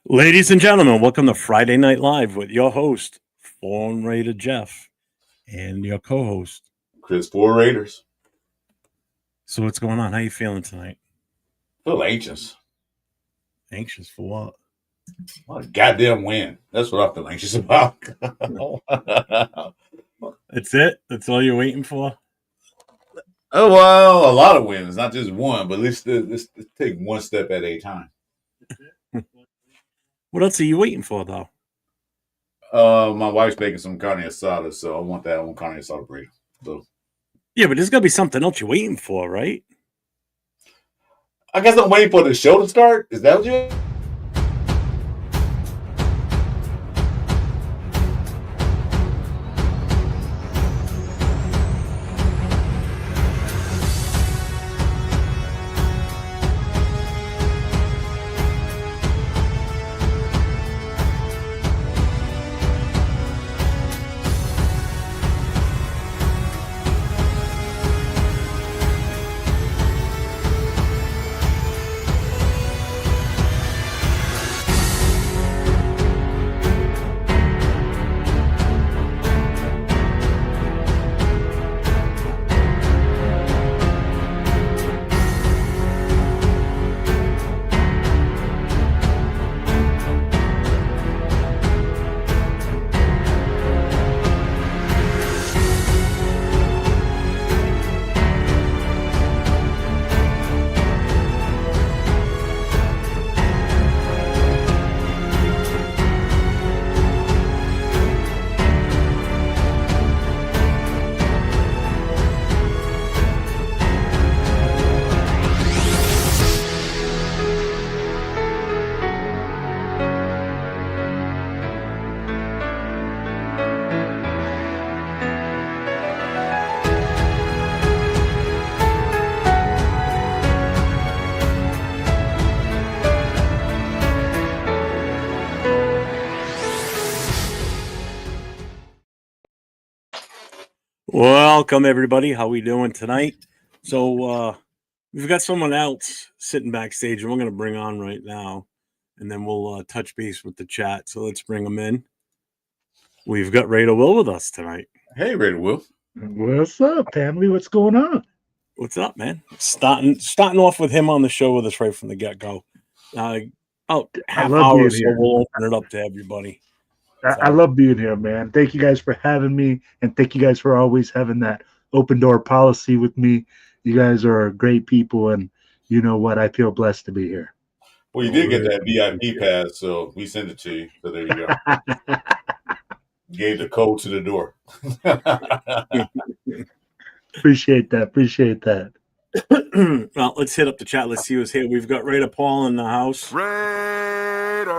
Ladies and gentlemen, welcome to Friday Night Live with your host, Phone Raider Jeff, and your co-host, Chris, 4 Raiders. So what's going on? How you feeling tonight? Feel anxious. Anxious for what? What a goddamn win. That's what I feel anxious about. That's it? That's all you're waiting for? Oh, well, a lot of wins, not just one, but let's take one step at a time. What else are you waiting for, though? My wife's making some carne asada, so I want that one carne asada burrito. So Yeah, but there's got to be something else you're waiting for, right? I guess I'm waiting for the show to start. Is that what you? Welcome, everybody. How we doing tonight? So we've got someone else sitting backstage, and we're going to bring on right now, and then we'll touch base with the chat. So let's bring them in. We've got Raider Will with us tonight. Hey, Raider Will. What's up, family? What's going on? What's up, man? Starting off with him on the show with us right from the get-go. About half hour or so, we'll open it up to everybody. I love being here, man. Thank you guys for having me, and thank you guys for always having that open door policy with me. You guys are great people, and you know what? I feel blessed to be here. Well, you did get that VIP pass, so we sent it to you. So there you go. Gave the code to the door. Appreciate that. Well, let's hit up the chat. Let's see who's here. We've got Raider Paul in the house. Raiders.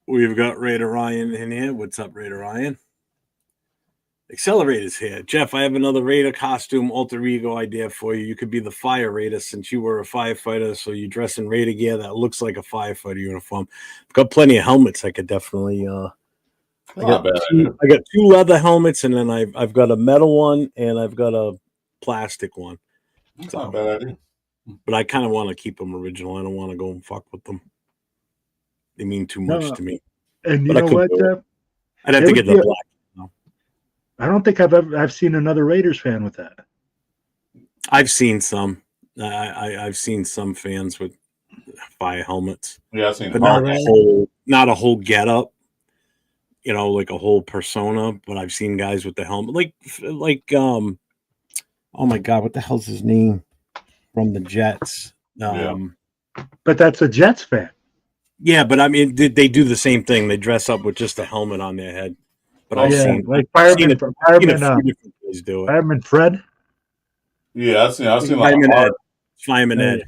We've got Raider Ryan in here. What's up, Raider Ryan? Accelerator's here. Jeff, I have another Raider costume alter ego idea for you. You could be the Fire Raider since you were a firefighter, so you dress in Raider gear that looks like a firefighter uniform. I've got plenty of helmets I could definitely I got two leather helmets, and then I've got a metal one and I've got a plastic one. That's not a bad idea. But I kind of want to keep them original. I don't want to go and fuck with them. They mean too much to me. And you know what, Jeff? I'd have to get the black. I don't think I've seen another Raiders fan with that. I've seen some. I've seen some fans with fire helmets. Yeah, I've seen, but not a whole get up. You know, like a whole persona. But I've seen guys with the helmet, like oh my god, what the hell's his name from the Jets? But that's a Jets fan. Yeah, but I mean, they do the same thing. They dress up with just a helmet on their head. But I've seen like Fireman Fred. Yeah, I've seen Fireman Ed.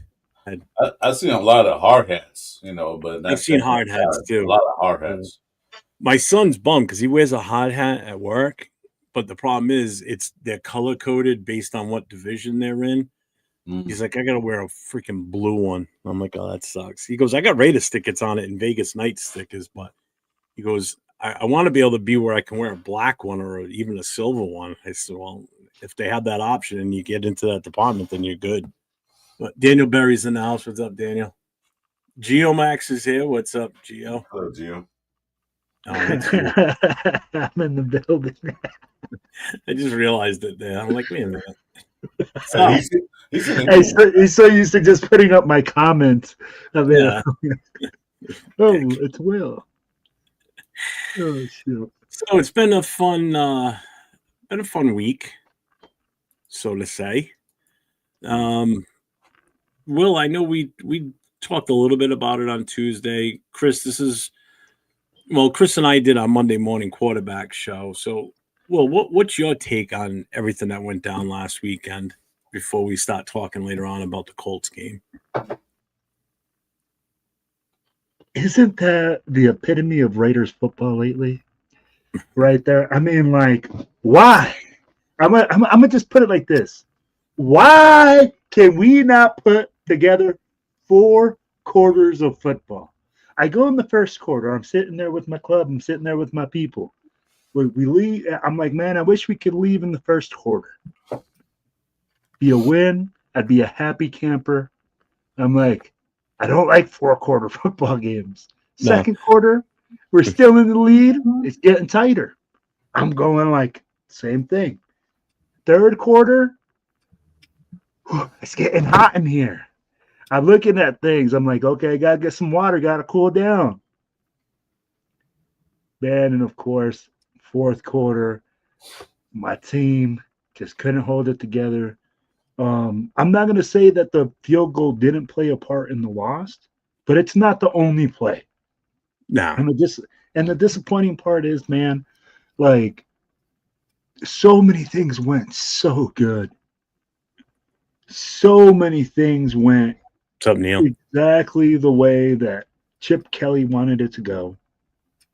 I've seen a lot of hard hats, you know, but I've seen hard hats too. A lot of hard hats. My son's bummed because he wears a hard hat at work, but the problem is they're color coded based on what division they're in. He's like, I gotta wear a freaking blue one. I'm like, oh, that sucks. He goes, I got Raider stickers on it and Vegas Knights stickers, but he goes, I want to be able to be where I can wear a black one or even a silver one. I said, well, if they have that option and you get into that department, then you're good. But Daniel Berry's in the house. What's up, Daniel? Geomax is here. What's up, Geo? Hello, Gio. It's you. I'm in the building. I just realized it there. I'm like, wait a minute. So So, he's in He's so used to just putting up my comments. I mean, yeah. oh, it's Will. Oh shoot. So it's been a fun week, so to say. Will, I know we talked a little bit about it on Tuesday. Chris, Chris and I did our Monday morning quarterback show. So, Will, what's your take on everything that went down last weekend before we start talking later on about the Colts game? Isn't that the epitome of Raiders football lately? Right there. I mean, like, why? I'm gonna just put it like this. Why can we not put together 4 quarters of football? I go in the first quarter. I'm sitting there with my club. I'm sitting there with my people. We leave. I'm like, man, I wish we could leave in the first quarter. Be a win. I'd be a happy camper. I'm like, I don't like 4-quarter football games. No. Second quarter, we're still in the lead. It's getting tighter. I'm going like, same thing. Third quarter, it's getting hot in here. I'm looking at things. I'm like, okay, I got to get some water. Got to cool down. Man, and of course, fourth quarter, my team just couldn't hold it together. I'm not going to say that the field goal didn't play a part in the loss, but it's not the only play. No. And the disappointing part is, man, like, so many things went so good. So many things went What's up, Neil? exactly the way that Chip Kelly wanted it to go.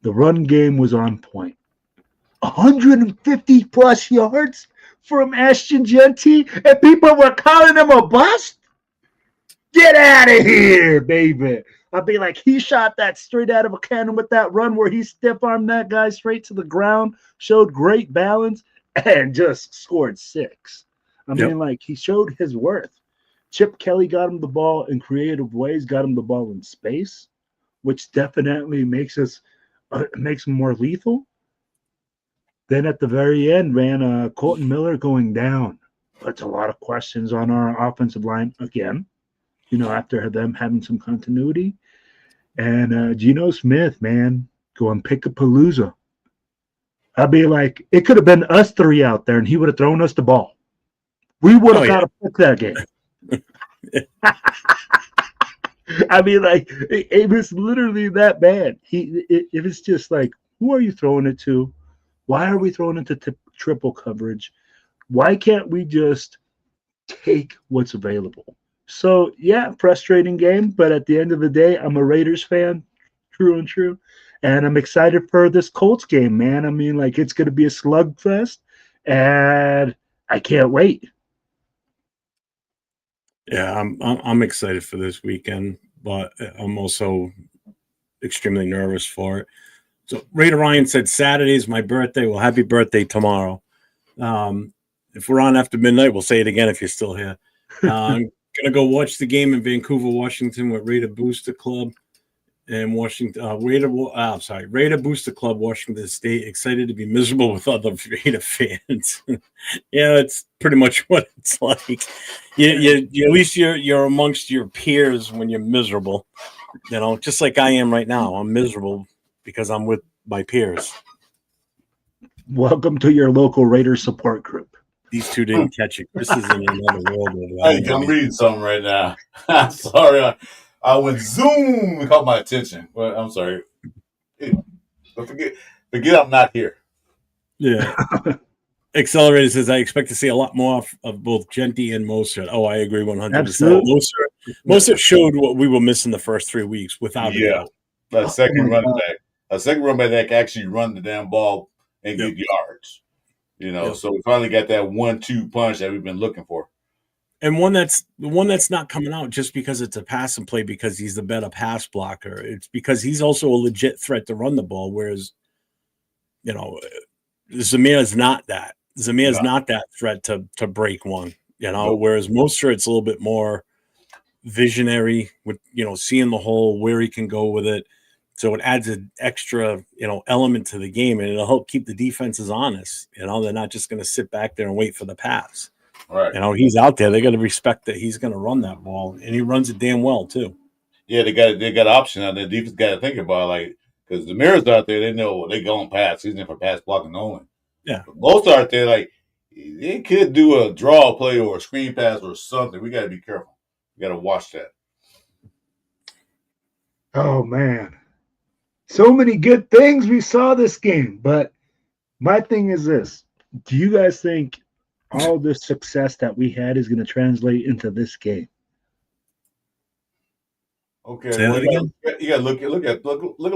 The run game was on point. 150 plus yards from Ashton Genty, and people were calling him a bust? Get out of here, baby. I'd be like, he shot that straight out of a cannon with that run where he stiff-armed that guy straight to the ground, showed great balance, and just scored 6. I mean, like, he showed his worth. Chip Kelly got him the ball in creative ways, got him the ball in space, which definitely makes him more lethal. Then at the very end, man, Colton Miller going down puts a lot of questions on our offensive line again, after them having some continuity. And Geno Smith, man, going pick-a-palooza. I'd be like, it could have been us 3 out there, and he would have thrown us the ball. We would have got to pick that game. I mean, like, it was literally that bad. It was just like, who are you throwing it to? Why are we throwing it to triple coverage? Why can't we just take what's available? So, yeah, frustrating game, but at the end of the day, I'm a Raiders fan, true and true, and I'm excited for this Colts game, man. I mean, like, it's going to be a slugfest, and I can't wait. Yeah, I'm excited for this weekend, but I'm also extremely nervous for it. So Raider Ryan said Saturday's my birthday. Well, happy birthday tomorrow. If we're on after midnight, we'll say it again if you're still here. I'm gonna go watch the game in Vancouver, Washington with Raider Booster Club and Raider Booster Club, Washington State. Excited to be miserable with other Raider fans. Yeah, it's pretty much what it's like. You at least you're amongst your peers when you're miserable. Just like I am right now. I'm miserable because I'm with my peers. Welcome to your local Raider support group. These two didn't catch it. This is in another world. I'm reading something right now. I'm sorry. I went zoom and caught my attention. But I'm sorry. But forget I'm not here. Yeah. Accelerator says, I expect to see a lot more of both Genty and Mostert. Oh, I agree 100%. Absolutely. Mostert showed what we were missing the first 3 weeks without a doubt. A second running back. A second running back that can actually run the damn ball and get yards. So we finally got that 1-2 punch that we've been looking for. And one that's not coming out just because it's a pass and play because he's the better pass blocker. It's because he's also a legit threat to run the ball, whereas, Zamir is not that. Zamir is not that threat to break one, whereas Mostert, it's a little bit more visionary with, seeing the hole, where he can go with it. So it adds an extra, element to the game, and it'll help keep the defenses honest. They're not just going to sit back there and wait for the pass. Right. He's out there. They got to respect that he's going to run that ball, and he runs it damn well too. Yeah, they got option out there. Defense got to think about because the mirrors out there, they know they going pass. He's in for pass blocking only. Yeah, but most out there they could do a draw play or a screen pass or something. We got to be careful. We got to watch that. Oh man, so many good things we saw this game. But my thing is this: do you guys think all the success that we had is going to translate into this game? Okay, say that again. You got to look at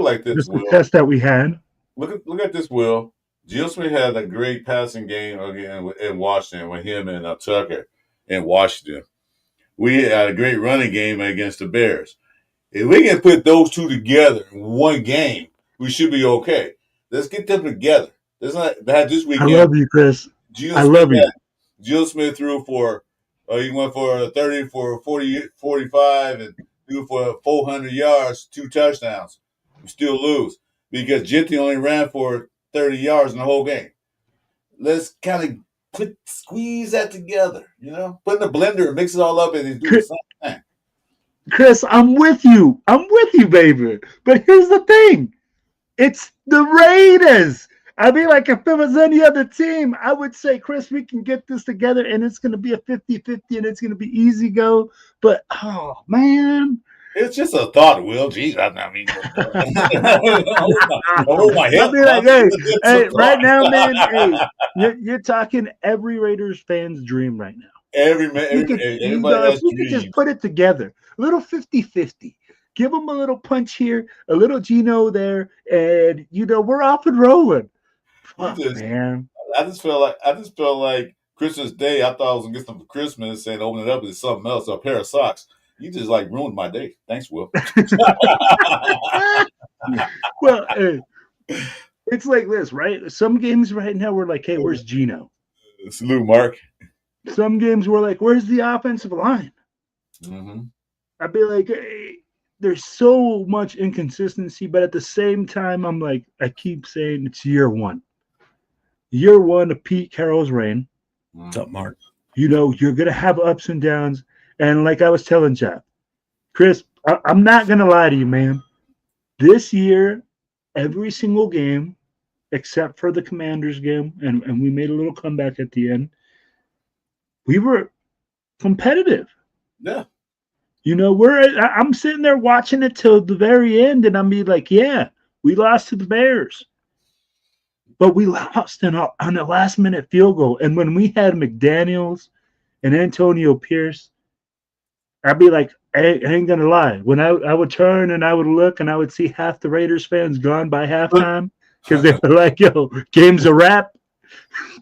like this. The success that we had. Look at this, Will. Gio Smith had a great passing game again in Washington with him and Tucker in Washington. We had a great running game against the Bears. If we can put those two together in one game, we should be okay. Let's get them together. Let's not have this weekend. I love you, Chris. I love you. Gio Smith threw for, he went for 30 for 40, 45 and threw for 400 yards, 2 touchdowns. We still lose because Genty only ran for 30 yards in the whole game. Let's kind of squeeze that together, put in the blender, mix it all up, and do the same thing. Chris, I'm with you. Baby. But here's the thing. It's the Raiders. I mean, if it was any other team, I would say, Chris, we can get this together, and it's going to be a 50-50, and it's going to be easy go. But, oh, man. It's just a thought, Will. Geez, I mean, hold my head. Hey, right now, man, you're talking every Raiders fan's dream right now. If we could just put it together, a little 50-50. Give them a little punch here, a little Gino there, and we're off and rolling. Man, I just feel like Christmas Day. I thought I was gonna get something for Christmas and open it up as something else, a pair of socks. You just ruined my day. Thanks, Will. Well, it's like this, right? Some games right now we're like, hey, where's Gino? Salute, Mark. Some games we're like, where's the offensive line? Mm-hmm. I'd be like, hey, there's so much inconsistency, but at the same time, I'm like, I keep saying it's year one. Year one of Pete Carroll's reign. What's up, Mark? You're going to have ups and downs. And like I was telling Jeff, Chris, I'm not going to lie to you, man. This year, every single game, except for the Commanders game, and we made a little comeback at the end, we were competitive. Yeah. I'm sitting there watching it till the very end, and I'm be like, yeah, we lost to the Bears. But we lost on a last-minute field goal. And when we had McDaniels and Antonio Pierce, I'd be like, I ain't going to lie. When I would turn and I would look and I would see half the Raiders fans gone by halftime because they were like, yo, game's a wrap.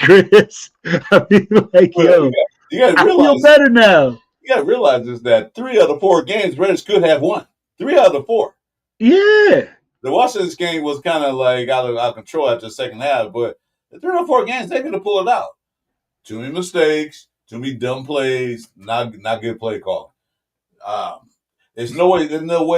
Chris, I'd be like, yo, you gotta I feel better now. You got to realize is that 3 out of 4 games Raiders could have won. 3 out of 4. Yeah. The Washington game was kind of out of control after the second half, but the 3 out of 4 games, they could have pulled it out. Too many mistakes, too many dumb plays, not good play calling. There's no way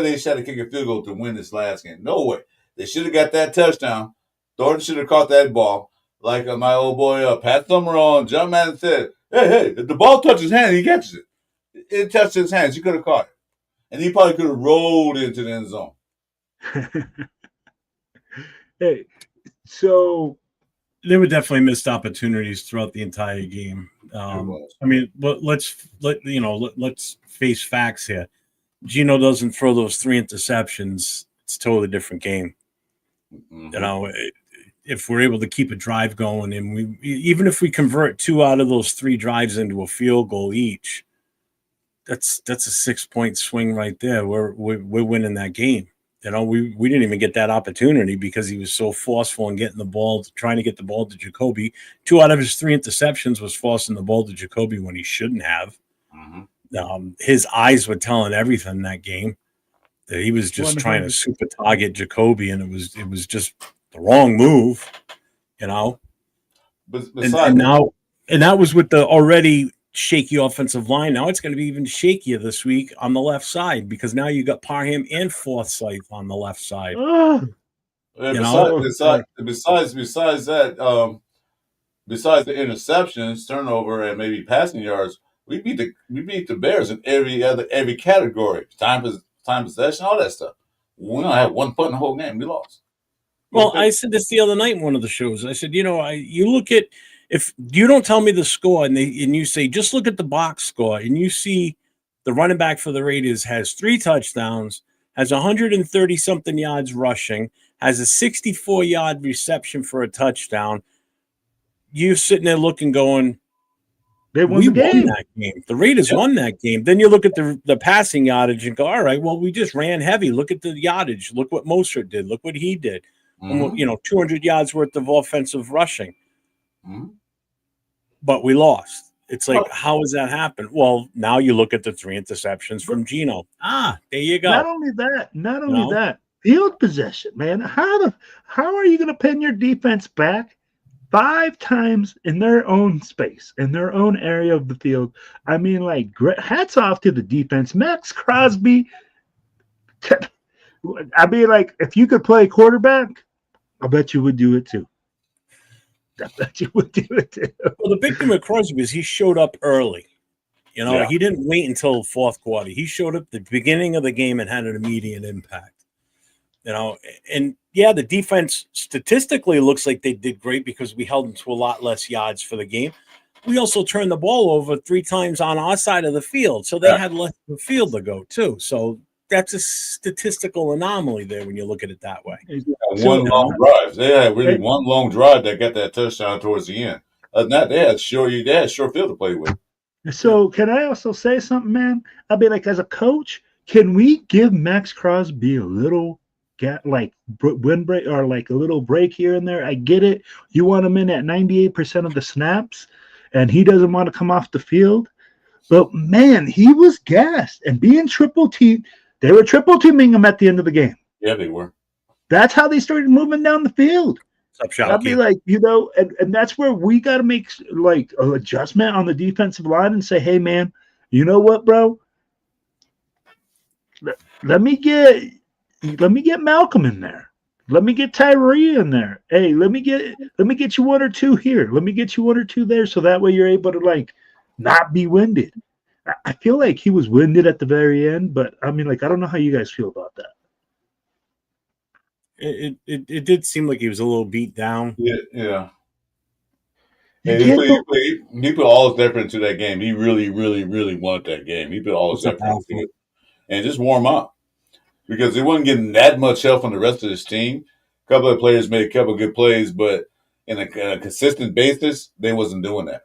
they should have kicked a field goal to win this last game. No way. They should have got that touchdown. Thornton should have caught that ball. Like my old boy Pat Summerall, John Madden said, hey, if the ball touches his hand, he catches it. It touched his hands. He could have caught it. And he probably could have rolled into the end zone. Hey, so there were definitely missed opportunities throughout the entire game. I mean, but let's face facts here. Gino doesn't throw those 3 interceptions. It's a totally different game. Mm-hmm. If we're able to keep a drive going, and even if we convert 2 out of those 3 drives into a field goal each, that's a 6-point swing right there. We're winning that game. We didn't even get that opportunity because he was so forceful in getting the ball, trying to get the ball to Jacoby. 2 out of his 3 interceptions was forcing the ball to Jacoby when he shouldn't have. Mm-hmm. His eyes were telling everything in that game. That he was just 100%. Trying to super target Jacoby, and it was just the wrong move, But and that was with the already shaky offensive line. Now it's going to be even shakier this week on the left side because now you got Parham and Forsyth on the left side. Oh, And You besides that, besides the interceptions, turnover, and maybe passing yards, we beat the Bears in every category. Time possession, all that stuff. We don't have one punt in the whole game. We lost. Well, I said this the other night in one of the shows. I said, you look at, if you don't tell me the score and you say just look at the box score and you see the running back for the Raiders has 3 touchdowns, has 130 something yards rushing, has a 64-yard reception for a touchdown. You're sitting there looking, going, they won the game. Won that game. The Raiders won that game. Then you look at the passing yardage and go, all right, well, we just ran heavy. Look at the yardage. Look what Mostert did. Look what he did. 200 yards worth of offensive rushing. But we lost. It's like, how does that happen? Well, now you look at the 3 interceptions from Geno. There you go. Not only that, field possession, man. How are you going to pin your defense back 5 times in their own space, in their own area of the field? I mean, like, hats off to the defense. Max Crosby. I mean, like, if you could play quarterback, I bet you would do it too. I bet you would do it too. Well, the big thing with Crosby is he showed up early. He didn't wait until fourth quarter. He showed up at the beginning of the game and had an immediate impact. And the defense statistically looks like they did great because we held them to a lot less yards for the game. We also turned the ball over 3 times on our side of the field, so they had less of the field to go too. So that's a statistical anomaly there when you look at it that way. One long drive. They had really one long drive that got that touchdown towards the end. Other than that, they had short field to play with. So can I also say something, man? I'll be like, as a coach, can we give Max Crosby a little windbreak or like a little break here and there? I get it. You want him in at 98% of the snaps, and he doesn't want to come off the field. But man, he was gassed and being triple teamed. They were triple teaming him at the end of the game. Yeah, they were. That's how they started moving down the field. I'd be like, and that's where we got to make like an adjustment on the defensive line and say, hey, man, you know what, bro? Let me get Malcolm in there. Let me get Tyree in there. Hey, let me get you 1 or 2 here. Let me get you 1 or 2 there, so that way you're able to like not be winded. I feel like he was winded at the very end, but I mean, like, I don't know how you guys feel about that. It did seem like he was a little beat down. Yeah. And he put all his effort into that game. He really, really, really wanted that game. He put all his effort into it. And just warm up. Because he wasn't getting that much help from the rest of his team. A couple of players made a couple of good plays, but in a consistent basis, they wasn't doing that.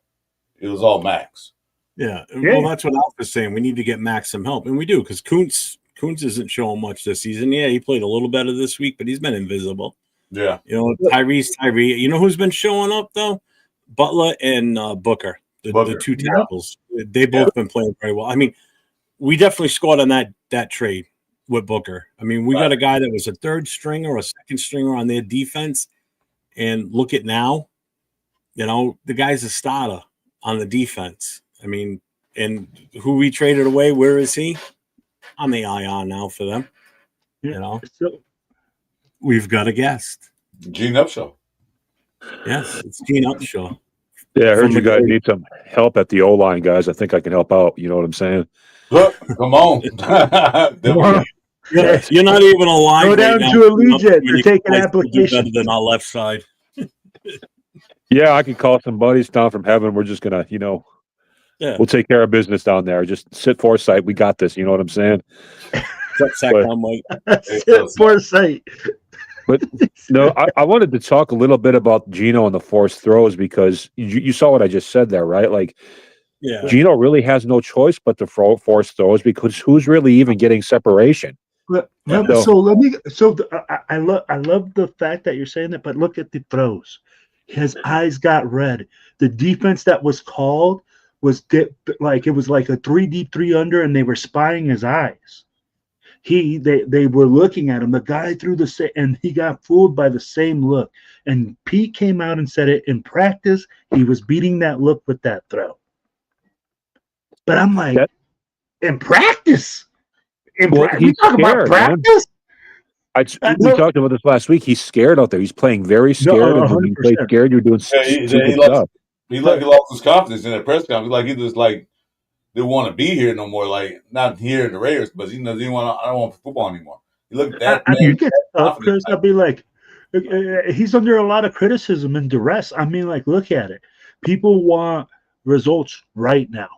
It was all Max. Yeah. Well, that's what Alf is saying. We need to get Max some help. And we do, because Kuntz isn't showing much this season. Yeah, he played a little better this week, but he's been invisible. Yeah. Tyree. You know who's been showing up, though? Butler and Booker, the 2 tackles. Yeah. They've both been playing very well. I mean, we definitely scored on that trade with Booker. I mean, we got a guy that was a 3rd stringer or a 2nd stringer on their defense. And look at now, the guy's a starter on the defense. I mean, and who we traded away, where is he? On the IR now for them. So, we've got a guest. Gene Upshaw. Yes, it's Gene Upshaw. Yeah, I heard you guys need some help at the O-line, guys. I think I can help out. You know what I'm saying? Look, come on. You're not even alive. Go down to Allegiant. You're taking applications. Better than our left side. Yeah, I can call some buddies down from heaven. We're just going to, we'll take care of business down there. Just sit Foresight. We got this. You know what I'm saying? Sit Foresight. But no, I wanted to talk a little bit about Geno and the forced throws because you saw what I just said there, right? Like, Geno really has no choice but to force throws because who's really even getting separation? I love the fact that you're saying that, but look at the throws. His eyes got red. The defense that was called was like a 3 deep, 3 under, and they were spying his eyes. They were looking at him. The guy threw and he got fooled by the same look. And Pete came out and said it in practice. He was beating that look with that throw. But I'm like, in practice, we talk about practice. We talked about this last week. He's scared out there. He's playing very scared, and when you play scared, you're doing stupid stuff. He lost his confidence in that press conference. Like he just like didn't want to be here no more. Like not here in the Raiders, but he doesn't want. I don't want football anymore. He looked at that. I think it's tough because I'd be like, he's under a lot of criticism and duress. I mean, like, look at it. People want results right now.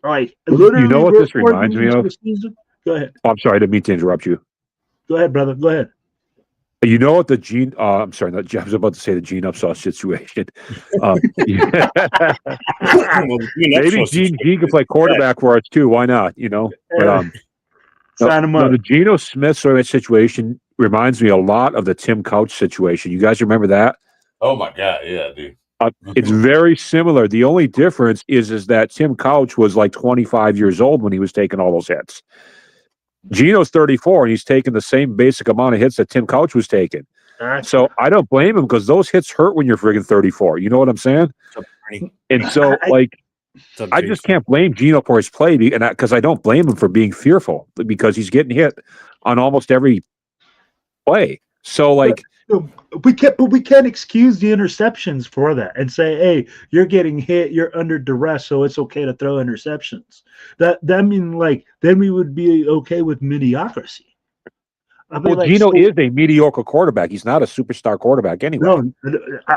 Right. Literally, you know what this reminds me of? Go ahead. Oh, I'm sorry, I didn't mean to interrupt you. Go ahead, brother. Go ahead. You know what the Gene? I'm sorry, not, I was about to say the Gene Upsaw situation. Maybe Gene can play quarterback for us too. Why not? You know, but sign him up. The Geno Smith sort of situation reminds me a lot of the Tim Couch situation. You guys remember that? Oh my God, yeah, dude. It's very similar. The only difference is that Tim Couch was like 25 years old when he was taking all those hits. Geno's 34, and he's taking the same basic amount of hits that Tim Couch was taking. So I don't blame him because those hits hurt when you're friggin' 34. You know what I'm saying? And so, I just can't blame Geno for his play, and because I don't blame him for being fearful because he's getting hit on almost every play. So, we can't excuse the interceptions for that and say, hey, you're getting hit, you're under duress, so it's okay to throw interceptions. That mean then we would be okay with mediocrity. Geno is a mediocre quarterback. He's not a superstar quarterback anyway. No,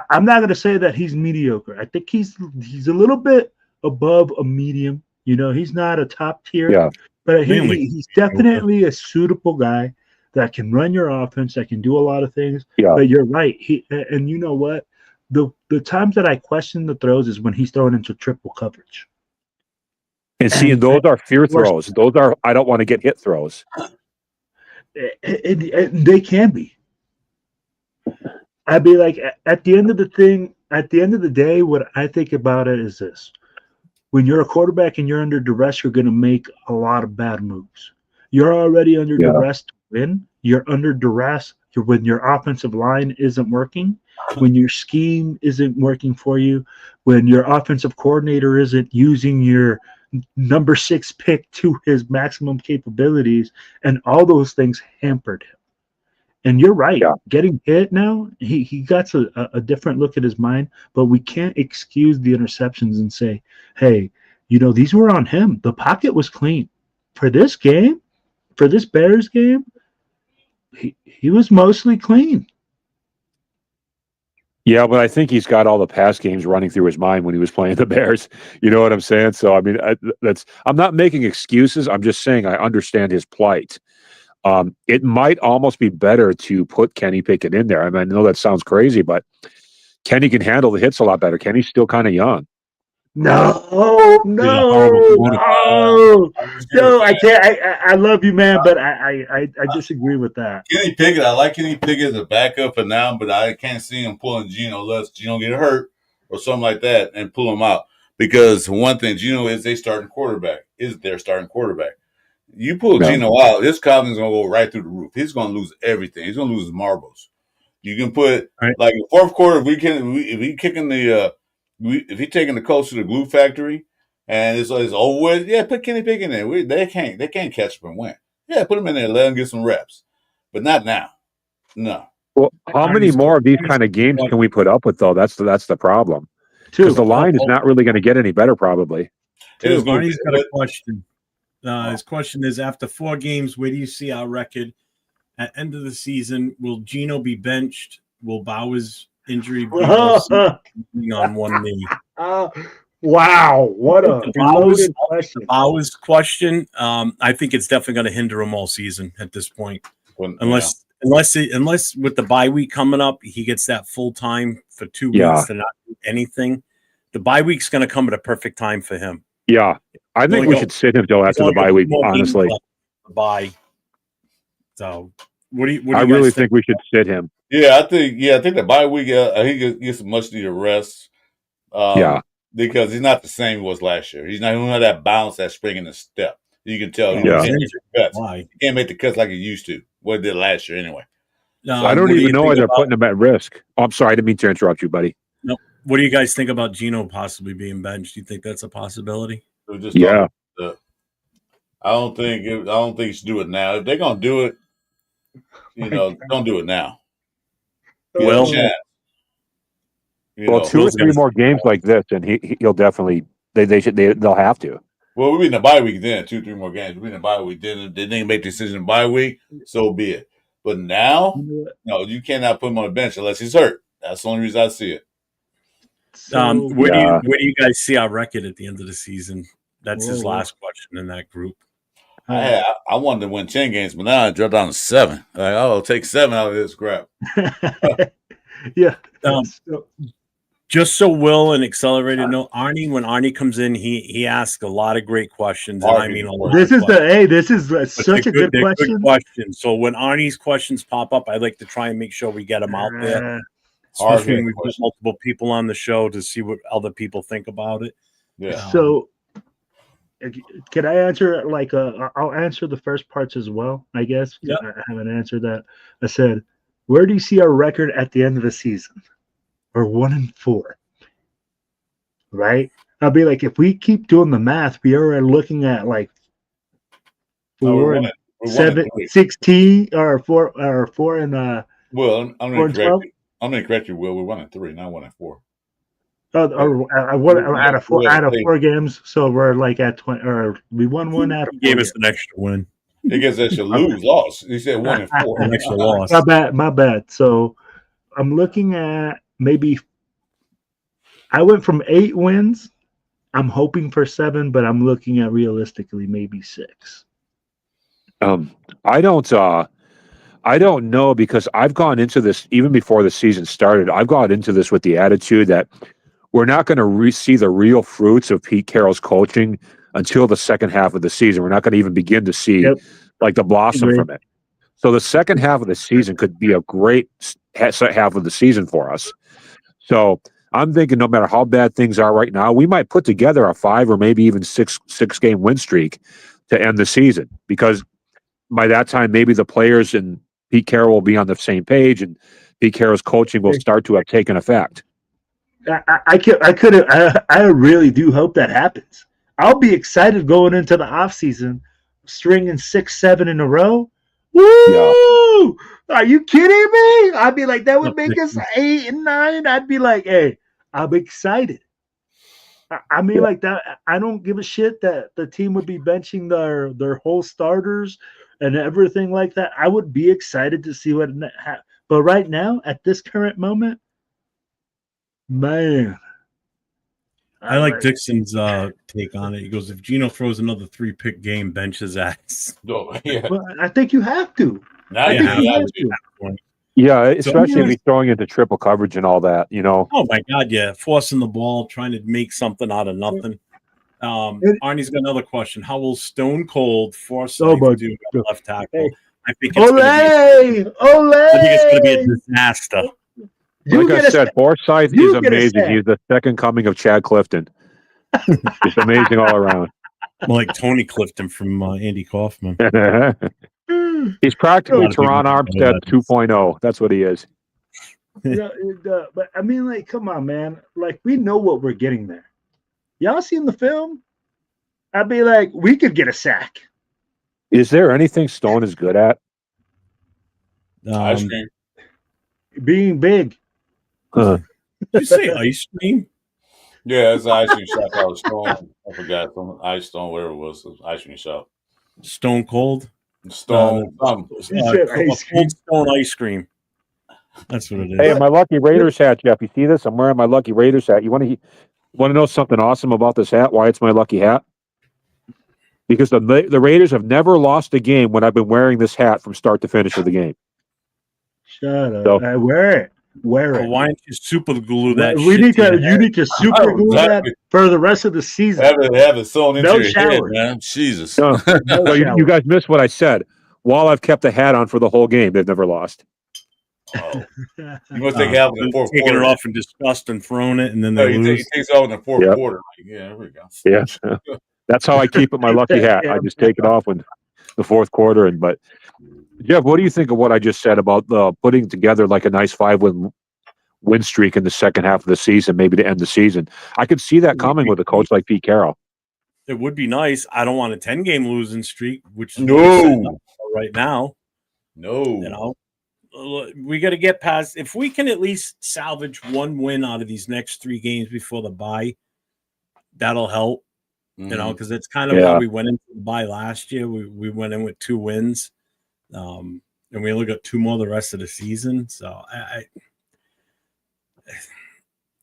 I'm not going to say that he's mediocre. I think he's a little bit above a medium. You know, he's not a top tier, but he's definitely a suitable guy that can run your offense, that can do a lot of things. Yeah. But you're right. And you know what? The times that I question the throws is when he's throwing into triple coverage. And those are fear throws. Those are I don't want to get hit throws. And they can be. I'd be like, at the end of the day, what I think about it is this. When you're a quarterback and you're under duress, you're going to make a lot of bad moves. You're already under duress to win. You're under duress when your offensive line isn't working, when your scheme isn't working for you, when your offensive coordinator isn't using your number 6 pick to his maximum capabilities, and all those things hampered him. And you're right. Yeah. Getting hit now, he got a different look at his mind, but we can't excuse the interceptions and say, hey, these were on him. The pocket was clean. For this game, for this Bears game, he was mostly clean. Yeah, but I think he's got all the past games running through his mind when he was playing the Bears. You know what I'm saying? So, I mean, I'm not making excuses. I'm just saying I understand his plight. It might almost be better to put Kenny Pickett in there. I mean, I know that sounds crazy, but Kenny can handle the hits a lot better. Kenny's still kind of young. No, I can't. I love you, man, but I disagree with that. Kenny Pickett, I like Kenny Pickett as a backup for now, but I can't see him pulling Geno unless Geno get hurt or something like that and pull him out. Because one thing, Geno is their starting quarterback. You pull Geno out, his confidence is going to go right through the roof. He's going to lose everything. He's going to lose his marbles. You can put like the fourth quarter. If he's taking the coach to the glue factory and it's over with, put Kenny Pickett in there. They can't catch him and win. Yeah, put him in there, let him get some reps, but not now. No. Well, how many more of these kind of games can we put up with though? That's the problem. Because the line is not really going to get any better, probably. Barney's got a question. His question is: after 4 games, where do you see our record at end of the season? Will Geno be benched? Will Bowers' injury be on one knee? Wow, what a loaded question. Bowers' question. I think it's definitely going to hinder him all season at this point, unless with the bye week coming up, he gets that full time for 2 weeks to not do anything. The bye week's going to come at a perfect time for him. Yeah, I think we should sit him till after the bye week. Honestly, bye. So, what do you I really think we should sit him. Yeah, I think the bye week he gets much needed rest. Because he's not the same he was last year. He don't have that bounce, that spring in the step. You can tell. He can't make the cuts like he used to. What he did last year, anyway. I don't even know why they're putting him at risk. Oh, I'm sorry, I didn't mean to interrupt you, buddy. No. What do you guys think about Geno possibly being benched? Do you think that's a possibility? We were just talking about that. I don't think you should do it now. If they're gonna do it, don't do it now. Well, well, 2 or 3 more games like this, and he'll definitely they'll have to. Well, we'll be in the bye week then, 2, 3 more games. We'll be in the bye week. They didn't make the decision in the bye week, so be it. But now, no, you cannot put him on the bench unless he's hurt. That's the only reason I see it. Where do you guys see our record at the end of the season? That's his last question in that group. I wanted to win 10 games, but now I dropped down to 7. Like, I'll take 7 out of this crap. Yeah. Just so Will and accelerated note, Arnie, when Arnie comes in, he asks a lot of great questions. And I mean, this is such a good question. Good question. So when Arnie's questions pop up, I like to try and make sure we get them out there. Especially when we put multiple people on the show to see what other people think about it. Yeah. So can I answer I'll answer the first parts as well, I guess. Yeah. I haven't answered that. I said, where do you see our record at the end of the season? We're 1-4. Right? I'll be like, if we keep doing the math, we are looking at like 4 and 7, 16 or 4 and well, I'm gonna correct you, Will. We're 1-3, not 1-4. Out of 4 games, so we're like at 20, or we won 1 out of 4. Gave us an extra win. He gets extra loss. He said 1-4. An extra loss. My bad. So I'm looking at maybe. I went from 8 wins. I'm hoping for 7, but I'm looking at realistically maybe 6. I don't know, because I've gone into this even before the season started. I've gone into this with the attitude that we're not going to see the real fruits of Pete Carroll's coaching until the second half of the season. We're not going to even begin to see like the blossom from it. So the second half of the season could be a great half of the season for us. So I'm thinking no matter how bad things are right now, we might put together a 5 or maybe even 6 game win streak to end the season, because by that time, maybe the players and Pete Carroll will be on the same page, and Pete Carroll's coaching will start to have taken effect. I really do hope that happens. I'll be excited going into the offseason, stringing 6, 7 in a row. Woo! Yeah. Are you kidding me? I'd be like, that would make us 8 and 9. I'd be like, hey, I'm excited. I mean, like that. I don't give a shit that the team would be benching their whole starters and everything like that. I would be excited to see what happens. But right now, at this current moment, man. I like Dixon's take on it. He goes, if Gino throws another 3-pick game, bench his ass. Oh, yeah. Well, I think you have to. Yeah, especially if he's throwing into triple coverage and all that, Oh, my God, yeah. Forcing the ball, trying to make something out of nothing. Arnie's got another question. How will Stone Cold force do left tackle? I think it's going to be a disaster. Like I said, Forsythe is amazing. He's the second coming of Chad Clifton. Just amazing all around. More like Tony Clifton from Andy Kaufman. He's practically Teron Armstead 2.0. That's what he is. Yeah, but I mean, like, come on, man. Like, we know what we're getting there. Y'all seen the film? I'd be like, we could get a sack. Is there anything Stone is good at? Ice cream. Being big. Did you say ice cream? Yeah, it's an ice cream shop called Stone. I forgot, from Ice Stone, whatever it was. It was ice cream shop. Stone Cold? Stone. Cold Stone ice cream. That's what it is. Hey, my Lucky Raiders hat, Jeff. You see this? I'm wearing my Lucky Raiders hat. You want to know something awesome about this hat? Why it's my lucky hat? Because the Raiders have never lost a game when I've been wearing this hat from start to finish of the game. Shut up. So, I wear it. Why don't you super glue that? You need to super glue that for the rest of the season. Have it sewn into your head, man. Jesus. No, you guys missed what I said. While I've kept the hat on for the whole game, they've never lost. Oh. You must take it out in the fourth taking quarter. it off in disgust and throwing it, and then they lose. He takes it out in the fourth quarter. Like, yeah, there we go. Yeah, that's how I keep it. My lucky hat. I just take it off in the fourth quarter. But Jeff, what do you think of what I just said about putting together like a nice 5-win streak in the second half of the season, maybe to end the season? I could see that coming with a coach like Pete Carroll. It would be nice. I don't want a 10-game losing streak, which is No. right now. No. We got to get past. If we can at least salvage one win out of these next 3 games before the bye, that'll help. Because it's kind of how we went into the bye last year. We went in with 2 wins, and we only got 2 more the rest of the season. So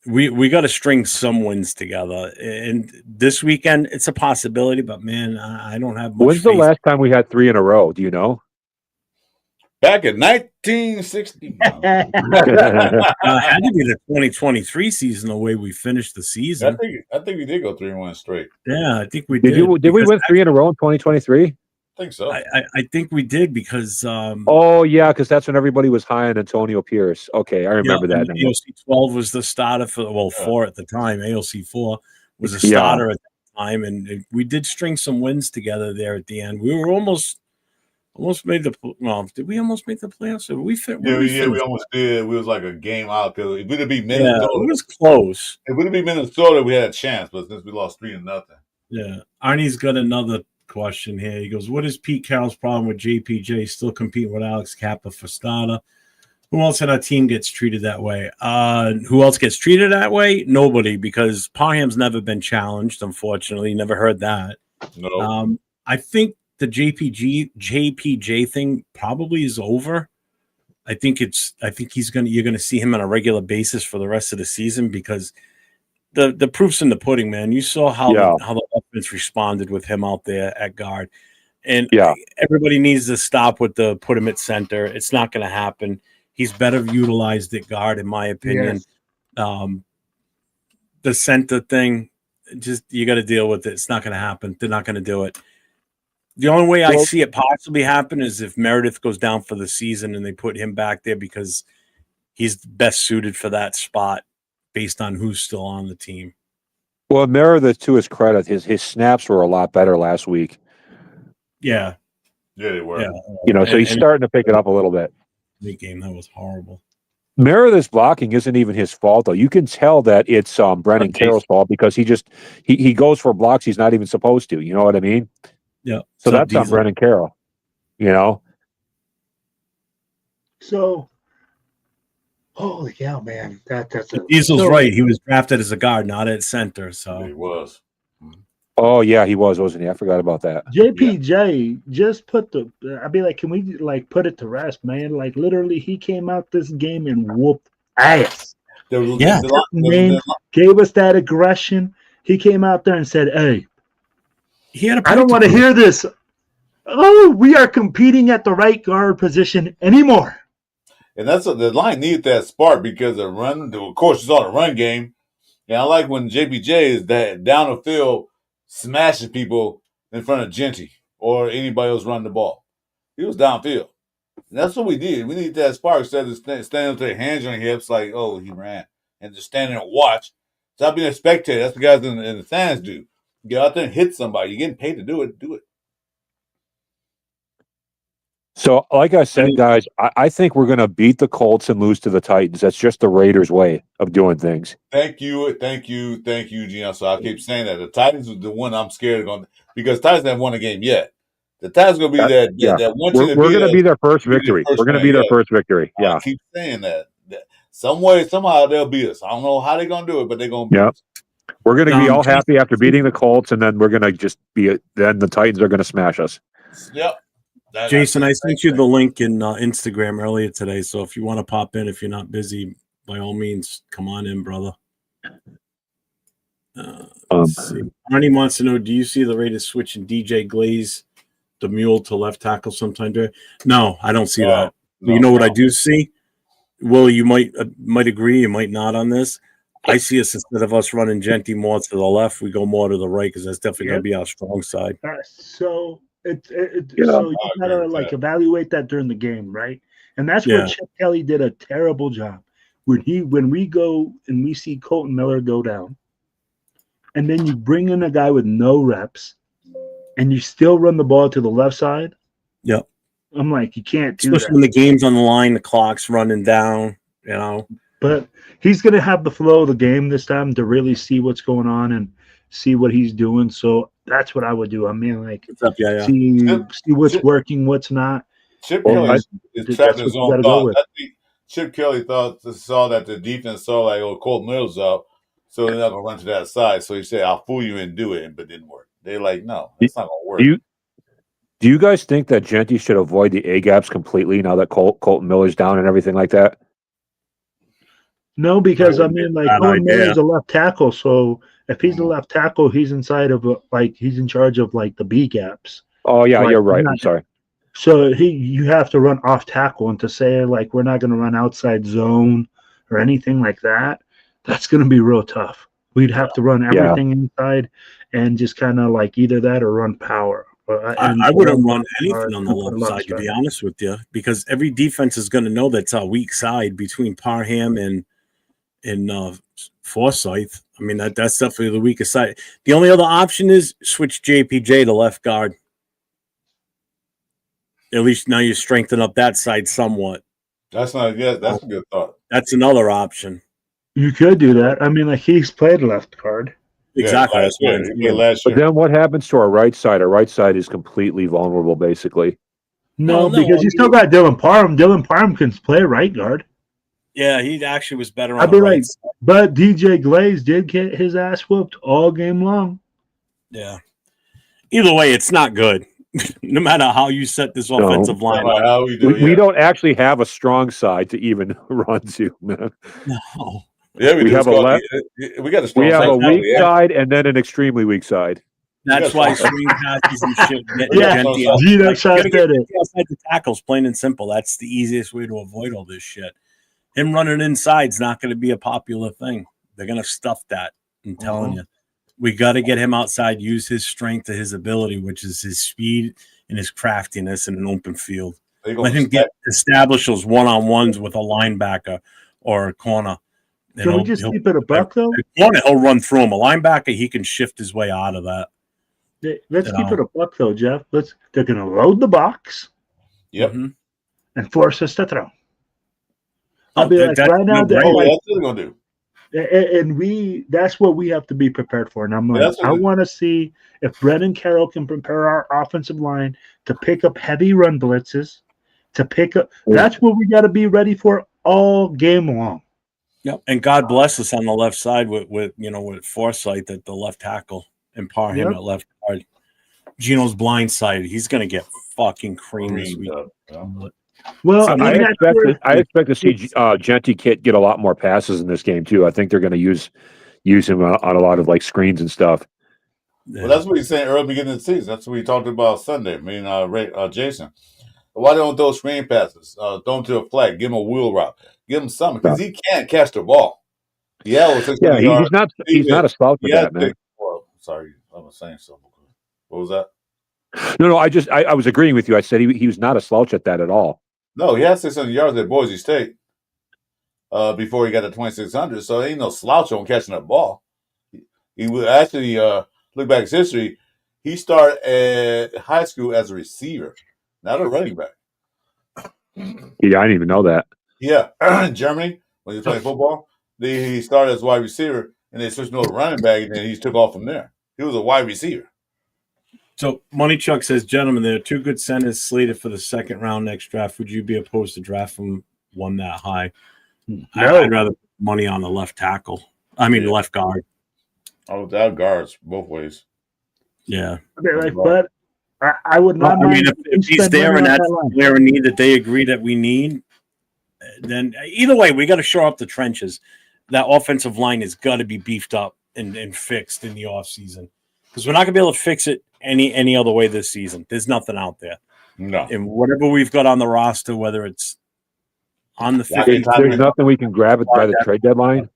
we got to string some wins together. And this weekend, it's a possibility. But man, I don't have much. When's the last time we had 3 in a row? Do you know? Back in 1960. Had to be the 2023 season the way we finished the season. I think we did go 3-1 straight. Yeah, I think we did. Did we win 3 in a row in 2023? I think so. I think we did because because that's when everybody was high on Antonio Pierce. Okay, I remember that. AOC 12 was the starter for 4 at the time. AOC 4 was a starter at the time, and we did string some wins together there at the end. We were almost made the. Well, did we almost make the playoffs? Or we almost did. We was like a game out because if we'd have beat Minnesota, it was close. If we'd have beat Minnesota, we had a chance, but since we lost 3-0. Yeah, Arnie's got another question here. He goes, "What is Pete Carroll's problem with JPJ still competing with Alex Kappa for starter? Who else in our team gets treated that way? Who else gets treated that way? Nobody, because Parham's never been challenged. Unfortunately, never heard that. No, I think." The JPJ thing probably is over. I think you're gonna see him on a regular basis for the rest of the season because the proof's in the pudding, man. You saw how the offense responded with him out there at guard, and everybody needs to stop with the put him at center. It's not going to happen. He's better utilized at guard, in my opinion. Yes. The center thing, just you got to deal with it. It's not going to happen. They're not going to do it. The only way I see it possibly happen is if Meredith goes down for the season and they put him back there because he's best suited for that spot based on who's still on the team. Well, Meredith, to his credit, his snaps were a lot better last week. Yeah. Yeah, they were. Yeah. So he's starting to pick it up a little bit. The game, that was horrible. Meredith's blocking isn't even his fault, though. You can tell that it's Brennan Carroll's fault because he goes for blocks he's not even supposed to. You know what I mean? Yeah. So that's on Brennan Carroll, So, holy cow, man! That's Diesel's right. He was drafted as a guard, not at center. So he was. Oh yeah, he was, wasn't he? I forgot about that. JPJ just put I'd be like, can we put it to rest, man? Like literally, he came out this game and whooped ass. Gave us that aggression. He came out there and said, "Hey." I don't want to hear this. Oh, we are competing at the right guard position anymore. And that's the line needed that spark because of course, it's all the run game. And I like when JPJ is that down the field smashing people in front of Genty or anybody else running the ball. He was downfield. And that's what we need. We need that spark instead of standing with their hands on your hips like, oh, he ran. And just standing and watch. Stop being a spectator. That's what guys in the stands do. Get out there and hit somebody. You're getting paid to do it. Do it. So, like I said, guys, I think we're going to beat the Colts and lose to the Titans. That's just the Raiders' way of doing things. Thank you, Gino. So I keep saying that. The Titans is the one I'm scared of because Titans haven't won a game yet. The Titans going to be that one team. We're going to be their first victory. We're going to be their first victory. Yeah. I keep saying that. Some way, somehow, they'll beat us. I don't know how they're going to do it, but they're going to beat us. We're going to be all happy after beating the Colts, and then we're going to just then the Titans are going to smash us. Yep. Jason, I sent you the link in Instagram earlier today, so if you want to pop in, if you're not busy, by all means, come on in, brother. Let's see. Arnie wants to know, do you see the Raiders switching DJ Glaze, the mule, to left tackle sometime? No, I don't see that. You know what I do see? Will, you might agree, you might not on this. I see us, instead of us running Genty more to the left, we go more to the right because that's definitely going to be our strong side. So so you gotta evaluate that during the game, right? And that's where Chip Kelly did a terrible job. When we go and we see Colton Miller go down, and then you bring in a guy with no reps, and you still run the ball to the left side. Yep. I'm like, you can't do especially that. When the game's on the line, the clock's running down, But he's going to have the flow of the game this time to really see what's going on and see what he's doing. So That's what I would do. I mean, like, What's up? Yeah. see what's working, what's not. Chip Kelly is trapped in his own thoughts. I think Chip Kelly saw that the defense saw like, oh, Colt Mills up, so they're not gonna run to that side. So he said, "I'll fool you and do it," but it didn't work. They're like, "No, it's not gonna work." Do you guys think that Genty should avoid the A gaps completely now that Colton Miller's down and everything like that? No, because I mean, like, Colton Miller's a left tackle, so if he's a left tackle, he's inside of he's in charge of like the B gaps. Oh yeah, you're right. I'm sorry. So you have to run off tackle, and to say like we're not going to run outside zone or anything like that, that's going to be real tough. We'd have to run everything inside and just kind of like either that or run power. I wouldn't run anything on the left side, to be honest with you, because every defense is going to know that's a weak side between Parham and Forsyth. I mean, that's definitely the weakest side. The only other option is switch JPJ to left guard. At least now you strengthen up that side somewhat. That's not yet. That's a good thought. That's another option. You could do that. I mean, like, he's played left guard. Exactly. But then what happens to our right side? Our right side is completely vulnerable, basically. No, because you still got Dylan Parham. Dylan Parham can play right guard. Yeah, he actually was better on the right side. But DJ Glaze did get his ass whooped all game long. Yeah. Either way, it's not good. No matter how you set this offensive line up. We don't actually have a strong side to even run to, man. No. Yeah, we have a left. We got a strong side. We have a weak side and then an extremely weak side. That's why swing passes and shit. Gino shot at it. Outside the tackles, plain and simple. That's the easiest way to avoid all this shit. Him running inside is not going to be a popular thing. They're going to stuff that. I'm telling you. We got to get him outside, use his strength to his ability, which is his speed and his craftiness in an open field. Let him establish those one-on-ones with a linebacker or a corner. Can we just keep it a buck, though? He'll run through him. A linebacker, he can shift his way out of that. Let's keep it a buck, though, Jeff. They're going to load the box. Yep. And force us to throw. I'll be like, right now, that's what they're going to do. And that's what we have to be prepared for. And I'm like, I want to see if Brennan Carroll can prepare our offensive line to pick up heavy run blitzes, to pick up. That's what we got to be ready for all game long. Yep. And God bless us on the left side with Forsyth at the left tackle and Parham at left guard. Gino's blind side. He's going to get fucking creamed this week. Well, I expect to see Genty get a lot more passes in this game too. I think they're going to use him on a lot of like screens and stuff. Well, that's what he's saying early beginning of the season. That's what we talked about Sunday. Jason. Why don't those screen passes? Throw him to a flag. Give him a wheel route. Give him something because he can't catch the ball. He's not a slouch at that, man. Sorry, I was saying something. What was that? No. I was agreeing with you. I said he was not a slouch at that at all. No, he had 600 yards at Boise State before he got to 2,600. So ain't no slouch on catching that ball. He would actually look back at his history. He started at high school as a receiver, not a running back. Yeah, I didn't even know that. Yeah, in Germany when he was playing football, he started as a wide receiver, and they switched to a running back, and then he took off from there. He was a wide receiver. So Money Chuck says, gentlemen, there are two good centers slated for the second round next draft. Would you be opposed to drafting one that high? No. I'd rather put money on the left tackle. I mean, the left guard. Oh, that guards both ways. Yeah. But I would not. I mean, if he's there and that's the player need that they agree that we need, then either way, we got to shore up the trenches. That offensive line has got to be beefed up and fixed in the offseason because we're not going to be able to fix it any other way this season. There's nothing out there. No. And whatever we've got on the roster, whether it's on the 50, there's nothing we can grab it by the trade deadline.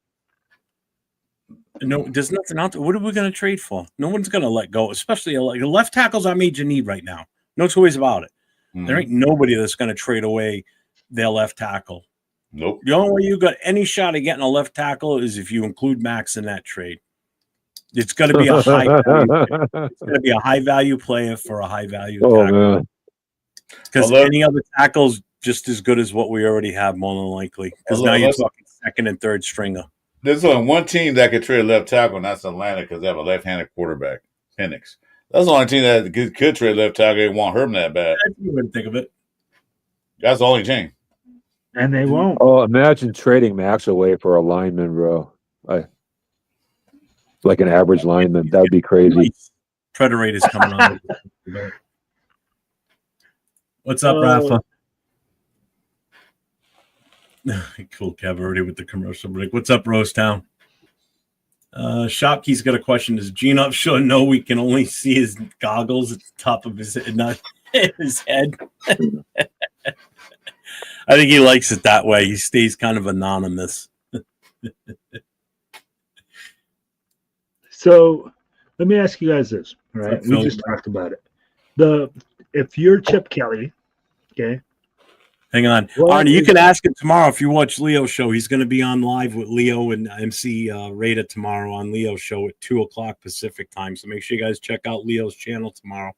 No, there's nothing out there. What are we going to trade for? No one's going to let go, especially like the left tackle's our major need right now. No two ways about it. There ain't nobody that's going to trade away their left tackle. Nope. The only way you got any shot of getting a left tackle is if you include Max in that trade. It's going to be a high value. It's going to be a high value player for a high value tackle. Because any other tackle's just as good as what we already have, more than likely. Because now you're talking second and third stringer. There's only one team that could trade left tackle, and that's Atlanta because they have a left-handed quarterback, Penix. That's the only team that could trade left tackle and want Herman that bad. You wouldn't think of it. That's the only team. And they won't. Oh, imagine trading Max away for a lineman, bro. Like an average lineman. That would be crazy. Predator is coming on. What's up, Rafa? Cool, Kev, already with the commercial break. What's up, Rosetown? Shopkey's got a question. Does Gene Upshaw know we can only see his goggles at the top of his head, not his head? I think he likes it that way. He stays kind of anonymous. So let me ask you guys this. All right, we just talked about it. If you're Chip Kelly, okay. Hang on, Arnie. You can ask him tomorrow if you watch Leo's show. He's going to be on live with Leo and MC Rada tomorrow on Leo's show at 2:00 Pacific time. So make sure you guys check out Leo's channel tomorrow.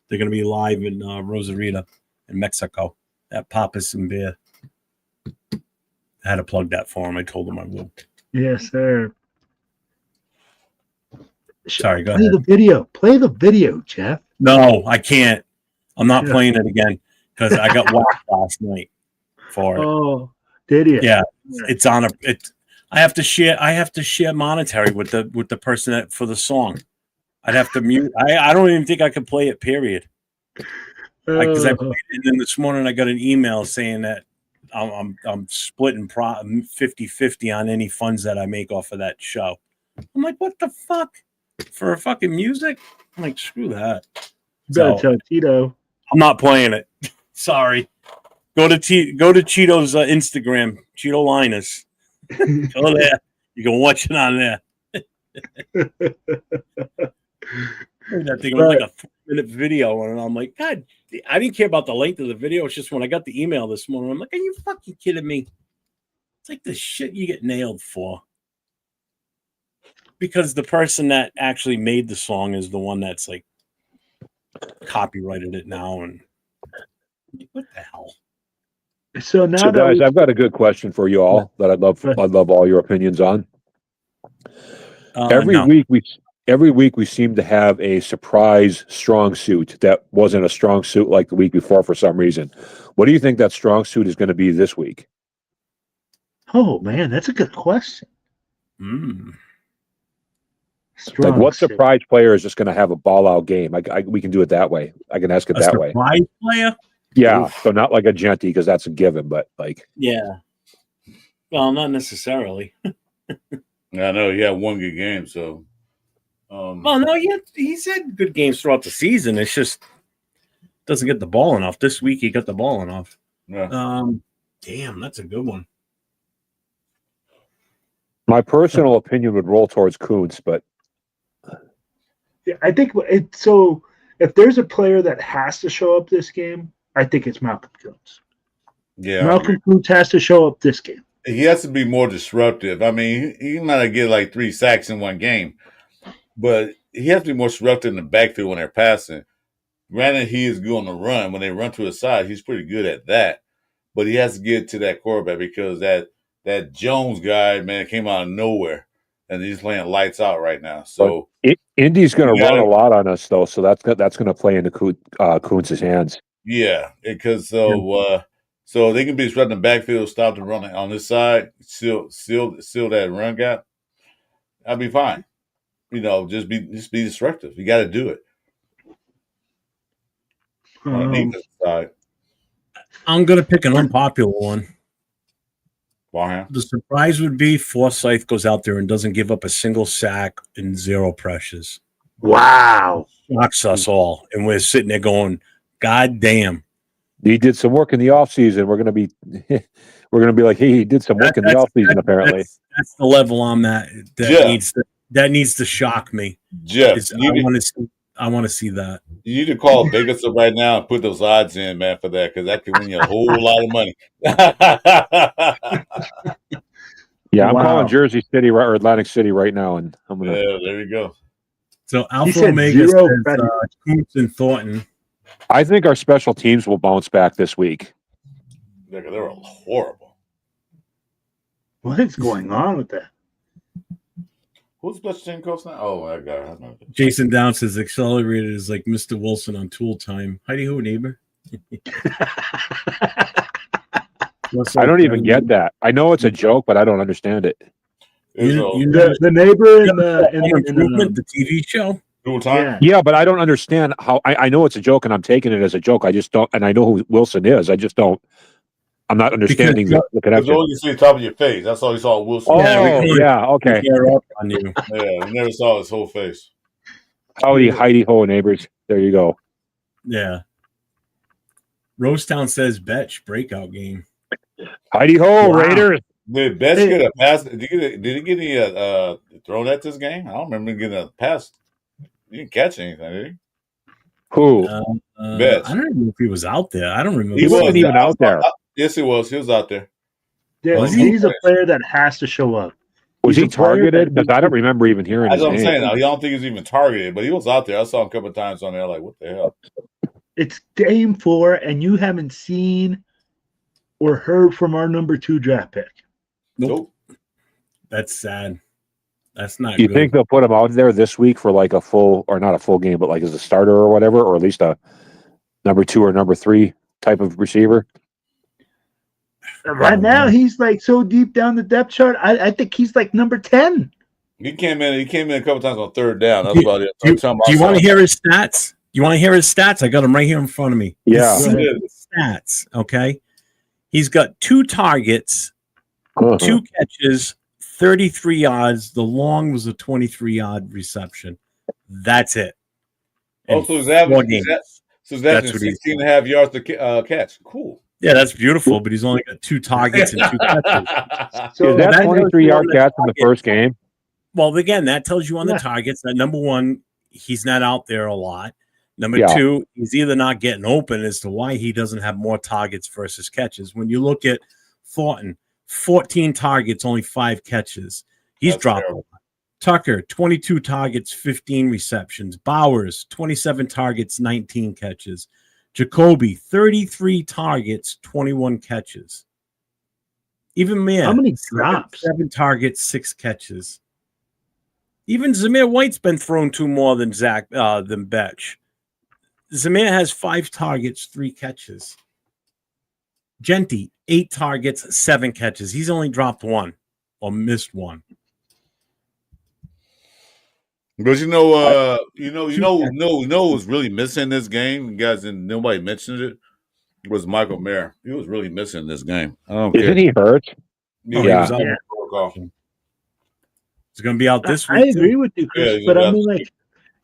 They're going to be live in Rosarito in Mexico at Papas and Beer. I had to plug that for him. I told him I would. Yes, sir. Sorry, go ahead. Play the video, Jeff. No, I can't. I'm not playing it again because I got whacked last night for it. Oh, did you? Yeah, it's on a. I have to share monetary with the person for the song. I'd have to mute. I don't even think I could play it. Period. Because I played it, and then this morning I got an email saying that I'm splitting 50-50 on any funds that I make off of that show. I'm like, what the fuck? For fucking music? I'm like, screw that. You better tell Tito. I'm not playing it. Sorry. Go to Cheeto's Instagram, Cheeto Linus. Go there. You can watch it on there. That thing was like a 4-minute video, and I'm like, God, I didn't care about the length of the video. It's just when I got the email this morning, I'm like, are you fucking kidding me? It's like the shit you get nailed for. Because the person that actually made the song is the one that's like copyrighted it now, and what the hell? So now, so guys, I've got a good question for you all that I'd love all your opinions on. Every week we seem to have a surprise strong suit that wasn't a strong suit like the week before for some reason. What do you think that strong suit is going to be this week? Oh man, that's a good question. Like, what surprise player is just going to have a ball-out game? We can do it that way. I can ask it that way. Surprise player? Yeah, so not like a Genty because that's a given, but like. Yeah. Well, not necessarily. I know he had one good game, so. Well, no, he's had good games throughout the season. It's just doesn't get the ball enough. This week he got the ball enough. Yeah. Damn, that's a good one. My personal opinion would roll towards Kuntz, but. Yeah, I think so. If there's a player that has to show up this game, I think it's Malcolm Kuntz. Yeah, Malcolm Kuntz has to show up this game. He has to be more disruptive. I mean, he might get like 3 sacks in one game, but he has to be more disruptive in the backfield when they're passing. Granted, he is good on the run. When they run to his side, he's pretty good at that. But he has to get to that quarterback because that Jones guy, man, came out of nowhere. And he's playing lights out right now. So Indy's going to run a lot on us, though. So that's going to play into Kuntz's hands. Yeah, because so they can be disrupting the backfield, stop the run on this side, seal that run gap. I'll be fine. Just be disruptive. You got to do it. On the defense side, I'm going to pick an unpopular one. Wow. The surprise would be Forsyth goes out there and doesn't give up a single sack and 0 pressures. Wow. Shocks us all. And we're sitting there going, God damn. He did some work in the offseason. We're going to be like, hey, he did some work in the offseason, apparently. That's the level I'm at. That needs to shock me. Jeff, I want to see that. You need to call Vegas up right now and put those odds in, man, for that, because that could win you a whole lot of money. Yeah, I'm calling Jersey City or Atlantic City right now, and I'm gonna. Yeah, there you go. So Alpha Omega says Kuntz and Thornton. I think our special teams will bounce back this week. They were horrible. What is going on with that? Who's special team coach now? Oh, that guy. Jason Down says Accelerated is like Mr. Wilson on Tool Time. Heidi ho, neighbor. I don't even get that. I know it's a joke, but I don't understand it. The neighbor in the TV show. Tool Time. Yeah, but I don't understand how. I know it's a joke, and I'm taking it as a joke. I just don't, and I know who Wilson is. I just don't. I'm not understanding the connection. That's all you see, top of your face. That's all you saw Wilson. Oh, yeah, okay. On you. Yeah, we never saw his whole face. Howdy, Heidi ho, neighbors. There you go. Yeah. Rosetown says Betch breakout game. Heidi ho, Raiders. Did Betch get a pass? Did he get any thrown at this game? I don't remember getting a pass. He didn't catch anything, did he? Who? Betch. I don't even know if he was out there. I don't remember. He wasn't even out there. Yes, he was. He was out there. Yeah, he's a player that has to show up. Was he targeted? Because I don't remember even hearing his name. That's what I'm saying. I don't think he was even targeted, but he was out there. I saw him a couple of times on there. Like, what the hell? It's game 4, and you haven't seen or heard from our number 2 draft pick. Nope. That's sad. That's not Do you good. think they'll put him out there this week for like a full, or not a full game, but like as a starter or whatever, or at least a number 2 or number 3 type of receiver? Right now, he's like so deep down the depth chart. I think he's like number 10. He came in a couple times on third down. That's about it. Do you want to hear his stats? You want to hear his stats? I got them right here in front of me. Yeah. Stats. Okay. He's got 2 targets, 2 catches, 33 yards. The long was a 23-yard reception. That's it. And so is that 16 and a half yards to catch. Cool. Yeah, that's beautiful, but he's only got 2 targets and 2 catches. So is that 23-yard catch in the first game? Well, again, that tells you on the targets that number 1, he's not out there a lot. Number 2, he's either not getting open as to why he doesn't have more targets versus catches. When you look at Thornton, 14 targets, only 5 catches. He's dropped a lot. Tucker, 22 targets, 15 receptions. Bowers, 27 targets, 19 catches. Jacoby, 33 targets, 21 catches. Even Mir, how many drops? 7 targets, 6 catches. Even Zamir White's been thrown to more than Betch. Zamir has 5 targets, 3 catches. Genty, 8 targets, 7 catches. He's only dropped 1 or missed 1. But you know who's really missing this game? You guys didn't. Nobody mentioned it. Was Michael Mayer. He was really missing this game. I don't care. Isn't he hurt? Yeah. He was out. He's going to be out this week. I agree with you, Chris. But I mean, like,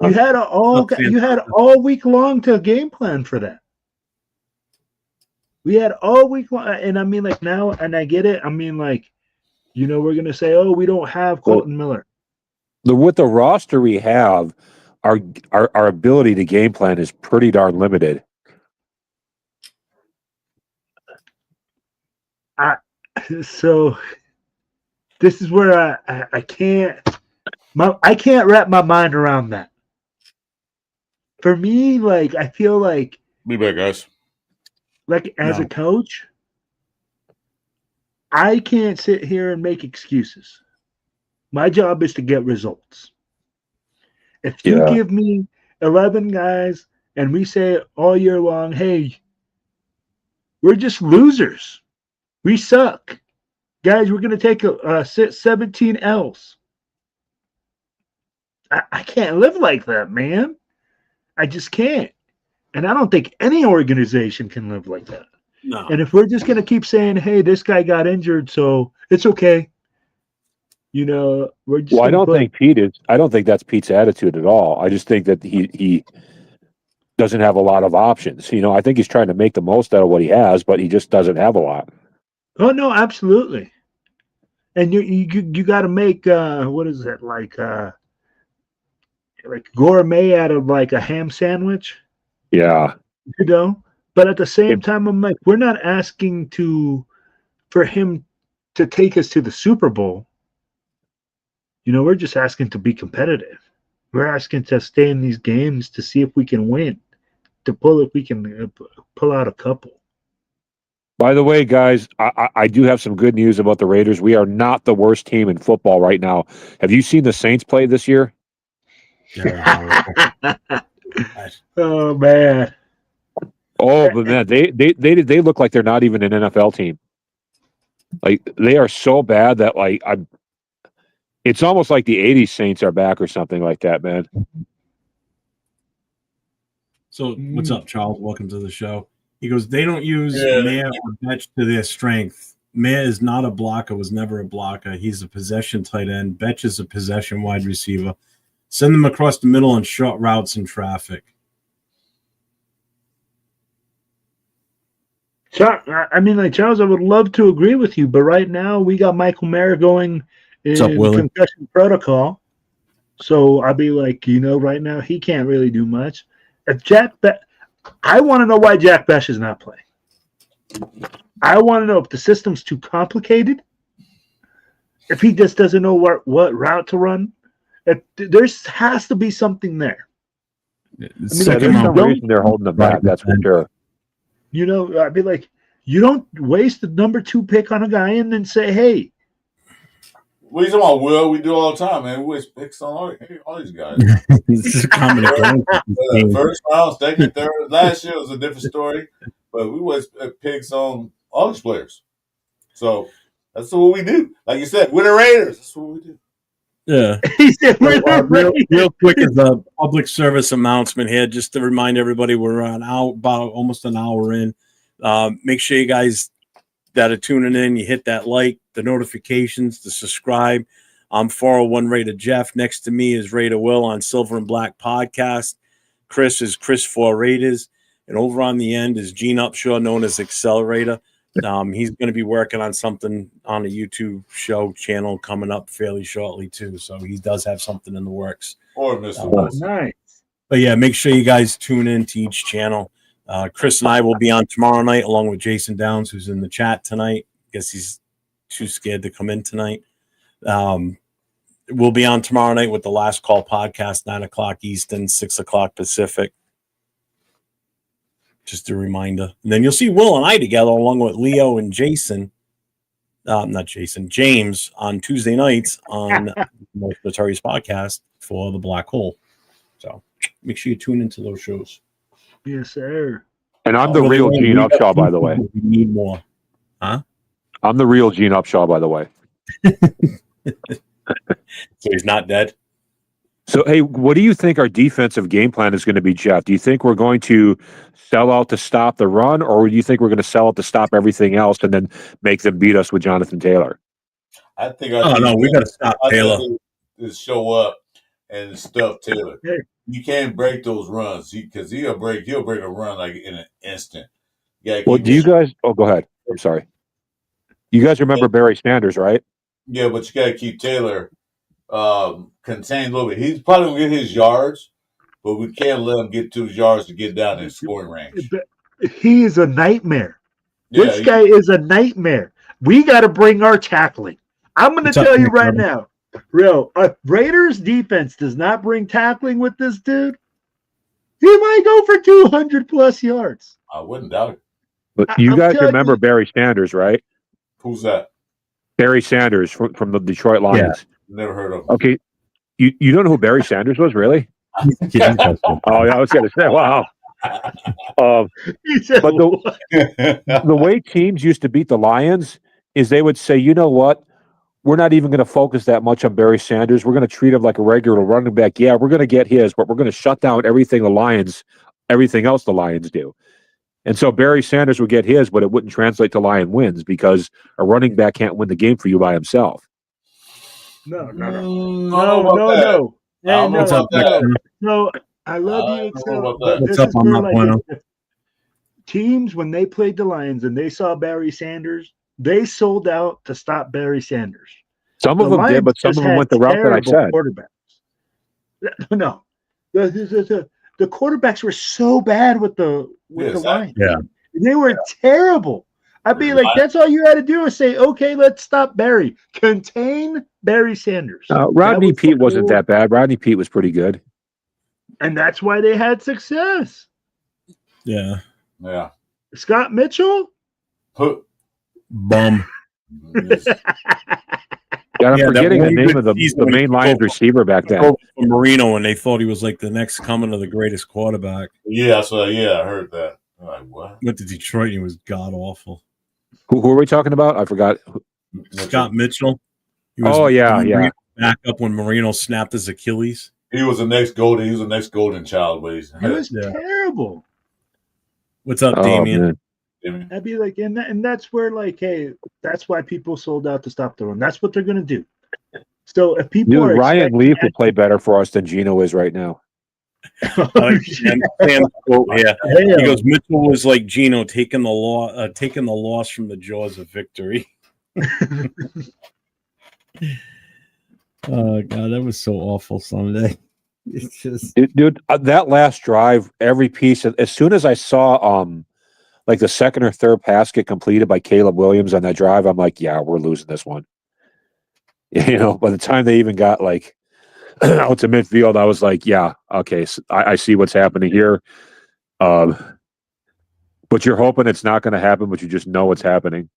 you had all week long to game plan for that. We had all week long, and I mean, like now, and I get it. I mean, like, we're going to say, oh, we don't have Colton Miller. With the roster we have, our ability to game plan is pretty darn limited. So this is where I can't wrap my mind around that. For me, like, I feel like be back, guys. Like as a coach, I can't sit here and make excuses. My job is to get results. If you give me 11 guys and we say all year long, hey, we're just losers. We suck. Guys, we're going to take 17 L's. I can't live like that, man. I just can't. And I don't think any organization can live like that. No. And if we're just going to keep saying, hey, this guy got injured, so it's okay. We're just. Well, I don't think that's Pete's attitude at all. I just think that he doesn't have a lot of options. I think he's trying to make the most out of what he has, but he just doesn't have a lot. Oh no, absolutely. And you got to make what is it like gourmet out of like a ham sandwich? Yeah. But at the same time, I'm like, we're not asking for him to take us to the Super Bowl. We're just asking to be competitive. We're asking to stay in these games to see if we can win, if we can pull out a couple. By the way, guys, I do have some good news about the Raiders. We are not the worst team in football right now. Have you seen the Saints play this year? Oh man. Oh, but man, they look like they're not even an NFL team. Like they are so bad that like it's almost like the '80s Saints are back or something like that, man. So what's up, Charles? Welcome to the show. He goes, they don't use Mayer or Betch to their strength. Mayer is not a blocker, was never a blocker. He's a possession tight end. Betch is a possession wide receiver. Send them across the middle on short routes in traffic. I mean, like Charles, I would love to agree with you, but right now we got Michael Mayer going in concussion protocol. So I'd be like, right now he can't really do much. If I want to know why Jack Bech is not playing. I want to know if the system's too complicated, if he just doesn't know what route to run. There has to be something there. There's some reason they're holding them back. That's for sure. I'd be like, you don't waste the number 2 pick on a guy and then say, hey. What are you talking about, Will? We do all the time, man. We waste picks on all these guys. This is a common First round, second, third. Last year was a different story, but we waste picks on all these players. So that's what we do. Like you said, we're the Raiders. That's what we do. Yeah. Real quick as a public service announcement here, just to remind everybody, we're about almost an hour in. Make sure you guys that are tuning in, you hit that like, the notifications, the subscribe. I'm 401 Raider Jeff. Next to me is Raider Will on Silver and Black Podcast. Chris is Chris 4 Raiders. And over on the end is Gene Upshaw, known as Accelerator. He's going to be working on something on a YouTube show channel coming up fairly shortly, too. So he does have something in the works. Or Mr. Nice. But, yeah, make sure you guys tune in to each channel. Chris and I will be on tomorrow night along with Jason Downs, who's in the chat tonight. Guess he's too scared to come in tonight. We'll be on tomorrow night with the Last Call podcast, 9 o'clock Eastern, 6 o'clock Pacific. Just a reminder. And then you'll see Will and I together along with Leo and Jason. James on Tuesday nights on Most Notorious Podcast for the Black Hole. So make sure you tune into those shows. Yes, sir. And I'm the real Gene Upshaw, by the way. We need more. Huh? I'm the real Gene Upshaw, by the way. So he's not dead? So, hey, what do you think our defensive game plan is going to be, Jeff? Do you think we're going to sell out to stop the run, or do you think we're going to sell out to stop everything else and then make them beat us with Jonathan Taylor? I think we got to stop Taylor. Just show up and stuff Taylor. You can't break those runs because he'll break a run like in an instant. Well, do you guys? Oh, go ahead. I'm sorry. You guys remember Barry Sanders, right? Yeah, but you got to keep Taylor contained a little bit. He's probably going to get his yards, but we can't let him get to his yards to get down in scoring range. He is a nightmare. This guy is a nightmare. We got to bring our tackling. I'm going to tell you right now, real. Raiders defense does not bring tackling with this dude. He might go for 200+ yards. I wouldn't doubt it. But you guys remember Barry Sanders, right? Who's that? Barry Sanders from the Detroit Lions. Yeah. Never heard of him. Okay. You don't know who Barry Sanders was, really? Oh, yeah, I was going to say, wow. But the way teams used to beat the Lions is they would say, you know what? We're not even going to focus that much on Barry Sanders. We're going to treat him like a regular running back. Yeah, we're going to get his, but we're going to shut down everything else the Lions do. And so Barry Sanders would get his, but it wouldn't translate to Lion wins because a running back can't win the game for you by himself. No. I love you. What's up on that point? Teams, when they played the Lions and they saw Barry Sanders, they sold out to stop Barry Sanders. Some of them did, but some of them went the route that I said. No. The quarterbacks were so bad with the Lions. Yeah. They were terrible. I'd be like, that's all you had to do is say, okay, let's stop Barry. Contain Barry Sanders. Rodney Pete wasn't that bad. Rodney Pete was pretty good. And that's why they had success. Yeah. Yeah. Scott Mitchell? Bum. Yeah, I'm forgetting the name of the main Lions receiver back then. Marino, and they thought he was like the next coming of the greatest quarterback. Yeah, I heard that. I'm like, what? Went to Detroit and he was god awful. Who are we talking about? I forgot. Scott Mitchell. He was back up when Marino snapped his Achilles. He was the next golden. He was the next golden child. But he was terrible. What's up, Damien? I'd be like, and that's where, like, hey, that's why people sold out to stop the run. That's what they're gonna do. So if people are Ryan Leaf will play better for us than Gino is right now. Sam's quote here. He goes, Mitchell was like Gino, taking the loss from the jaws of victory. Oh God, that was so awful Sunday. It's just, dude, that last drive, every piece. As soon as I saw like the second or third pass get completed by Caleb Williams on that drive, I'm like, yeah, we're losing this one. You know, by the time they even got like out to midfield, I was like, yeah, okay, so I see what's happening here. But you're hoping it's not going to happen, but you just know it's happening.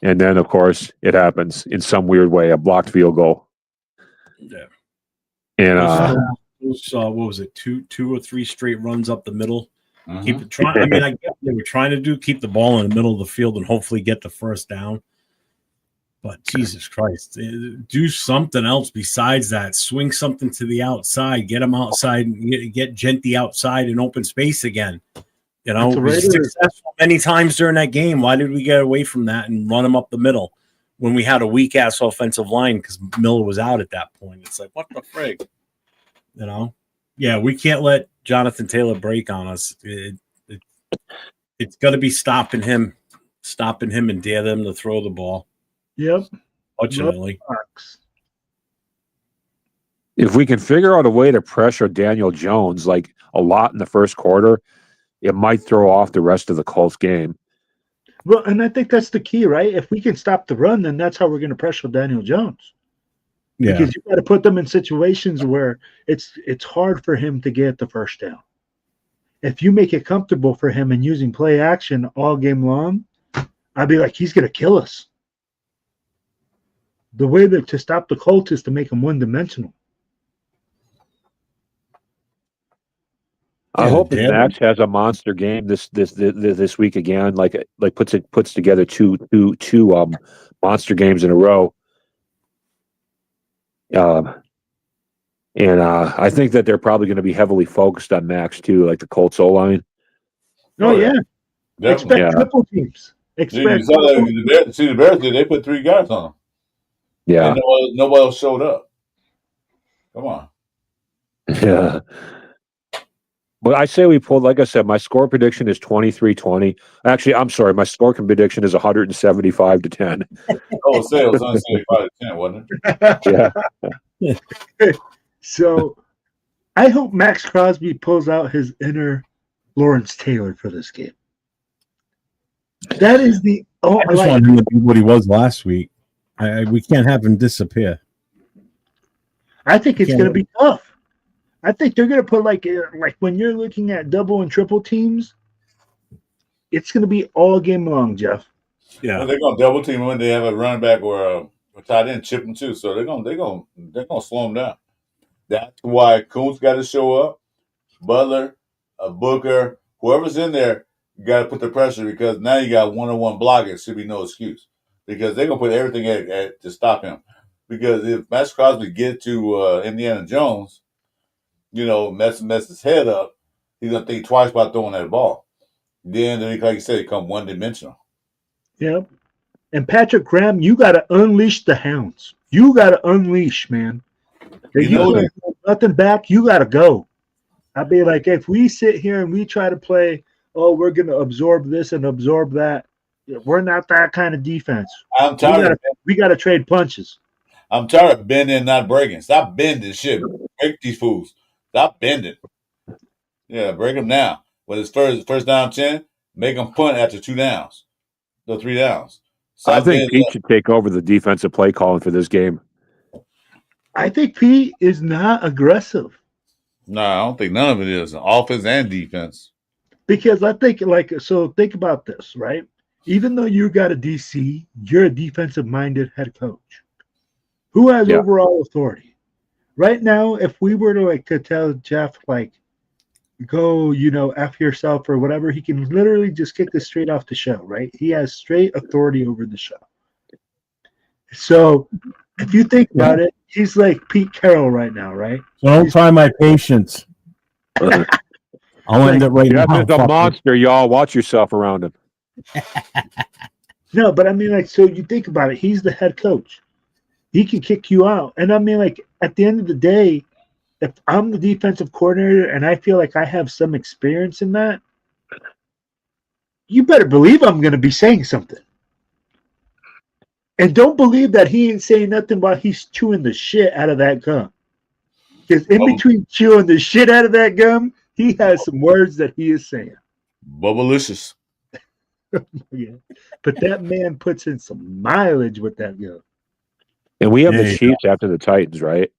And then, of course, it happens in some weird way, a blocked field goal. Yeah. And what was it? Two or three straight runs up the middle. Keep it trying. I mean, I get what they were trying to do, keep the ball in the middle of the field and hopefully get the first down. But Jesus Christ, do something else besides that. Swing something to the outside. Get them outside and get Genty outside in open space again. You know, we were successful many times during that game. Why did we get away from that and run them up the middle when we had a weak-ass offensive line because Miller was out at that point? It's like, what the frig? You know? Yeah, we can't let Jonathan Taylor break on us. It's got to be stopping him and dare them to throw the ball. Yep. Fortunately. If we can figure out a way to pressure Daniel Jones like a lot in the first quarter, it might throw off the rest of the Colts game. Well, and I think that's the key, right? If we can stop the run, then that's how we're going to pressure Daniel Jones. Yeah. Because you got to put them in situations where it's hard for him to get the first down. If you make it comfortable for him and using play action all game long, I'd be like, he's going to kill us. The way to stop the Colts is to make them one-dimensional. I hope that Max has a monster game this week again. Like puts together two monster games in a row. And I think that they're probably going to be heavily focused on Max too, like the Colts O-line. Oh yeah, expect triple teams. Expect. The Bears did. They put 3 guys on them. Yeah, and nobody else showed up. Come on. Yeah. But I say we pulled, like I said, my score prediction is 23-20. Actually, I'm sorry, my score prediction is 175-10. Oh, say it was 175-10, wasn't it? Yeah. So I hope Max Crosby pulls out his inner Lawrence Taylor for this game. That is the I just want him to be what he was last week. We can't have him disappear. I think it's going to be tough. I think they're going to put like when you're looking at double and triple teams, it's going to be all game long, Jeff. Yeah, well, they're going to double team when they have a running back or a tight end chip them too. So they're going to slow them down. That's why Kuntz got to show up. Butler, Booker, whoever's in there, you got to put the pressure because now you got one-on-one blocking. Should be no excuse because they're going to put everything to stop him. Because if Max Crosby get to Indiana Jones, mess his head up, he's going to think twice about throwing that ball. Then, like you said, become one-dimensional. Yep. And Patrick Graham, you got to unleash the hounds. You got to unleash, man. If you nothing back, you got to go. I'd be like, if we sit here and we try to play, we're going to absorb this and absorb that, we're not that kind of defense. I'm tired. We got to trade punches. I'm tired of bending and not breaking. Stop bending shit. Break these fools. Stop bending. Yeah, break them now. When it's first down 10, make them punt after 2 downs. No 3 downs. Stop I think Pete should take over the defensive play calling for this game. I think Pete is not aggressive. No, I don't think none of it is. Offense and defense. Because I think, think about this, right? even though you got a DC, you're a defensive-minded head coach. Who has overall authority? Right now, if we were to tell Jeff, go, F yourself or whatever, he can literally just kick this straight off the show, right? He has straight authority over the show. So if you think about it, he's like Pete Carroll right now, right? So don't try my patience. I'll end it right now. Jeff is a monster, y'all. Watch yourself around him. No, but I mean, so you think about it. He's the head coach. He can kick you out. And I mean, at the end of the day, if I'm the defensive coordinator and I feel like I have some experience in that, you better believe I'm going to be saying something. And don't believe that he ain't saying nothing while he's chewing the shit out of that gum. Because in between chewing the shit out of that gum, he has some words that he is saying. Bubblicious. Yeah. But that man puts in some mileage with that gum. And we have the Chiefs after the Titans, right?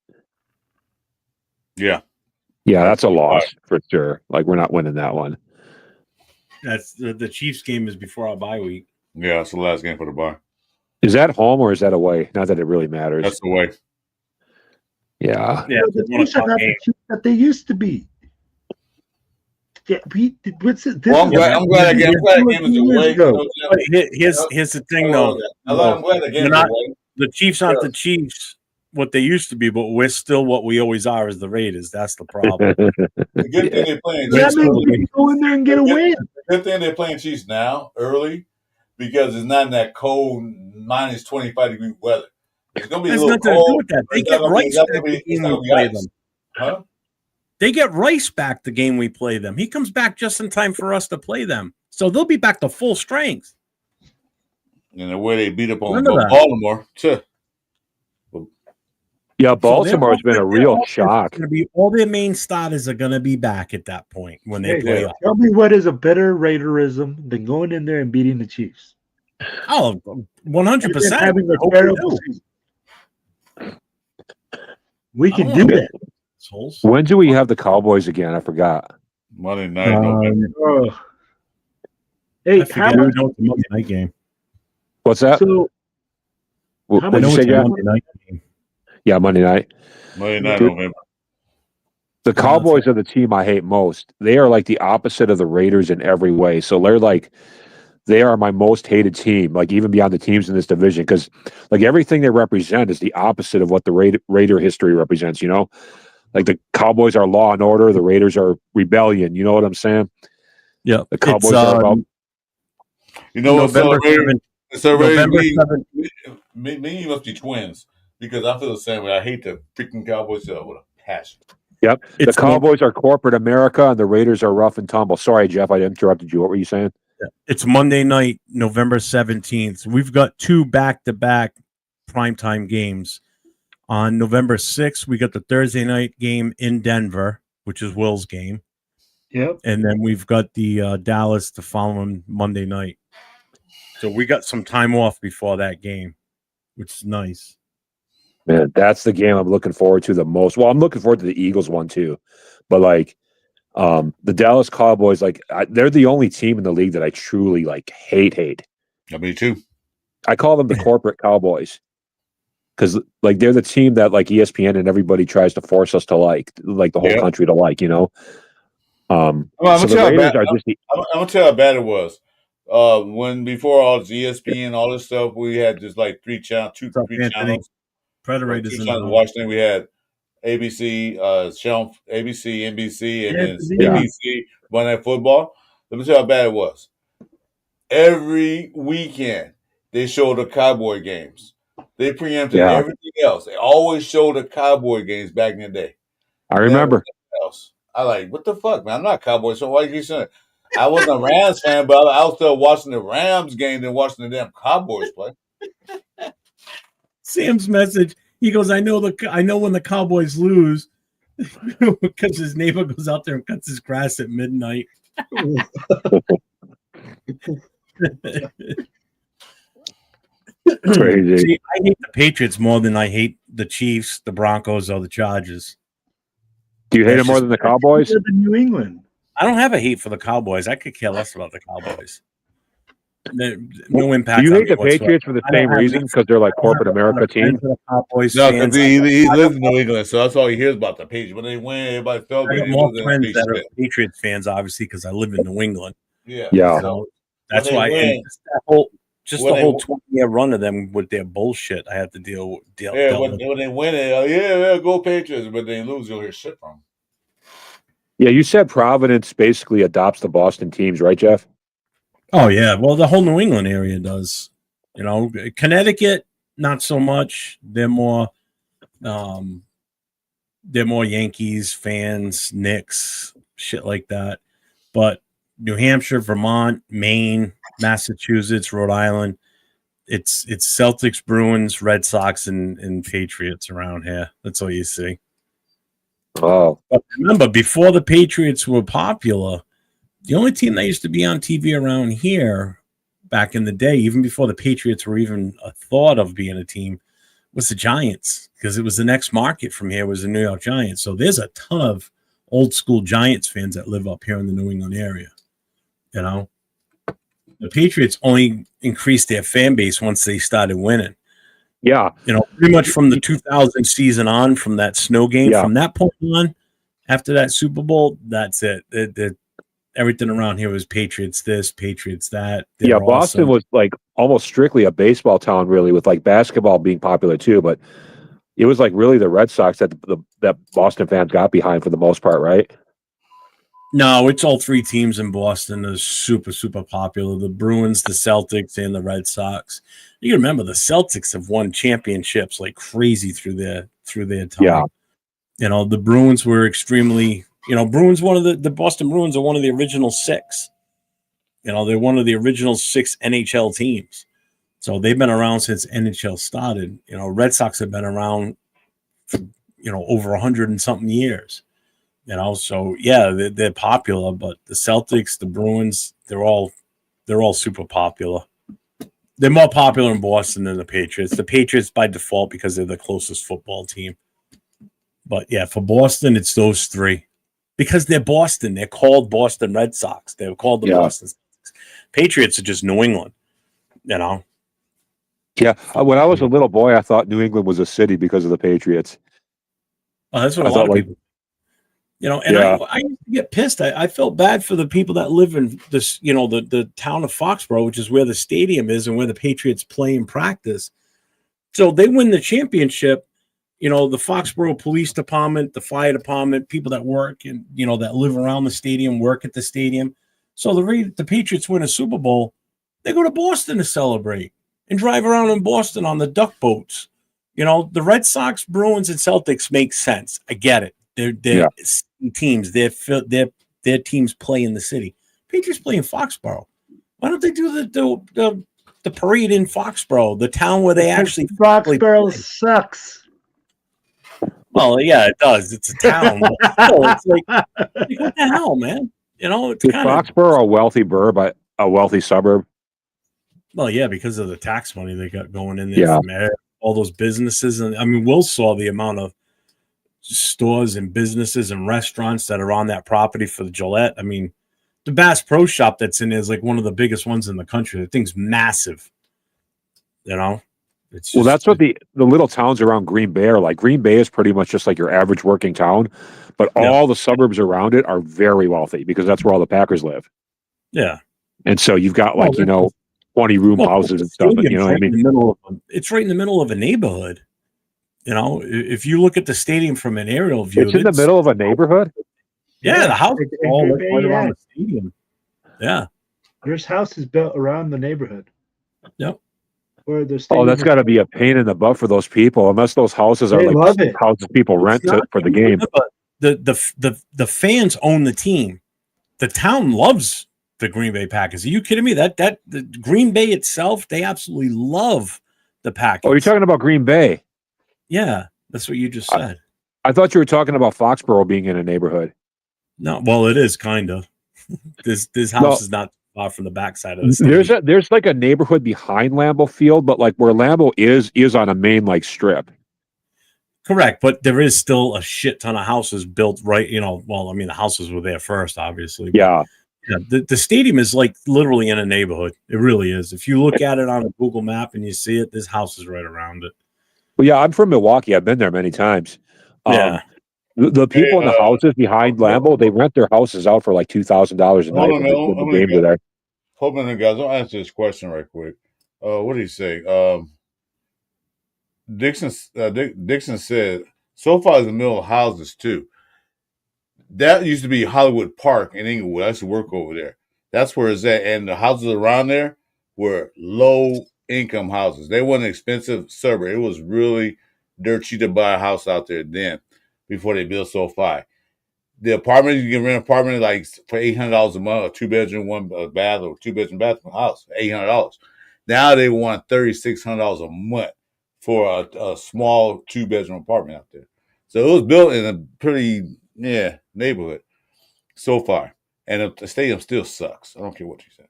Yeah. Yeah, that's a loss for sure. We're not winning that one. That's the Chiefs game is before our bye week. Yeah, it's the last game for the bye. Is that home or is that away? Not that it really matters. That's away. Yeah. Yeah, the Chiefs are not the Chiefs that they used to be. Yeah, I'm glad that game is away. Here's the thing, though. I'm glad that game is away. The Chiefs aren't the Chiefs, what they used to be, but we're still what we always are as the Raiders. That's the problem. The good thing they're playing. Go in there and get a win. The good thing they're playing Chiefs now, early, because it's not in that cold minus 25-degree weather. It's going to be a little cold. They get Rice back the game we play them. Huh? They get Rice back the game we play them. He comes back just in time for us to play them. So they'll be back to full strength. And the way they beat up on Baltimore, too. Yeah, Baltimore has been a real shock. All their main starters are going to be back at that point when they play. Tell me what is a better Raiderism than going in there and beating the Chiefs? Oh, 100%. Having a terrible season. We can do that. When do we have the Cowboys again? I forgot. Monday night. Hey, how about the Monday night game? What's that? So, what did you say, Monday night game? Yeah, Monday night. November. The Cowboys are the team I hate most. They are like the opposite of the Raiders in every way. So they are my most hated team, even beyond the teams in this division, because everything they represent is the opposite of what the Raider history represents, the Cowboys are law and order, the Raiders are rebellion. You know what I'm saying? Yeah. The Cowboys are about... November 7th. Me and you must be twins, because I feel the same way. I hate the freaking Cowboys with a passion. Yep. The Cowboys are corporate America, and the Raiders are rough and tumble. Sorry, Jeff, I interrupted you. What were you saying? It's Monday night, November 17th. We've got 2 back-to-back primetime games. On November 6th, we got the Thursday night game in Denver, which is Will's game. Yep. And then we've got the Dallas the following Monday night. So we got some time off before that game, which is nice. Man, that's the game I'm looking forward to the most. Well, I'm looking forward to the Eagles one too. But the Dallas Cowboys, they're the only team in the league that I truly hate. Yeah, me too. I call them the corporate Cowboys. Because they're the team that ESPN and everybody tries to force us to the whole country to I'm gonna tell you how bad it was. When before all this ESPN, all this stuff, we had just 3 channels, three channels. Predators in Washington. We had ABC, ABC, NBC, and then ABC Monday Night Football. Let me tell you how bad it was. Every weekend they showed the Cowboy games. They preempted everything else. They always showed the Cowboy games back in the day. I remember. Else. I what the fuck, man? I'm not a Cowboy, so why are you saying it? I wasn't a Rams fan, but I was still watching the Rams game than watching the damn Cowboys play. Sam's message. He goes, I know when the Cowboys lose because his neighbor goes out there and cuts his grass at midnight. Crazy. See, I hate the Patriots more than I hate the Chiefs, the Broncos, or the Chargers. Do you hate them more than the Cowboys? New England. I don't have a hate for the Cowboys. I could care less about the Cowboys. No impact. Do you on hate me the Patriots for the same reason because they're like corporate America team? Cowboys No, fans. because he lives in New England, so that's all he hears about the Patriots. When they win, everybody I celebrates. got He more loses, friends speak that are shit. Patriots fans, obviously, because I live in New England. Yeah. Yeah. So When that's they why. win, And just when the they- whole 20-year run of them with their bullshit, I have to deal with. when they win it, yeah, go Patriots. But they lose, you'll hear shit from them. Yeah, you said Providence basically adopts the Boston teams, right, Jeff? Oh yeah, well the whole New England area does. You know, Connecticut not so much. They're more Yankees fans, Knicks, shit like that. But New Hampshire, Vermont, Maine, Massachusetts, Rhode Island, it's Celtics, Bruins, Red Sox, and Patriots around here. That's all you see. Oh, But remember, before the Patriots were popular, the only team that used to be on TV around here back in the day, even before the Patriots were even a thought of being a team, was the Giants, because it was the next market from here was the New York Giants. So there's a ton of old school Giants fans that live up here in the New England area. You know, the Patriots only increased their fan base once they started winning. yeah. You know, pretty much from the 2000 season on, from that snow game, from that point on, after that Super Bowl, that's it. Everything around here was Patriots this, Patriots that. Yeah, Boston was like almost strictly a baseball town, really, with like basketball being popular too. But it was like really the Red Sox that that Boston fans got behind for the most part, right? No, it's all three teams in Boston are super, super popular. The Bruins, the Celtics, and the Red Sox. You remember the Celtics have won championships like crazy through their time. Yeah. You know, the Bruins were extremely, Bruins, the Boston Bruins are one of the original six. You know, they're one of the original 6 NHL teams. So they've been around since NHL started. You know, Red Sox have been around for, over 100 and something years. You know, so yeah, they're popular, but the Celtics, the Bruins, they're all super popular. They're more popular in Boston than the Patriots. The Patriots by default because they're the closest football team. But yeah, for Boston, it's those three. Because they're Boston. They're called Boston Red Sox. They're called the Boston Celtics. Patriots are just New England, you know? Yeah. When I was a little boy, I thought New England was a city because of the Patriots. Oh, that's what a lot of people. And I used to get pissed. I felt bad for the people that live in this, the town of Foxborough, which is where the stadium is and where the Patriots play and practice. So they win the championship. The Foxborough Police Department, the fire department, people that work and, that live around the stadium, work at the stadium. So the Patriots win a Super Bowl. They go to Boston to celebrate and drive around in Boston on the duck boats. The Red Sox, Bruins, and Celtics make sense. I get it. They're teams. Their teams play in the city. Patriots play in Foxborough. Why don't they do the parade in Foxborough, the town where they actually Foxborough sucks. Well, yeah, it does. It's a town. But still, it's like, what the hell, man? It's is Foxborough a wealthy burb, a wealthy suburb? Well, yeah, because of the tax money they got going in there from all those businesses, and I mean, Will saw the amount of stores and businesses and restaurants that are on that property for the Gillette. I mean, the Bass Pro Shop that's in there is like one of the biggest ones in the country. The thing's massive. It's just, that's what the little towns around Green Bay are like. Green Bay is pretty much just like your average working town, but all the suburbs around it are very wealthy because that's where all the Packers live. Yeah. And so you've got 20-room houses and stuff. You know what I mean? It's right in the middle of a neighborhood. If you look at the stadium from an aerial view, it's in the middle of a neighborhood. Yeah, the house is all right around the stadium. Yeah, there's houses built around the neighborhood. Yep. Where the that's got to be a pain in the butt for those people, unless those houses are like houses people rent for the game. The fans own the team. The town loves the Green Bay Packers. Are you kidding me? That the Green Bay itself, they absolutely love the Packers. Oh, you're talking about Green Bay? Yeah, that's what you just said. I thought you were talking about Foxborough being in a neighborhood. No, well, it is kind of. This house is not far from the backside of the stadium. There's like a neighborhood behind Lambeau Field, but like where Lambeau is on a main strip. Correct, but there is still a shit ton of houses built right. The houses were there first, obviously. Yeah. Yeah, the stadium is like literally in a neighborhood. It really is. If you look at it on a Google map and you see it, this house is right around it. Well, yeah, I'm from Milwaukee. I've been there many times. Yeah. The people in the houses behind Lambeau, they rent their houses out for like $2,000 a night when the games are there. Hold on, guys. I'll answer this question right quick. What did he say? Dixon said, SoFi is in the middle of houses too. That used to be Hollywood Park in Inglewood. I used to work over there. That's where it's at. And the houses around there were low income houses. They weren't expensive suburb. It was really dirt cheap to buy a house out there then before they built SoFi. The apartment, you can rent an apartment like for $800 a month, a 2-bedroom, 1 bath, or 2-bedroom bathroom house, $800. Now they want $3,600 a month for a small 2-bedroom apartment out there. So it was built in a pretty neighborhood so far, and the stadium still sucks. I don't care what you say.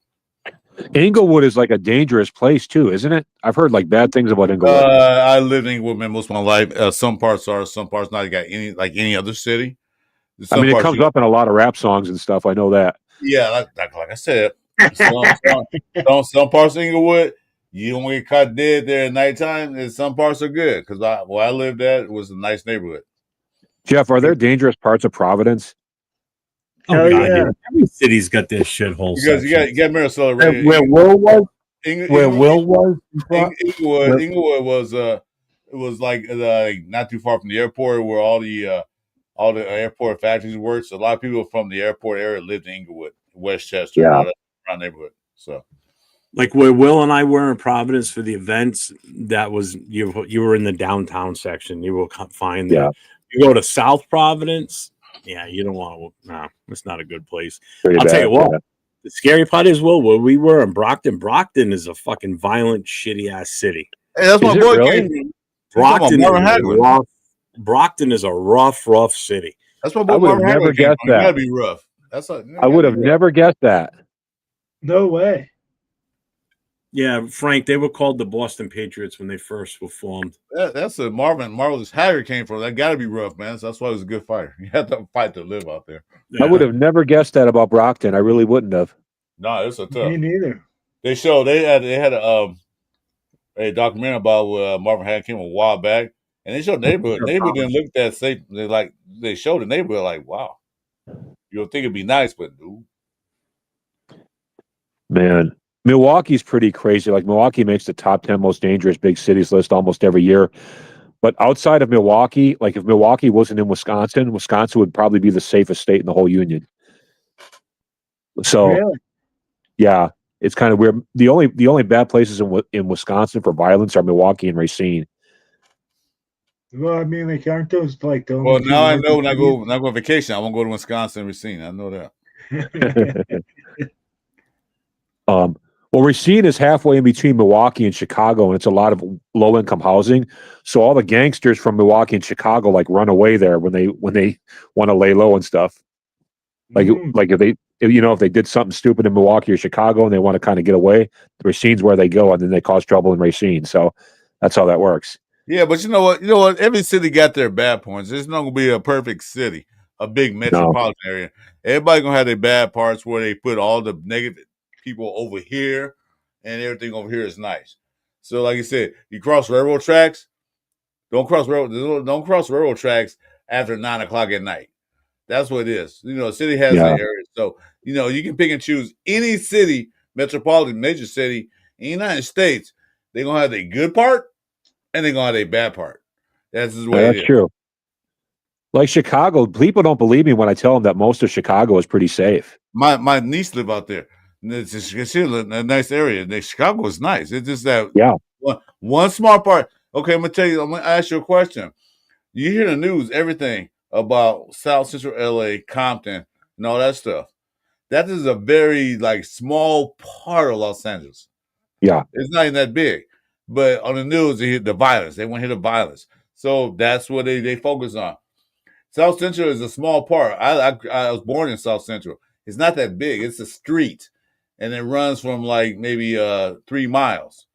Inglewood is like a dangerous place too, isn't it? I've heard like bad things about Inglewood. I lived in Inglewood most of my life. Some parts are, some parts not. You got any other city. I mean, it comes up in a lot of rap songs and stuff. I know that. Yeah, like I said, some parts of Inglewood, you don't get caught dead there at nighttime, and some parts are good because where I lived at was a nice neighborhood. Jeff, are there dangerous parts of Providence? Oh, God, yeah. Every city's got their shithole. Because you got Minnesota right where Will was. Inglewood was it was like not too far from the airport where all the airport factories work. So a lot of people from the airport area lived in Inglewood, Westchester, all that around neighborhood. So, like where Will and I were in Providence for the events, that was you were in the downtown section. You will find there. Yeah. You go to South Providence, you don't want to. No, it's not a good place. I'll tell you what. The scary part is, Will, where we were in Brockton. Brockton is a fucking violent, shitty ass city. Hey, that's my boy came from. Brockton is a rough city. That's what I would have never guessed that. Gotta be rough. I would have never guessed that. No way. Yeah, Frank, they were called the Boston Patriots when they first were formed. That's a Marvelous Haggard came from. That got to be rough, man. So that's why he was a good fighter. You had to fight to live out there. Yeah. I would have never guessed that about Brockton. I really wouldn't have. No, it's a tough. Me neither. They had a documentary about Marvin Haggard came a while back, and they showed the neighborhood. Neighborhood didn't look that safe. They showed the neighborhood like, wow, you don't think it'd be nice, but dude, man. Milwaukee's pretty crazy. Like Milwaukee makes the top 10 most dangerous big cities list almost every year. But outside of Milwaukee, like if Milwaukee wasn't in Wisconsin, Wisconsin would probably be the safest state in the whole union. So, really? Yeah, it's kind of weird. The only bad places in Wisconsin for violence are Milwaukee and Racine. Well, I mean, like aren't those like the only? Well, now I know when I go on vacation, I won't go to Wisconsin and Racine. I know that. Well, Racine is halfway in between Milwaukee and Chicago, and it's a lot of low-income housing. So all the gangsters from Milwaukee and Chicago like run away there when they want to lay low and stuff. Like if they did something stupid in Milwaukee or Chicago and they want to kind of get away, Racine's where they go, and then they cause trouble in Racine. So that's how that works. Yeah, but you know what? Every city got their bad points. It's not gonna be a perfect city, a big metropolitan area. Everybody gonna have their bad parts where they put all the negative people over here, and everything over here is nice. So, like you said, you cross railroad tracks. Don't cross railroad tracks after 9:00 at night. That's what it is. The city has an area, so you can pick and choose any city, metropolitan, major city in the United States. They're gonna have a good part, and they're gonna have a bad part. That's the way it is. That's true. Like Chicago, people don't believe me when I tell them that most of Chicago is pretty safe. My niece live out there. It's a nice area. Chicago is nice. It's just that one small part. Okay, I'm gonna ask you a question. You hear the news, everything about South Central LA, Compton, and all that stuff. That is a very small part of Los Angeles. Yeah, it's not even that big. But on the news, they hit the violence. They want to hit the violence. So that's what they focus on. South Central is a small part. I was born in South Central. It's not that big. It's a street. And it runs from maybe 3 miles.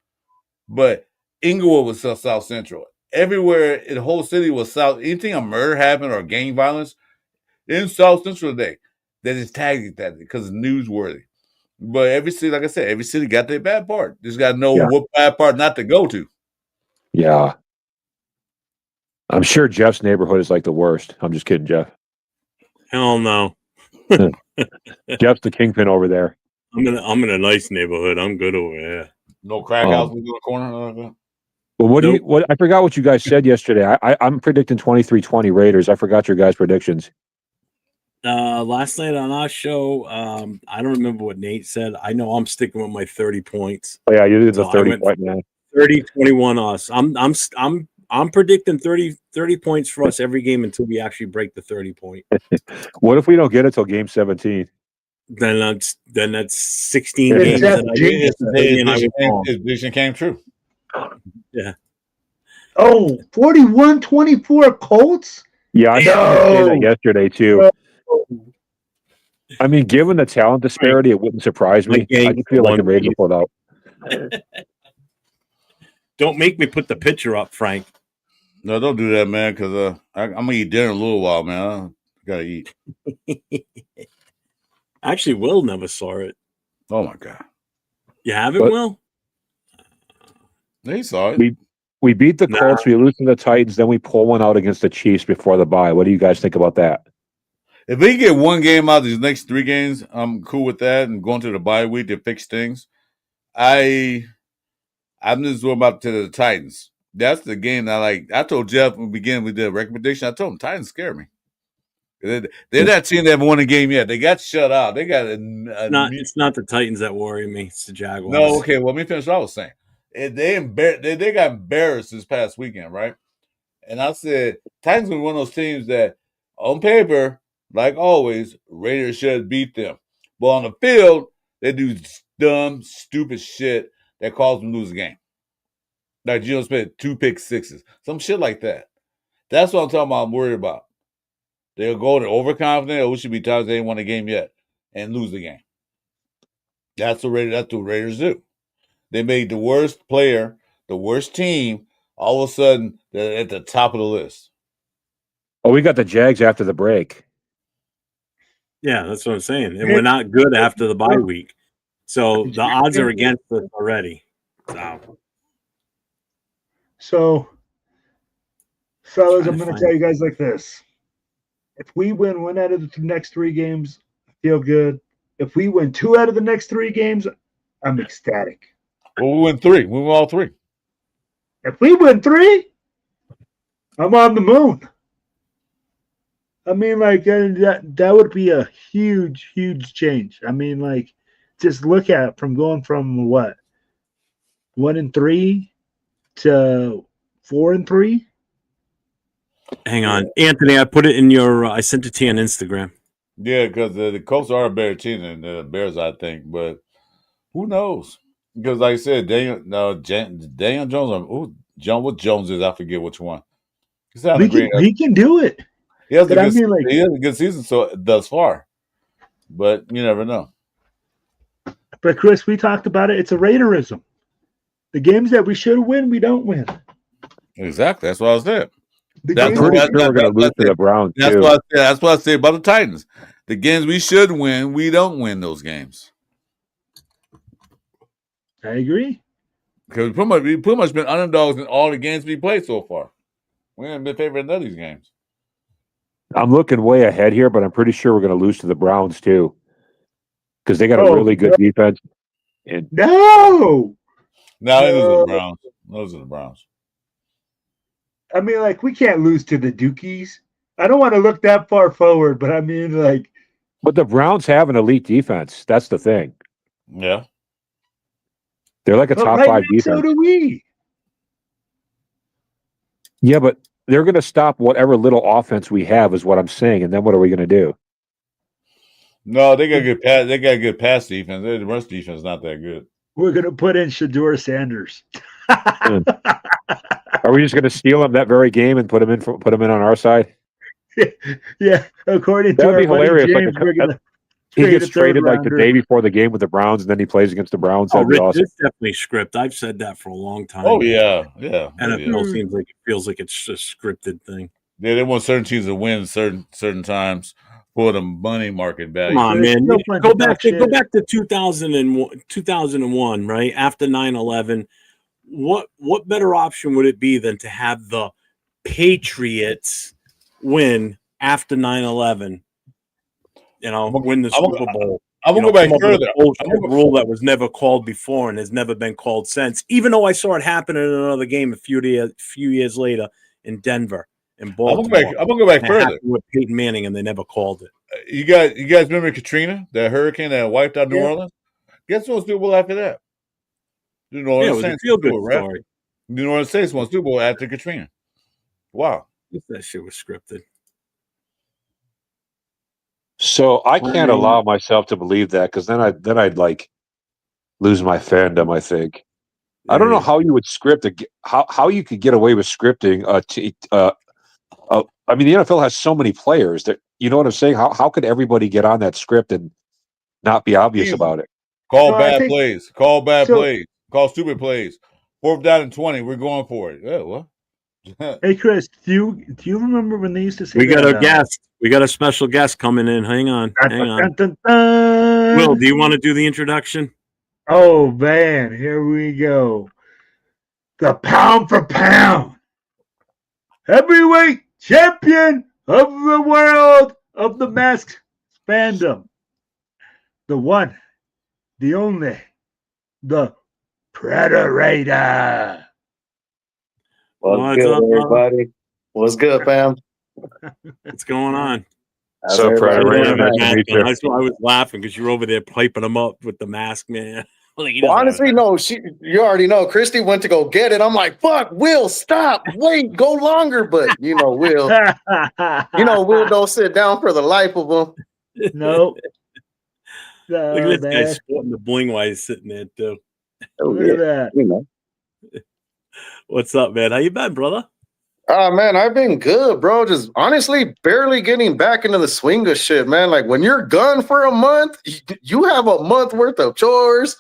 But Inglewood was South Central. Everywhere in the whole city was South. Anything a murder happened or gang violence in South Central today. They just tagged it that because it's newsworthy. But every city, like I said, every city got their bad part. Just got to know what bad part not to go to. Yeah. I'm sure Jeff's neighborhood is like the worst. I'm just kidding, Jeff. Hell no. Jeff's the kingpin over there. I'm in a nice neighborhood. I'm good over here. No crack houses in the corner. Well, what I forgot what you guys said yesterday. I'm predicting 23-20 Raiders. I forgot your guys' predictions. Last night on our show, I don't remember what Nate said. I know I'm sticking with my 30 points. Oh yeah, you did the 30 point man. 30-21 us. I'm predicting 30 points for us every game until we actually break the 30 point. What if we don't get it till game 17? Then that's 16 games. His vision came true. Yeah. Oh, 41-24 Colts? Yeah, I said that yesterday too. I mean, given the talent disparity, it wouldn't surprise me. I just feel like the Raiders will pull it out. Don't make me put the picture up, Frank. No, don't do that, man, because I'm going to eat dinner in a little while, man. I got to eat. Actually, Will never saw it. Oh, my God. You haven't, Will? He saw it. We beat the Colts, we lose to the Titans, then we pull one out against the Chiefs before the bye. What do you guys think about that? If we get one game out of these next 3 games, I'm cool with that and going to the bye week to fix things. I'm just going about to the Titans. That's the game that I like. I told Jeff when we did a recommendation, I told him Titans scare me. They're not team that haven't won a game yet. They got shut out. They got it's not the Titans that worry me. It's the Jaguars. No, okay. Well, let me finish what I was saying. They got embarrassed this past weekend, right? And I said Titans are one of those teams that, on paper, like always, Raiders should beat them. But on the field, they do dumb, stupid shit that causes them to lose the game. Like Geno Smith, 2 pick sixes, some shit like that. That's what I'm talking about. I'm worried about. They'll go to overconfident, or we should be tired they ain't won a game yet and lose the game. That's what Raiders do. They made the worst player, the worst team, all of a sudden they're at the top of the list. Oh, we got the Jags after the break. Yeah, that's what I'm saying. And we're not good after the bye week. So the odds are against us already. So fellas, I'm going to tell you guys like this. If we win 1 out of the next 3 games, I feel good. If we win 2 out of the next 3 games, I'm ecstatic. Well, we win 3. We win all 3. If we win 3, I'm on the moon. I mean, like, that would be a huge, huge change. I mean, like, just look at from going from what? 1-3 to 4-3. Hang on, Anthony. I put it in your. I sent it to you on Instagram. Yeah, because the Colts are a better team than the Bears, I think. But who knows? Because, like I said, Daniel Jones. What Jones is? I forget which one. He can do it. He has a good season so thus far, but you never know. But Chris, we talked about it. It's a Raiderism. The games that we should win, we don't win. Exactly. That's what I was saying. I'm pretty sure we're going to lose to the Browns too. That's what I say about the Titans. The games we should win, we don't win those games. I agree. Because we pretty much been underdogs in all the games we played so far. We haven't been favored in none of these games. I'm looking way ahead here, but I'm pretty sure we're going to lose to the Browns too, because they got a really good defense. No, they lose to the Browns. Those are the Browns. I mean, like, we can't lose to the Dukies. I don't want to look that far forward, but I mean, like. But the Browns have an elite defense. That's the thing. Yeah. They're like a top 5 defense. So do we. Yeah, but they're going to stop whatever little offense we have, is what I'm saying. And then what are we going to do? No, they got good pass. They got good pass defense. The rush defense is not that good. We're going to put in Shedeur Sanders. Are we just going to steal him that very game and put him in on our side? Yeah, according to that would be hilarious. James, he gets traded like the day before the game with the Browns, and then he plays against the Browns. That'd be awesome. It's definitely script. I've said that for a long time. Oh yeah. NFL feels like it's a scripted thing. Yeah, they want certain teams to win certain times for the money market value. Come on, There's man. still plenty Go of back shit. to 2001, right? After 9/11. What better option would it be than to have the Patriots win after 9/11? You know, win the Super Bowl. I'm gonna go back further. Bullshit rule that was never called before and has never been called since. Even though I saw it happen in another game a few years later in Denver, in Baltimore. I'm gonna go back further with Peyton Manning, and they never called it. You guys remember Katrina, that hurricane that wiped out New Orleans? Guess who won Super Bowl after that? The New Orleans Saints. It was a feel-good story. The New Orleans Saints won Super Bowl after Katrina. Wow, that shit was scripted. So I can't allow myself to believe that, because then I'd like lose my fandom. I think I don't know how you would script how you could get away with scripting. I mean, the NFL has so many players that, you know what I'm saying. How could everybody get on that script and not be obvious about it? Call bad plays. Call bad plays. Call stupid plays. 4th down and 20. We're going for it. Yeah, what? Hey, Chris, do you remember when they used to say we got a guest? We got a special guest coming in. Hang on. Will, do you want to do the introduction? Oh, man. Here we go. The pound for pound heavyweight champion of the world of the masked fandom. The one, the only, the Predator. What's good, everybody? What's good, fam? What's going on? So, Predator. I was laughing because you're over there piping them up with the mask, man. Well, honestly, no. You already know. Christy went to go get it. I'm like, fuck, Will, stop, wait, go longer. But Will, Will don't sit down for the life of him. Nope. Look at this guy sporting the bling while he's sitting there too. Look at that. What's up, man? How you been, brother? Man, I've been good, bro. Just honestly barely getting back into the swing of shit, man. Like when you're gone for a month, you have a month worth of chores,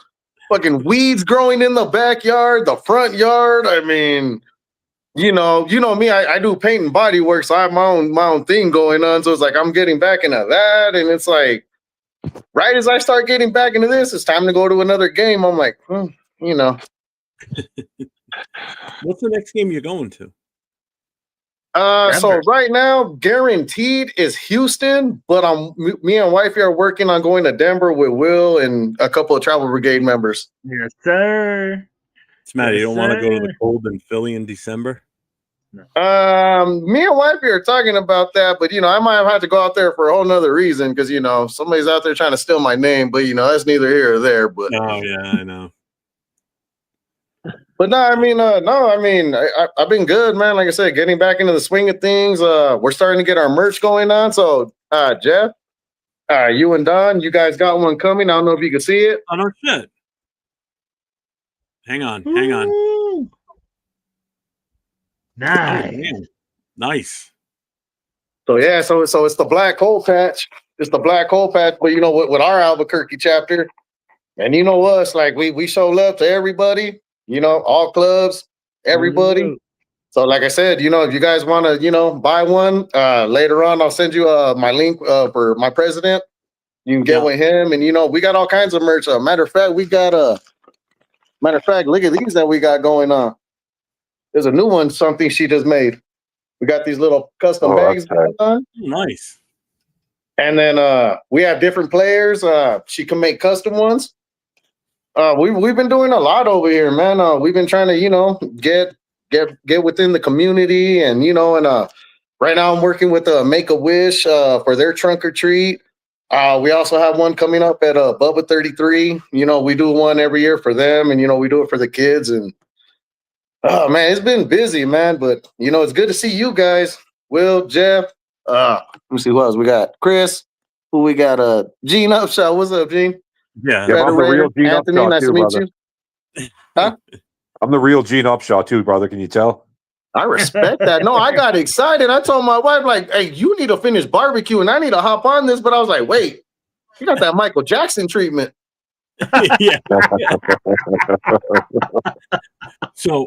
fucking weeds growing in the backyard, the front yard. I mean, you know me, I do paint and body work, so I have my own thing going on. So it's like I'm getting back into that, and it's like right as I start getting back into this, it's time to go to another game. I'm like, What's the next game you're going to? So right now, guaranteed is Houston, but me and wifey are working on going to Denver with Will and a couple of Travel Brigade members. Yes, sir. It's Matt. You don't want to go to the cold in Philly in December? Me and wifey are talking about that, but I might have to go out there for a whole nother reason because somebody's out there trying to steal my name, but that's neither here or there. But oh yeah, I know. But no, I've been good, man. Like I said, getting back into the swing of things. We're starting to get our merch going on. So, Jeff, you and Don, you guys got one coming. I don't know if you can see it. Oh, no shit. Hang on. Nice. Oh, nice. So, yeah, so it's the Black Hole Patch. It's the Black Hole Patch, but, with our Albuquerque chapter. And us, like, we show love to everybody. All clubs, everybody. Mm-hmm. So like I said, if you guys want to, buy one, later on, I'll send you my link for my president. You can get with him. And, we got all kinds of merch. Matter of fact, look at these that we got going on. There's a new one, something she just made. We got these little custom bags going on. Nice. And then we have different players. She can make custom ones. We've been doing a lot over here, man. We've been trying to, get within the community, and right now I'm working with Make-A-Wish for their trunk or treat. We also have one coming up at Bubba 33. We do one every year for them, and we do it for the kids. And oh man, it's been busy, man. But it's good to see you guys, Will, Jeff. Let me see who else we got. Chris, who we got? Gene Upshaw. What's up, Gene? Yeah, I'm the real Gene Anthony, Upshaw nice too, to meet brother. you. Huh? I'm the real Gene Upshaw too, brother. Can you tell? I respect that. No, I got excited. I told my wife, like, hey, you need to finish barbecue and I need to hop on this. But I was like, wait, you got that Michael Jackson treatment. Yeah. So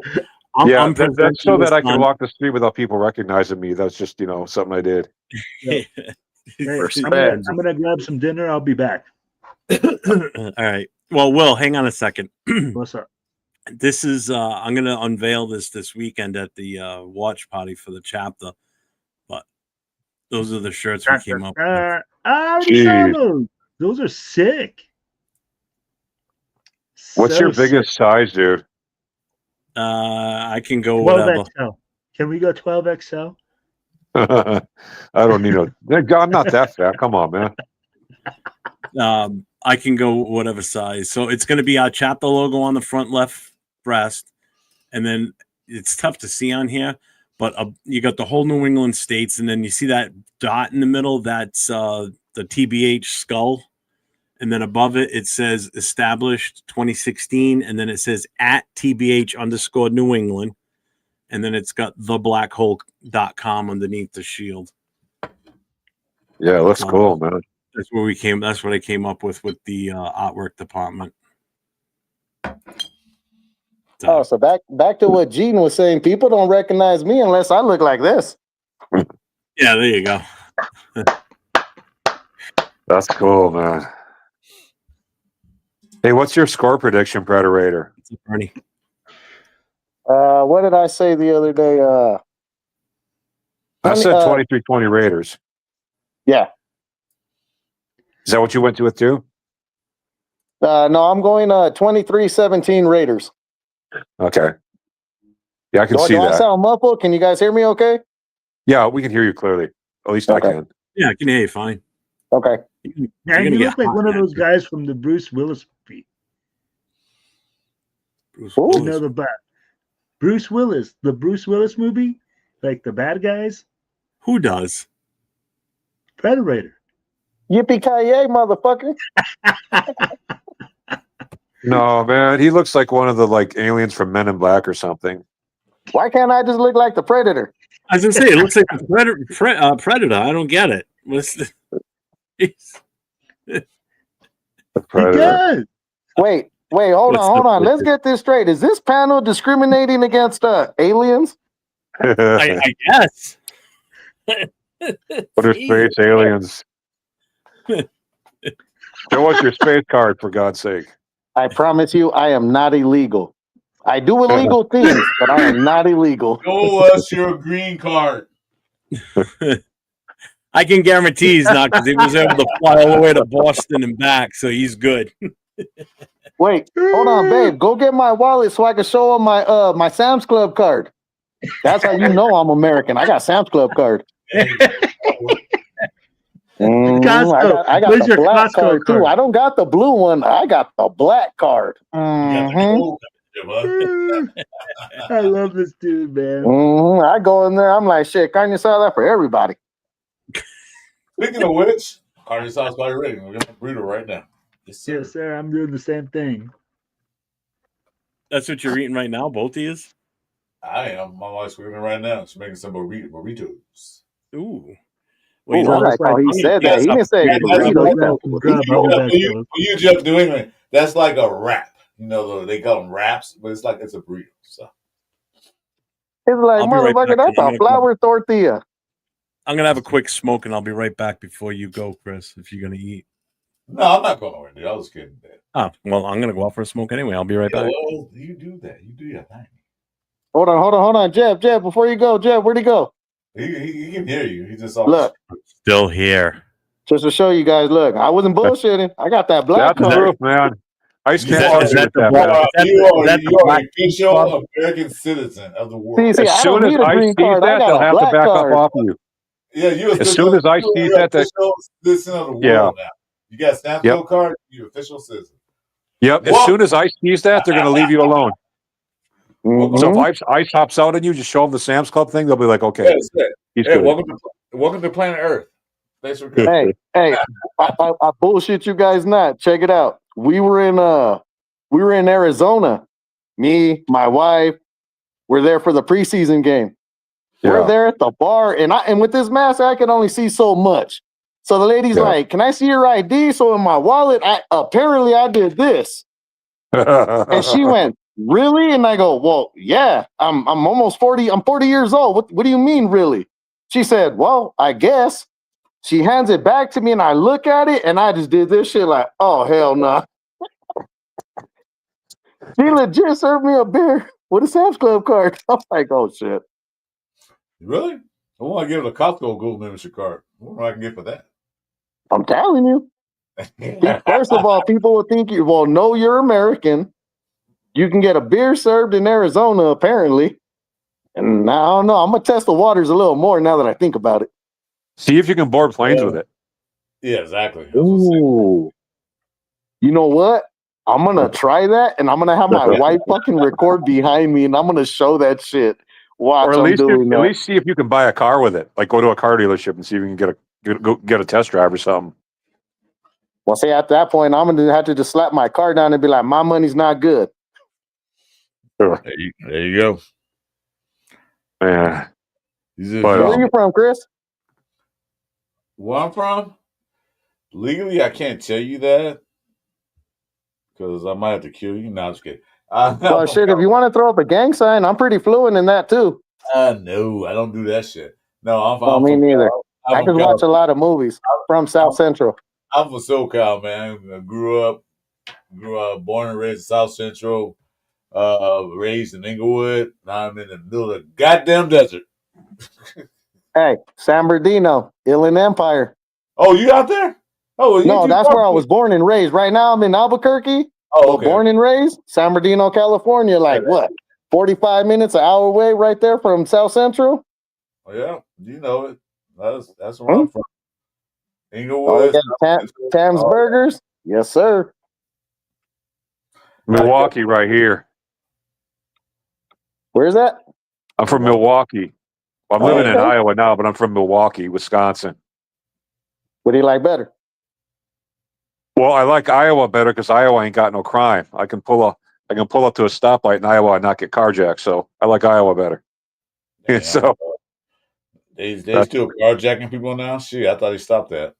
I'm that's so that I can walk the street without people recognizing me. That's just, something I did. Hey, Respect. I'm gonna grab some dinner. I'll be back. All right. Well, Will, hang on a second. What's up? This is I'm gonna unveil this weekend at the watch party for the chapter. But those are the shirts we came up with. I already saw those. Those are sick. What's your biggest size, dude? I can go 12 whatever. XL. Can we go 12 XL? I don't need a. I'm not that fat. Come on, man. I can go whatever size. So it's going to be our chapter logo on the front left breast, and then it's tough to see on here, but you got the whole New England states, and then you see that dot in the middle. That's the TBH skull, and then above it it says established 2016, and then it says at TBH_New England, and then it's got thebblackhole.com underneath the shield. Yeah, it looks cool, man. That's where we came. That's what I came up with the artwork department. So back to what Gene was saying. People don't recognize me unless I look like this. Yeah, there you go. That's cool, man. Hey, what's your score prediction, Predator? Bernie. What did I say the other day? I said 23-20 Raiders. Yeah. Is that what you went to with too? No, I'm going 23-17 Raiders. Okay. Yeah, I can see that. that. I sound muffled? Can you guys hear me okay? Yeah, we can hear you clearly. At least I can. Yeah, I can hear you fine. Okay. Yeah, you look like one of those guys from the Bruce Willis movie. You know the Bruce Willis, the Bruce Willis movie, like the bad guys. Who does? Predator. Yippee-ki-yay, motherfucker. No, man, he looks like one of the aliens from Men in Black or something. Why can't I just look like the Predator? I was gonna say it looks like a Predator. I don't get it. What's the... The Predator. Wait, hold on. Let's get this straight. Is this panel discriminating against aliens? I guess. What are space aliens? Show us your space card, for God's sake. I promise you, I am not illegal. I do illegal things, but I am not illegal. Show us your green card. I can guarantee he's not, because he was able to fly all the way to Boston and back, so he's good. Wait, hold on, babe. Go get my wallet so I can show him my my Sam's Club card. That's how you know I'm American. I got Sam's Club card. I got the black card too. I don't got the blue one. I got the black card. I love this dude, man. I go in there. I'm like, shit, carne asada for everybody. Speaking of which, carne asada is ready. We're gonna burrito right now. Yes, sir. I'm doing the same thing. That's what you're eating right now, both of you? I am. My wife's cooking right now. She's making some burritos. Ooh. Well, I like how he said that. He didn't say burrito. You Jeff New England, that's like a wrap. You know, they call them wraps, but it's like it's a burrito. So it's like, motherfucker, that's a flour tortilla. I'm gonna have a quick smoke, and I'll be right back before you go, Chris. If you're gonna eat. No, I'm not going over there. I was kidding. Oh, well, I'm gonna go out for a smoke anyway. I'll be right back. Well, you do that. You do your thing. Hold on, Jeff, before you go, Jeff, where'd he go? He can hear you. He just look. Still here. Just to show you guys, look, I wasn't bullshitting. I got that black card. Proof, man. I used to you are an official American citizen of the world. See, as soon as I see that, they'll have to back up off you. Yeah, as soon as I see that, citizen of the world now. You got a stamp card, you're official citizen. Yep. As soon as ICE sees that, they're going to leave you alone. So if ICE hops out on you, just show them the Sam's Club thing. They'll be like, okay, he's good. Welcome to planet Earth. Thanks for coming. Hey, I bullshit you guys not. Check it out. We were in Arizona. Me, my wife, we're there for the preseason game. Yeah. We're there at the bar, and with this mask, I can only see so much. So the lady's like, "Can I see your ID?" So in my wallet, apparently I did this, and she went, "Really?" And I go, "Well, yeah, I'm almost 40. I'm 40 years old. What do you mean, really?" She said, "Well, I guess." She hands it back to me, and I look at it, and I just did this shit like, oh, hell no. She legit served me a beer with a Sam's Club card. I'm like, oh, shit. Really? I want to give it a Costco Gold membership card. What do I can get for that? I'm telling you. First of all, people will think you will know you're American. You can get a beer served in Arizona, apparently. And I don't know. I'm going to test the waters a little more now that I think about it. See if you can board planes with it. Yeah, exactly. Ooh. You know what? I'm going to try that, and I'm going to have my wife fucking record behind me, and I'm going to show that shit. Watch, or at least, at least see if you can buy a car with it. Like go to a car dealership and see if you can get a test drive or something. Well, see, at that point, I'm going to have to just slap my car down and be like, my money's not good. There you go. Yeah. Where are you from, Chris? Where I'm from? Legally, I can't tell you that because I might have to kill you. No, I'm just kidding. Well, shit, if you want to throw up a gang sign, I'm pretty fluent in that, too. No, I don't do that shit. No, I'm me from neither. I can watch a lot of movies from South Central. I'm from SoCal, man. I grew up, born and raised in South Central, raised in Inglewood. Now I'm in the middle of the goddamn desert. Hey, San Bernardino, Inland Empire. Oh, you out there? Oh, no, that's where I was born and raised. Right now, I'm in Albuquerque. Oh, okay. Born and raised, San Bernardino, California. Like what? 45 minutes, an hour away, right there from South Central. Oh yeah, you know it. That's where I'm from. Inglewood. Tam's Burgers. Yes, sir. Milwaukee, right here. Where's that? I'm from Milwaukee. Well, I'm living in Iowa now, but I'm from Milwaukee, Wisconsin. What do you like better? Well, I like Iowa better because Iowa ain't got no crime. I can pull up to a stoplight in Iowa and not get carjacked. So I like Iowa better. Damn, so they still carjacking people now. Shit, I thought he stopped that.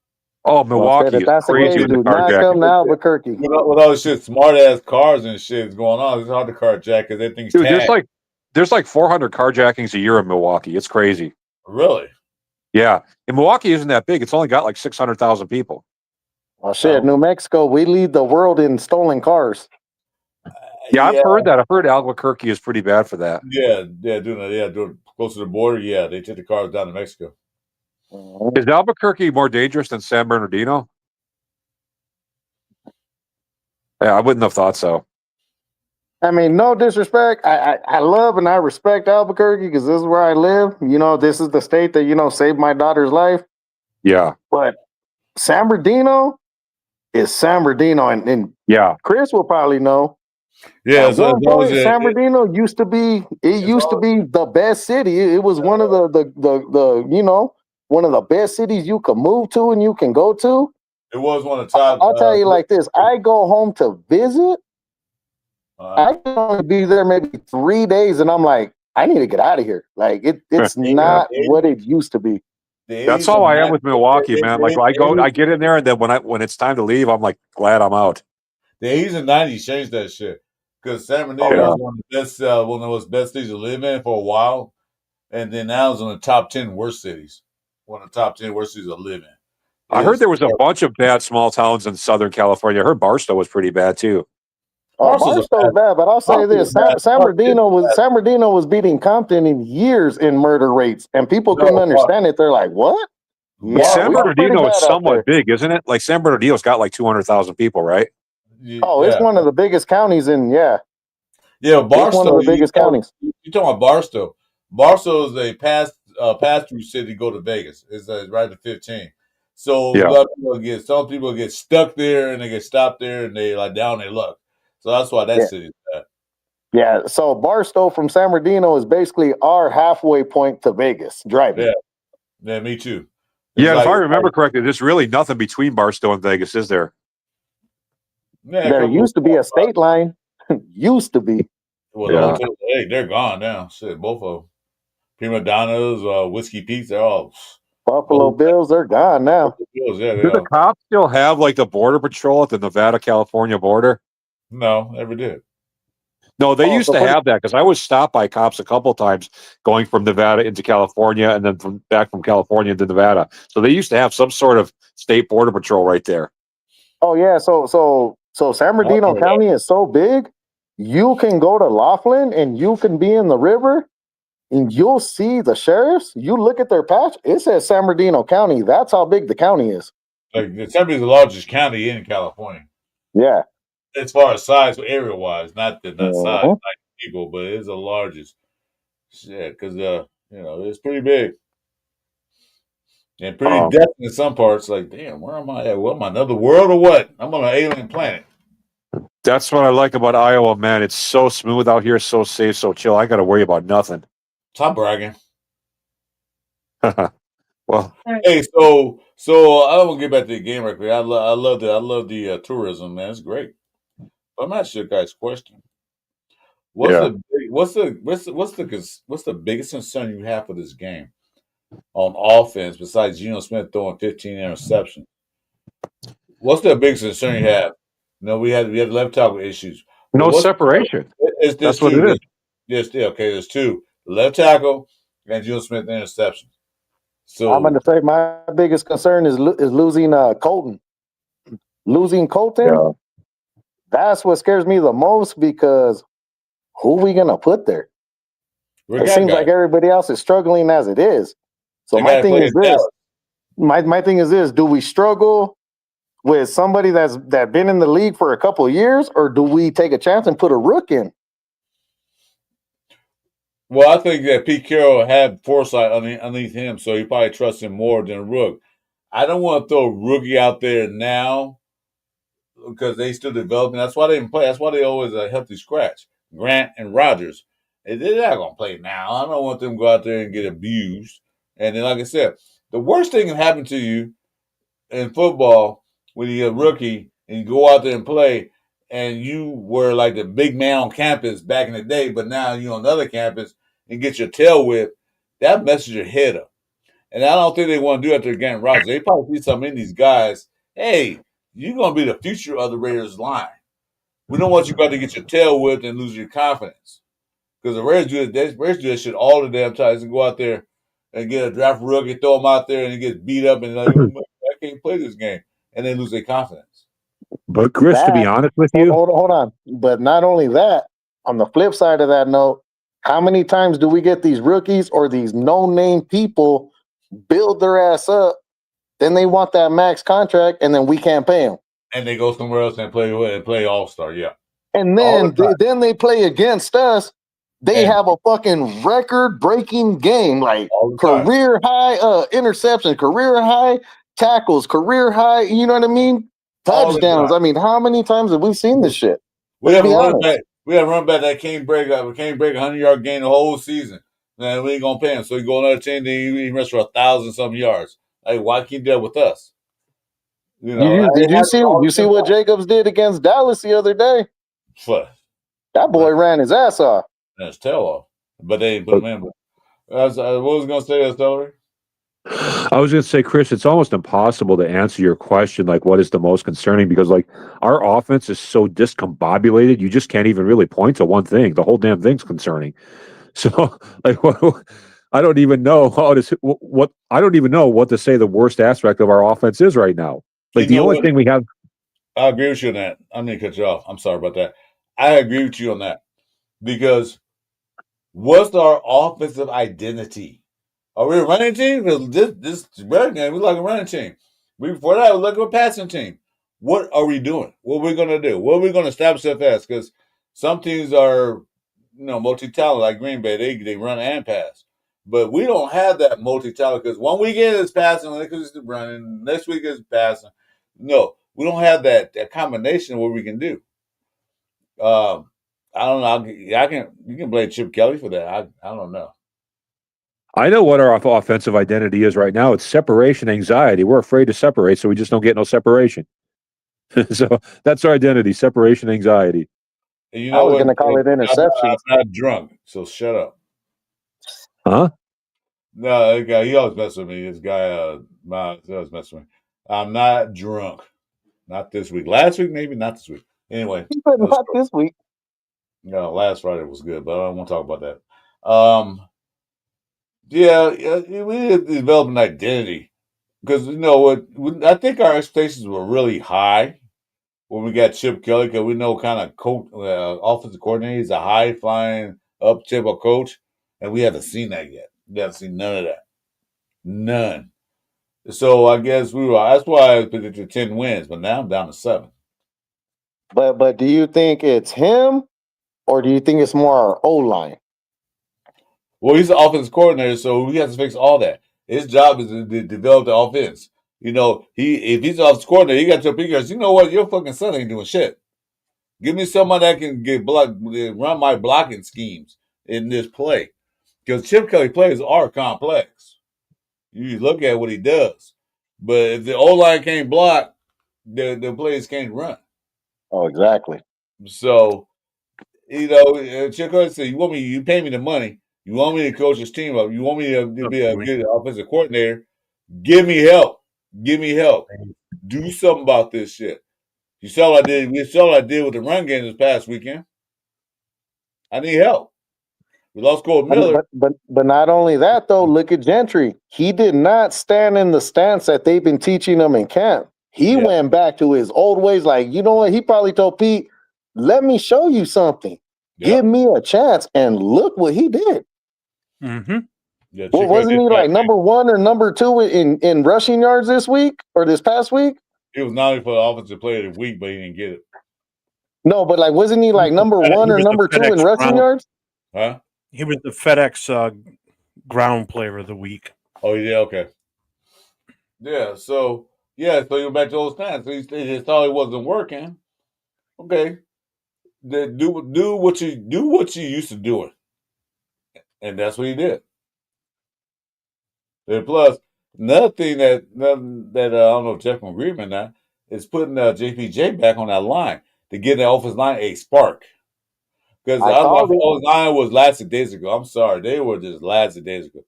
Oh, Milwaukee is crazy with the carjacking. Come to Albuquerque. With all this shit, smart ass cars and shit is going on. It's hard to carjack because everything's tagged. There's like 400 carjackings a year in Milwaukee. It's crazy. Really? Yeah. And Milwaukee isn't that big. It's only got like 600,000 people. Well, shit, New Mexico, we lead the world in stolen cars. Yeah, I've heard that. I've heard Albuquerque is pretty bad for that. Yeah, doing close to the border. Yeah, they take the cars down to Mexico. Is Albuquerque more dangerous than San Bernardino? Yeah, I wouldn't have thought so. I mean, no disrespect. I love and I respect Albuquerque because this is where I live. You know, this is the state that, saved my daughter's life. Yeah. But San Bernardino is San Bernardino. And yeah, Chris will probably know. Yeah, San Bernardino used to be the best city. It was one of the one of the best cities you could move to and you can go to. It was one of the top. I'll tell you like this. I go home to visit. I can only be there maybe 3 days, and I'm like, I need to get out of here. Like it's not what it used to be. That's how I am with Milwaukee, man. Like I get in there, and then when it's time to leave, I'm like glad I'm out. The 80s and 90s changed that shit because San Bernardino was one of the best, one of the best cities to live in for a while, and then now it's on the top 10 worst cities. One of the top 10 worst cities to live in. I heard there was a bunch of bad small towns in Southern California. I heard Barstow was pretty bad too. Barstow's bad, but I'll say this: San Bernardino was beating Compton in years in murder rates, and people couldn't understand it. They're like, "What?" Yeah, San Bernardino is somewhat big, isn't it? Like San Bernardino's got like 200,000 people, right? Oh, it's one of the biggest counties in Barstow. It's one of the biggest counties. You're talking about Barstow. Barstow is a pass-through city to go to Vegas. It's right at 15. So some people get stuck there and they get stopped there and they like down their luck. So that's why that city is bad. Yeah. So Barstow from San Bernardino is basically our halfway point to Vegas driving. Yeah, me too. It's if I remember correctly, there's really nothing between Barstow and Vegas, is there? Yeah, there used to be a state line. Used to be. Well, they're gone now. Shit, both of them. Prima Donnas, Whiskey Pete's, they're all Buffalo Bills. They're gone now. Do the cops still have like the border patrol at the Nevada-California border? No, never did. No, they used to have that because I was stopped by cops a couple of times going from Nevada into California and then back from California into Nevada. So they used to have some sort of state border patrol right there. Oh yeah, so San Bernardino County is so big, you can go to Laughlin and you can be in the river and you'll see the sheriffs. You look at their patch, it says San Bernardino County. That's how big the county is. Like San Bernardino is the largest county in California. Yeah. As far as size, area wise, not size, like people, but it's the largest. Yeah, because it's pretty big and pretty depth in some parts. Like, damn, where am I at? What am I, another world or what? I'm on an alien planet. That's what I like about Iowa, man. It's so smooth out here, so safe, so chill. I got to worry about nothing. Stop bragging. Well, hey, so I don't want to get back to the game right quick. I love the tourism, man. It's great. But I'm asking you guys a question. What's the biggest concern you have for this game on offense besides Geno Smith throwing 15 interceptions? What's the biggest concern you have? We had left tackle issues. No separation. That's what it is. There's two: left tackle and Geno Smith interceptions. So I'm going to say my biggest concern is losing Colton. Losing Colton, that's what scares me the most because who are we going to put there? It seems like everybody else is struggling as it is. So my thing is this. My thing is this. Do we struggle with somebody that's been in the league for a couple of years, or do we take a chance and put a rook in? Well, I think that Pete Carroll had foresight underneath him, so he probably trusts him more than Rook. I don't want to throw a rookie out there now because they still developing. That's why they didn't play. That's why they always a healthy scratch. Grant and Rodgers. They're not going to play now. I don't want them to go out there and get abused. And then, like I said, the worst thing can happen to you in football when you're a rookie and you go out there and play and you were like the big man on campus back in the day, but now you're on another campus and get your tail whipped, that messes your head up. And I don't think they want to do that to Grant Rodgers. They probably see something in these guys. Hey, you're going to be the future of the Raiders line. We don't want you to get your tail whipped and lose your confidence. Because the Raiders do that shit all the damn time. They go out there and get a draft rookie, throw him out there, and he gets beat up and like, I can't play this game. And they lose their confidence. But Chris, to be honest with you, hold on. But not only that, on the flip side of that note, how many times do we get these rookies or these no-name people build their ass up, then they want that max contract, and then we can't pay them, and they go somewhere else and play All-Star, yeah. And then they play against us. They have a fucking record-breaking game, like career high interception, career high tackles, career high. You know what I mean? Touchdowns. I mean, how many times have we seen this shit? We have a run back. We have a run back that can't break a 100-yard game the whole season. Man, we ain't gonna pay him. So he go another team, then he runs for 1,000-some yards. Like, why keep that with us? Did you see what Jacobs did against Dallas the other day? What? That boy ran his ass off. His tail off. But they didn't put him in. What was I gonna say, Celery? I was going to say, Chris, it's almost impossible to answer your question, like what is the most concerning, because like our offense is so discombobulated, you just can't even really point to one thing. The whole damn thing's concerning. So, like, I don't even know I don't even know what to say the worst aspect of our offense is right now. Like the only thing we have. I agree with you on that. I'm going to cut you off. I'm sorry about that. I agree with you on that because what's our offensive identity? Are we a running team? Because this run game, we like a running team. Before that, we like a passing team. What are we doing? What are we going to do? What are we going to establish ourselves as? Because some teams are, multi-talent like Green Bay. They run and pass. But we don't have that multi-talent because one weekend is passing, next week is running, next week is passing. No, we don't have that combination of what we can do. I don't know. You can blame Chip Kelly for that. I don't know. I know what our offensive identity is right now. It's separation anxiety. We're afraid to separate, so we just don't get no separation. So that's our identity, separation anxiety. And I was going to call it interception. I'm not drunk, so shut up. Huh? No, that guy, he always messes with me. This guy, he always messes with me. I'm not drunk. Not this week. Last week, maybe, not this week. Anyway. Not this week. No, last Friday was good, but I don't want to talk about that. Yeah, we need to develop an identity because you know what? I think our expectations were really high when we got Chip Kelly because we know kind of coach, offensive coordinator. He's a high flying up tempo coach, and we haven't seen that yet. We haven't seen none of that, none. So I guess we were. That's why I predicted 10 wins, but now I'm down to 7. But do you think it's him, or do you think it's more our O line? Well, he's the offensive coordinator, so he has to fix all that. His job is to develop the offense. You know, if he's the offensive coordinator, he got to figure, you know what, your fucking son ain't doing shit. Give me someone that can run my blocking schemes in this play. Because Chip Kelly plays are complex. You look at what he does. But if the O-line can't block, the plays can't run. Oh, exactly. So, you know, Chip Kelly said, you pay me the money. You want me to coach this team up. You want me to be a good offensive coordinator. Give me help. Give me help. Do something about this shit. You saw what I did. We saw what I did with the run game this past weekend. I need help. We lost Cole Miller. But not only that though. Look at Gentry. He did not stand in the stance that they've been teaching him in camp. He went back to his old ways. Like, you know what? He probably told Pete, "Let me show you something. Give me a chance." And look what he did. Mm-hmm. Yeah, well, wasn't he like number 1 or number 2 in rushing yards this week or this past week? He was nominated for the offensive player of the week, but he didn't get it. No, but like, wasn't he like number 1 or number 2 in rushing yards? Huh? He was the FedEx ground player of the week. Oh, yeah, okay. Yeah, so he went back to those stats. So he thought it wasn't working. Okay, then do what you used to doing, and that's what he did. And plus, another thing that I don't know if Jeff can agree with me on that is putting JPJ back on that line to give the offensive line a spark. Because the offensive line was lackadaisical. I'm sorry, they were just lackadaisical.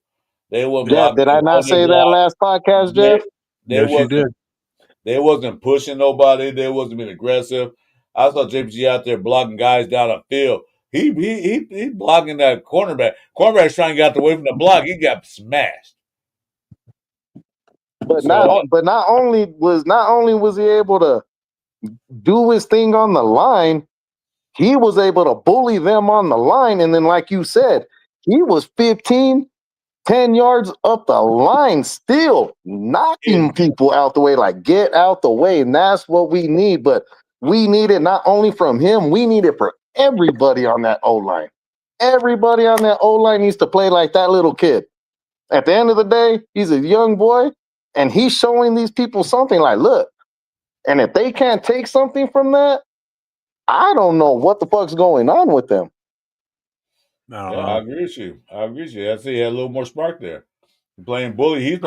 They were blocking. Did I not say that last podcast, Jeff? Yes, you did. They wasn't pushing nobody. They wasn't being aggressive. I saw JPG out there blocking guys down the field. He blocking that cornerback. Cornerback's trying to get out the way from the block. He got smashed. But not only was he able to do his thing on the line, he was able to bully them on the line. And then, like you said, he was 10 yards up the line, still knocking people out the way, like, get out the way. And that's what we need. But we need it not only from him, we need it for everybody on that O-line. Everybody on that O-line needs to play like that little kid. At the end of the day, he's a young boy, and he's showing these people something like, look, and if they can't take something from that, I don't know what the fuck's going on with them. I agree with you. I see he had a little more spark there. He's playing bully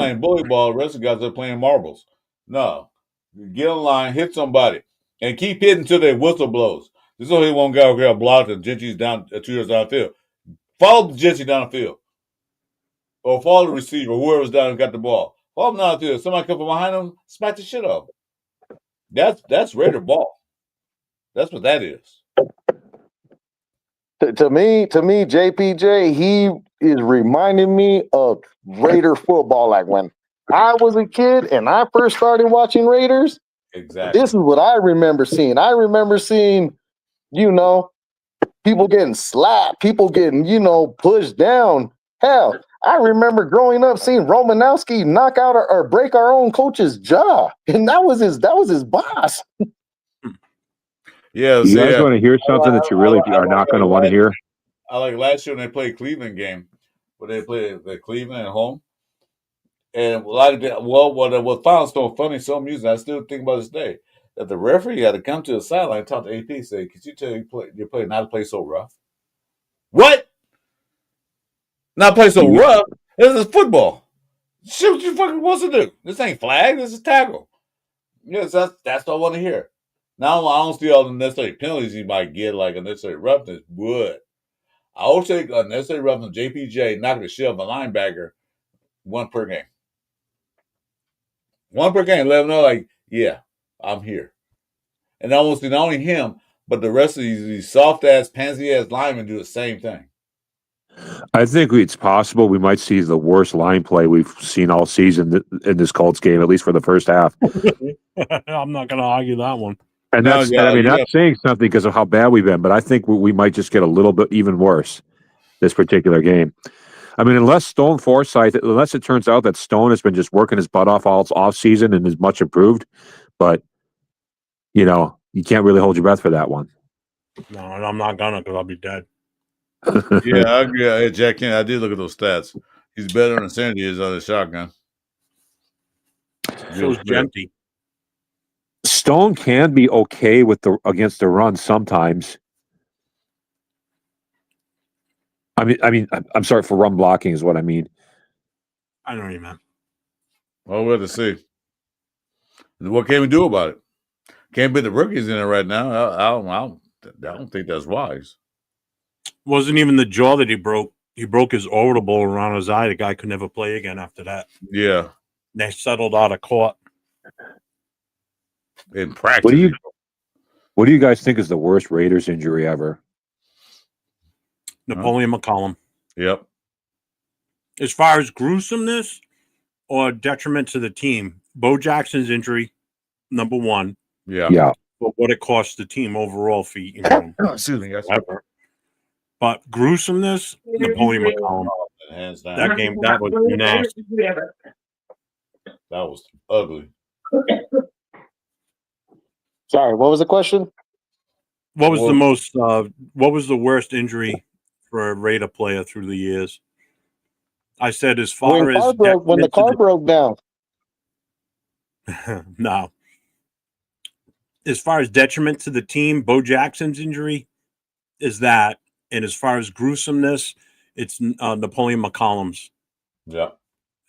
ball. The rest of the guys are playing marbles. No. Get in line, hit somebody, and keep hitting until their whistle blows. This is only one guy who got blocked and Gentry's down 2 yards down the field. Follow Gentry down the field. Or follow the receiver, whoever's down and got the ball. Follow him down the field. Somebody come from behind him, smack the shit off. That's Raider ball. That's what that is. To me, JPJ, he is reminding me of Raider football. Like when I was a kid and I first started watching Raiders, exactly. This is what I remember seeing. I remember seeing, people getting slapped, people getting, pushed down. Hell, I remember growing up seeing Romanowski knock out or break our own coach's jaw, and that was his boss. Yeah, you guys want to hear something that you really are not going to want to hear? I like last year when they played Cleveland game, where they played the Cleveland at home, and what found so funny, so amusing, I still think about this day, that the referee had to come to the sideline and talk to AP, say, "Could you tell your player not to play so rough?" What? Not play so rough? This is football. Shit, what you fucking wants to do? This ain't flag. This is tackle. Yes, that's what I want to hear. Now I don't see all the necessary penalties he might get, like unnecessary roughness. Would I would take unnecessary roughness, JPJ, knocking the shit off a linebacker, 1 per game. 1 per game. Let him know, like, yeah, I'm here. And almost not only him, but the rest of these soft ass, pansy ass linemen do the same thing. I think it's possible we might see the worst line play we've seen all season in this Colts game, at least for the first half. I'm not going to argue that one. And that's saying something because of how bad we've been, but I think we might just get a little bit even worse this particular game. I mean, unless it turns out that Stone has been just working his butt off all off season and is much improved, but you can't really hold your breath for that one. No, I'm not gonna because I'll be dead. Yeah, I agree. Hey, Jack, I did look at those stats. He's better than Sandy is on the shotgun. So is Genty. Stone can be okay against the run sometimes. I mean, I'm sorry, for run blocking is what I mean. I know what you meant. Well, we'll have to see. What can we do about it? Can't put the rookies in it right now. I don't think that's wise. Wasn't even the jaw that he broke. He broke his orbital around his eye. The guy could never play again after that. Yeah. They settled out of court. In practice. What do you guys think is the worst Raiders injury ever? Napoleon McCollum. Yep. As far as gruesomeness or detriment to the team, Bo Jackson's injury, number one. Yeah. But what it cost the team overall for excuse me, guys. But gruesomeness, Napoleon McCollum. Hands down. That game, that was nasty. That was ugly. Sorry, what was the question? What was the worst injury for a Raider player through the years? I said as far when as the car broke down. No. As far as detriment to the team, Bo Jackson's injury is that. And as far as gruesomeness, it's Napoleon McCollum's. Yeah.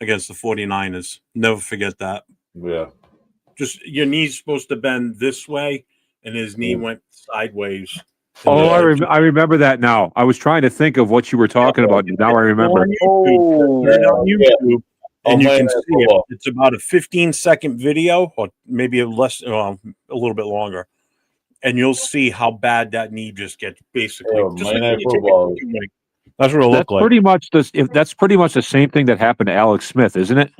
Against the 49ers. Never forget that. Yeah. Just your knee's supposed to bend this way, and his knee went sideways. Oh, I remember that now. I was trying to think of what you were talking about. Now I remember. On YouTube, and you can see it. It's about a 15-second video, or maybe a little bit longer, and you'll see how bad that knee just gets. Basically, that's what it looked like. That's pretty much the same thing that happened to Alex Smith, isn't it?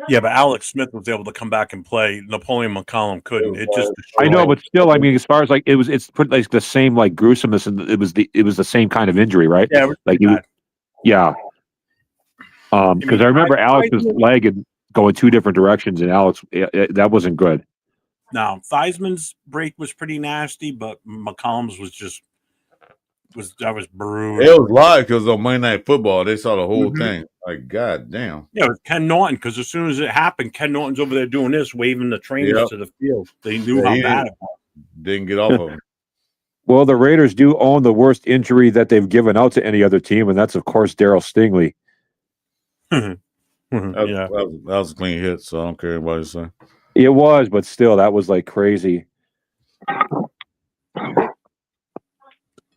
Yeah, but Alex Smith was able to come back and play. Napoleon McCollum couldn't. It just I know, but still, I mean, as far as like it's pretty like the same like gruesomeness, and it was the same kind of injury, right? Yeah, yeah. Because I remember Alex's leg and going two different directions, and Alex that wasn't good. Now Theismann's break was pretty nasty, but McCollum's was brutal. It was live because on Monday Night Football they saw the whole thing. Like, god damn. Yeah, it was Ken Norton, because as soon as it happened, Ken Norton's over there doing this, waving the trainers to the field. They knew how bad it was. Didn't get off of him. Well, the Raiders do own the worst injury that they've given out to any other team, and that's of course Darryl Stingley. That was a clean hit, so I don't care what you say. It was, but still, that was like crazy.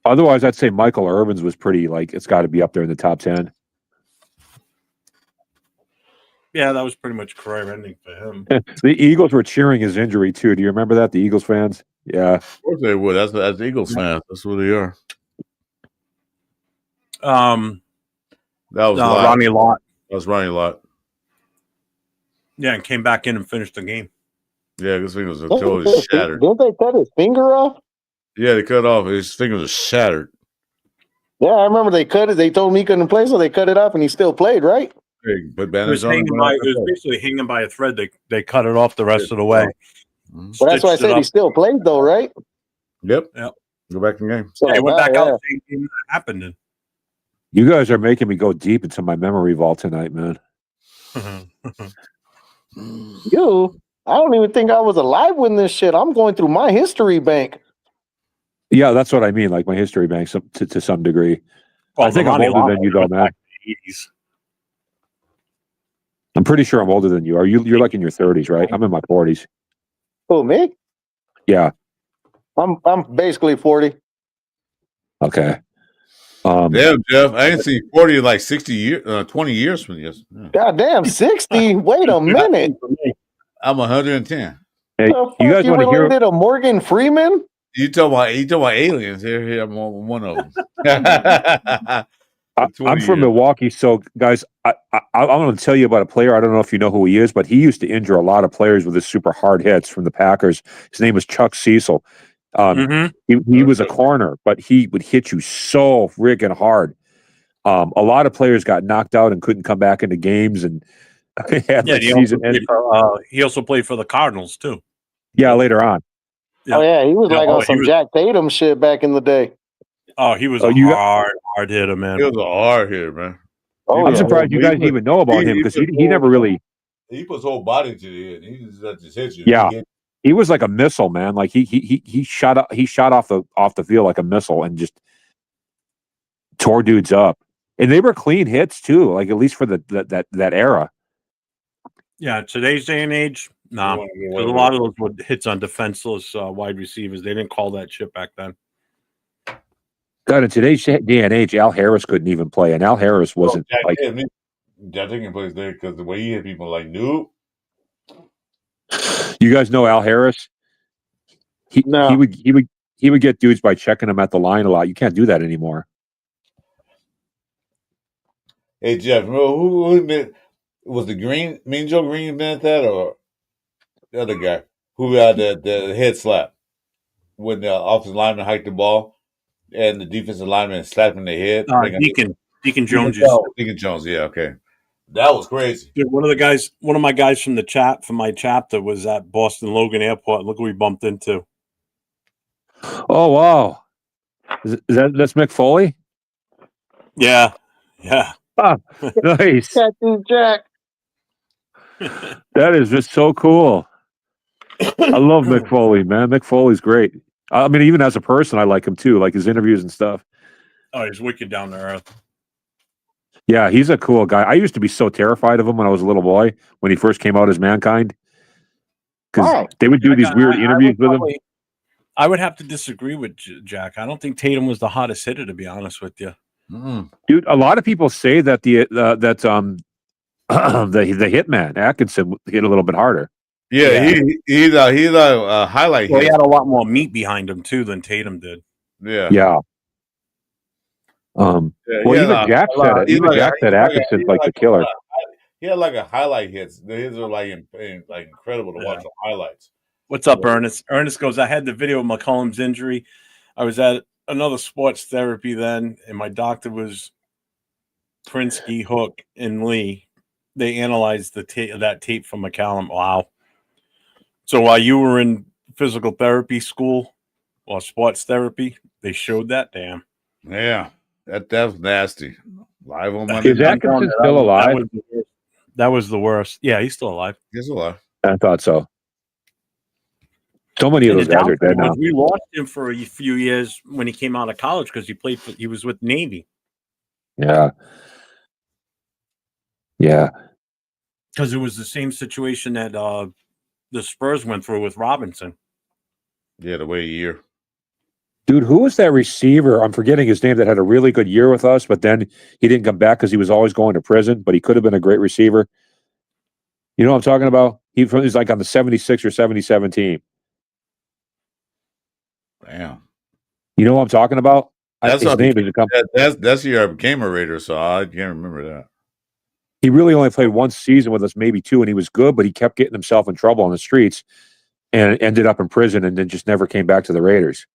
Otherwise, I'd say Michael Irvin's was pretty, like, it's got to be up there in the top 10. Yeah, that was pretty much career ending for him. The Eagles were cheering his injury, too. Do you remember that, the Eagles fans? Yeah. Of course they would. That's Eagles fans. That's what they are. That was Ronnie Lott. That was Ronnie Lott. Yeah, and came back in and finished the game. Yeah, his fingers were totally shattered. Didn't they cut his finger off? Yeah, they cut off. His fingers are shattered. Yeah, I remember they cut it. They told me he couldn't play, so they cut it off, and he still played, right? Put It was basically hanging by a thread. They cut it off the rest of the way. Mm-hmm. Well, that's why I said he still played, though, right? Yep. Go back in the game. So, went back out. The same game that happened. And you guys are making me go deep into my memory vault tonight, man. I don't even think I was alive when this shit. I'm going through my history bank. Yeah, that's what I mean, like my history bank to some degree. Well, I think I'm older than you, though, man. I'm pretty sure I'm older than you. You're like in your 30s, right? I'm in my 40s. Who, me? Yeah. I'm basically 40. Okay. Damn, Jeff, I ain't seen 40 in like 60 years, 20 years from you. God damn, 60? Wait a minute. I'm 110. Hey, you guys want to hear? Related to Morgan Freeman? You talking about aliens? Here, I'm one of them. I'm from Milwaukee, so guys, I'm going to tell you about a player. I don't know if you know who he is, but he used to injure a lot of players with his super hard hits from the Packers. His name was Chuck Cecil. He was a corner, but he would hit you so friggin' hard. A lot of players got knocked out and couldn't come back into games, and had he also played for the Cardinals too. Yeah, later on. Yeah. Oh yeah, he was on some Jack Tatum shit back in the day. Oh, he was a hard hitter, man. He was a hard hitter, man. Oh, I'm surprised you guys even know about him because he never really. He puts whole body to the hit. He just hits you. Yeah, he was like a missile, man. Like he shot off the field like a missile and just tore dudes up. And they were clean hits too, like at least for that era. Yeah, today's day and age, nah. Because a lot of those were hits on defenseless wide receivers. They didn't call that shit back then. God, in today's day and age, Al Harris couldn't even play, and Al Harris wasn't like. Jack Tatum plays there because the way he hit people, like, nope. You guys know Al Harris? He would get dudes by checking them at the line a lot. You can't do that anymore. Hey Jeff, who was the Mean Joe Green been at that, or the other guy who had the head slap when the offensive lineman hiked the ball and the defensive lineman slapped him in the head? Deacon Jones. Deacon Jones, yeah, okay. That was crazy. Dude, one of my guys from my chapter was at Boston Logan Airport. Look who we bumped into. Oh wow. That's Mick Foley? Yeah. Ah, nice. Captain Jack. That is just so cool. I love Mick Foley, man. Mick Foley's great. I mean, even as a person, I like him too, like his interviews and stuff. Oh, he's wicked down to earth. Yeah, he's a cool guy. I used to be so terrified of him when I was a little boy, when he first came out as Mankind. Because they would do these weird interviews with him. I would have to disagree with Jack. I don't think Tatum was the hottest hitter, to be honest with you. Dude, a lot of people say that the hitman Atkinson hit a little bit harder. Yeah. He's a highlight. Well, he had a lot more meat behind him too than Tatum did. Yeah. Well, even Jack said it. Even Jack said Atkinson's like the killer. He had like a highlight hits. The hits are like incredible to watch the highlights. What's up, Ernest? Ernest goes, I had the video of McCollum's injury. I was at another sports therapy then, and my doctor was Prinsky, Hook, and Lee. They analyzed that tape from McCallum. Wow. So while you were in physical therapy school or sports therapy, they showed that? Damn. Yeah. That was nasty. Live on Monday. Is Atkinson still alive? That was the worst. Yeah, he's still alive. He's alive. I thought so. So many of those guys are dead now. We lost him for a few years when he came out of college because he was with Navy. Yeah. Because it was the same situation that the Spurs went through with Robinson. Yeah, to wait a year. Dude, who was that receiver? I'm forgetting his name that had a really good year with us, but then he didn't come back because he was always going to prison, but he could have been a great receiver. You know what I'm talking about? He's like on the 76 or 77 team. Damn. You know what I'm talking about? That's the year I became a Raider, so I can't remember that. He really only played one season with us, maybe two, and he was good, but he kept getting himself in trouble on the streets and ended up in prison and then just never came back to the Raiders.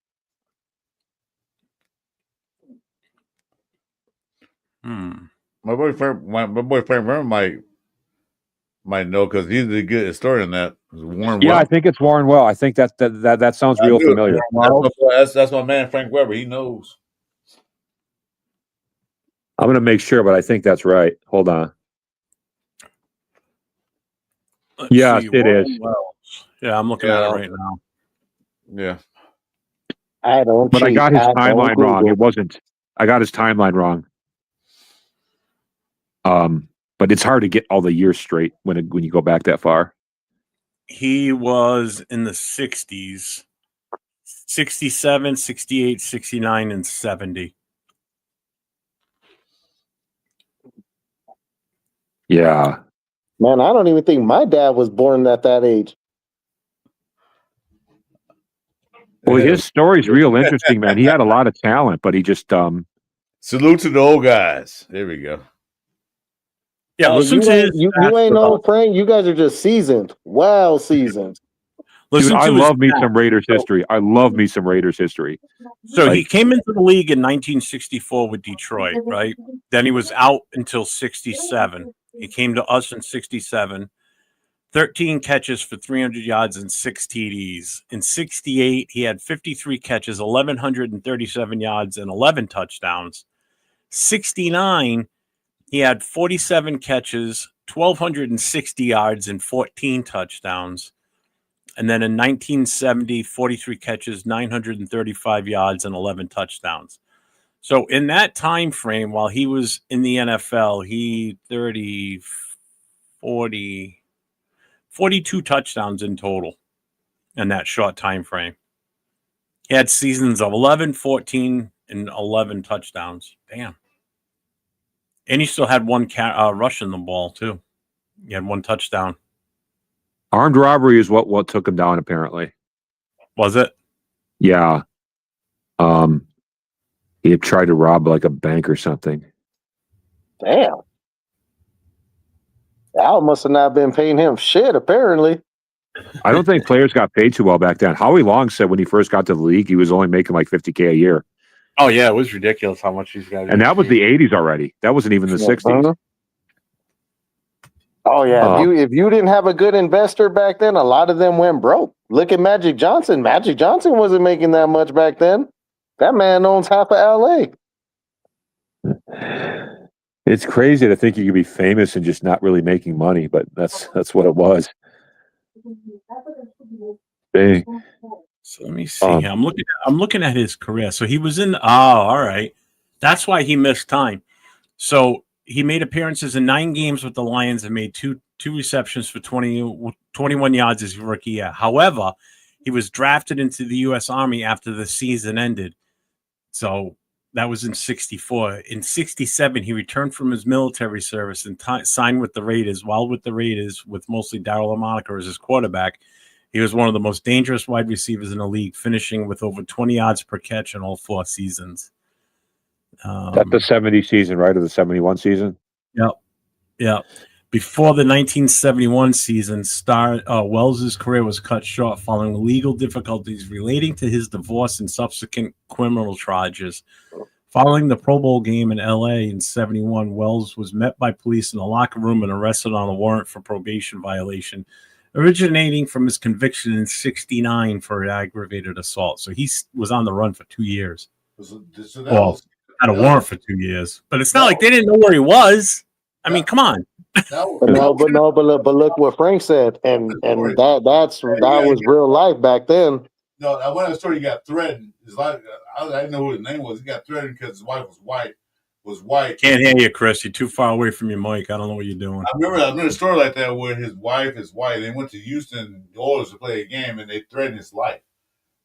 My boyfriend might know because he's a good historian in that. Warren yeah, Wells. I think it's Warren Well. I think that sounds real familiar. That's my man Frank Weber. He knows. I'm going to make sure, but I think that's right. Hold on. Yes, it is. Yeah, I'm looking at it right now. Yeah. I don't. But I got his timeline wrong. It wasn't. I got his timeline wrong. But it's hard to get all the years straight when you go back that far. He was in the 60s, 67, 68, 69, and 70. Yeah. Man, I don't even think my dad was born at that age. Well, his story's real interesting, man. He had a lot of talent, but he just salute to the old guys. There we go. Yeah, listen you ain't no Frank. You guys are just seasoned. Well seasoned. Dude, I love me some Raiders history. I love me some Raiders history. So he came into the league in 1964 with Detroit, right? Then he was out until 67. He came to us in 67. 13 catches for 300 yards and 6 TDs. In 68, he had 53 catches, 1,137 yards, and 11 touchdowns. 69, he had 47 catches, 1,260 yards, and 14 touchdowns. And then in 1970, 43 catches, 935 yards, and 11 touchdowns. So in that time frame, while he was in the NFL, he 42 touchdowns in total in that short time frame. He had seasons of 11, 14, and 11 touchdowns. Damn. And he still had one rushing the ball, too. He had 1 touchdown. Armed robbery is what took him down, apparently. Was it? Yeah. He had tried to rob like a bank or something. Damn. Al must have not been paying him shit, apparently. I don't think players got paid too well back then. Howie Long said when he first got to the league, he was only making like $50K a year. Oh, yeah, it was ridiculous how much these guys. And that was the 80s already. That wasn't even the 60s. Oh, yeah. If you didn't have a good investor back then, a lot of them went broke. Look at Magic Johnson. Magic Johnson wasn't making that much back then. That man owns half of LA. It's crazy to think you could be famous and just not really making money, but that's what it was. Dang. So let me see. I'm looking at his career. So he was in. Oh, all right. That's why he missed time. So he made appearances in 9 games with the Lions and made two receptions for 21 yards his rookie year. However, he was drafted into the U.S. Army after the season ended. So that was in 64. In 67, he returned from his military service and signed with the Raiders. While with the Raiders, with mostly Darryl Lamonica as his quarterback, he was one of the most dangerous wide receivers in the league, finishing with over 20 yards per catch in all 4 seasons. That's the 70 season, right? Or the 71 season? Yep. Before the 1971 season, Wells' career was cut short following legal difficulties relating to his divorce and subsequent criminal charges. Following the Pro Bowl game in L.A. in 71, Wells was met by police in a locker room and arrested on a warrant for probation violation, originating from his conviction in 69 for an aggravated assault. So he was on the run for 2 years. Had a warrant for 2 years. But it's not like they didn't know where he was. I mean, come on. But look what Frank said, and that was real life back then. No, I went to the story. He got threatened. His life, I didn't know who his name was. He got threatened because his wife was white. Can't hear you, Chris. You're too far away from your mic. I don't know what you're doing. I remember a story like that where his wife is white. They went to Houston, New Orleans to play a game, and they threatened his life.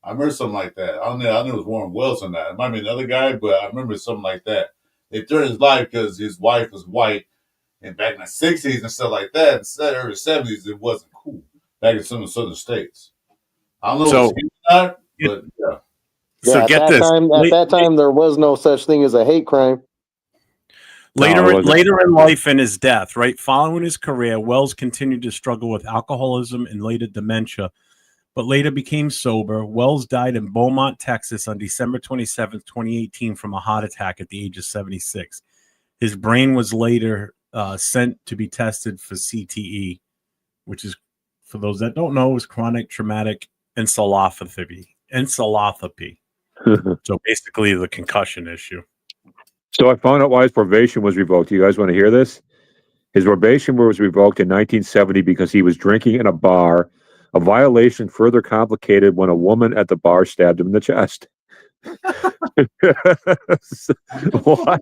I remember something like that. I knew it was Warren Wells on that. It might be another guy, but I remember something like that. They threatened his life because his wife was white. And back in the 60s and stuff like that, in the early 70s, it wasn't cool. Back in some of the southern states. I don't know what's not, but yeah. So at that time, there was no such thing as a hate crime. Later in life and his death, right? Following his career, Wells continued to struggle with alcoholism and later dementia, but later became sober. Wells died in Beaumont, Texas on December 27th, 2018 from a heart attack at the age of 76. His brain was later sent to be tested for CTE, which is, for those that don't know, is chronic traumatic encephalopathy. So basically the concussion issue. So I found out why his probation was revoked. You guys want to hear this? His probation was revoked in 1970 because he was drinking in a bar. A violation further complicated when a woman at the bar stabbed him in the chest. What?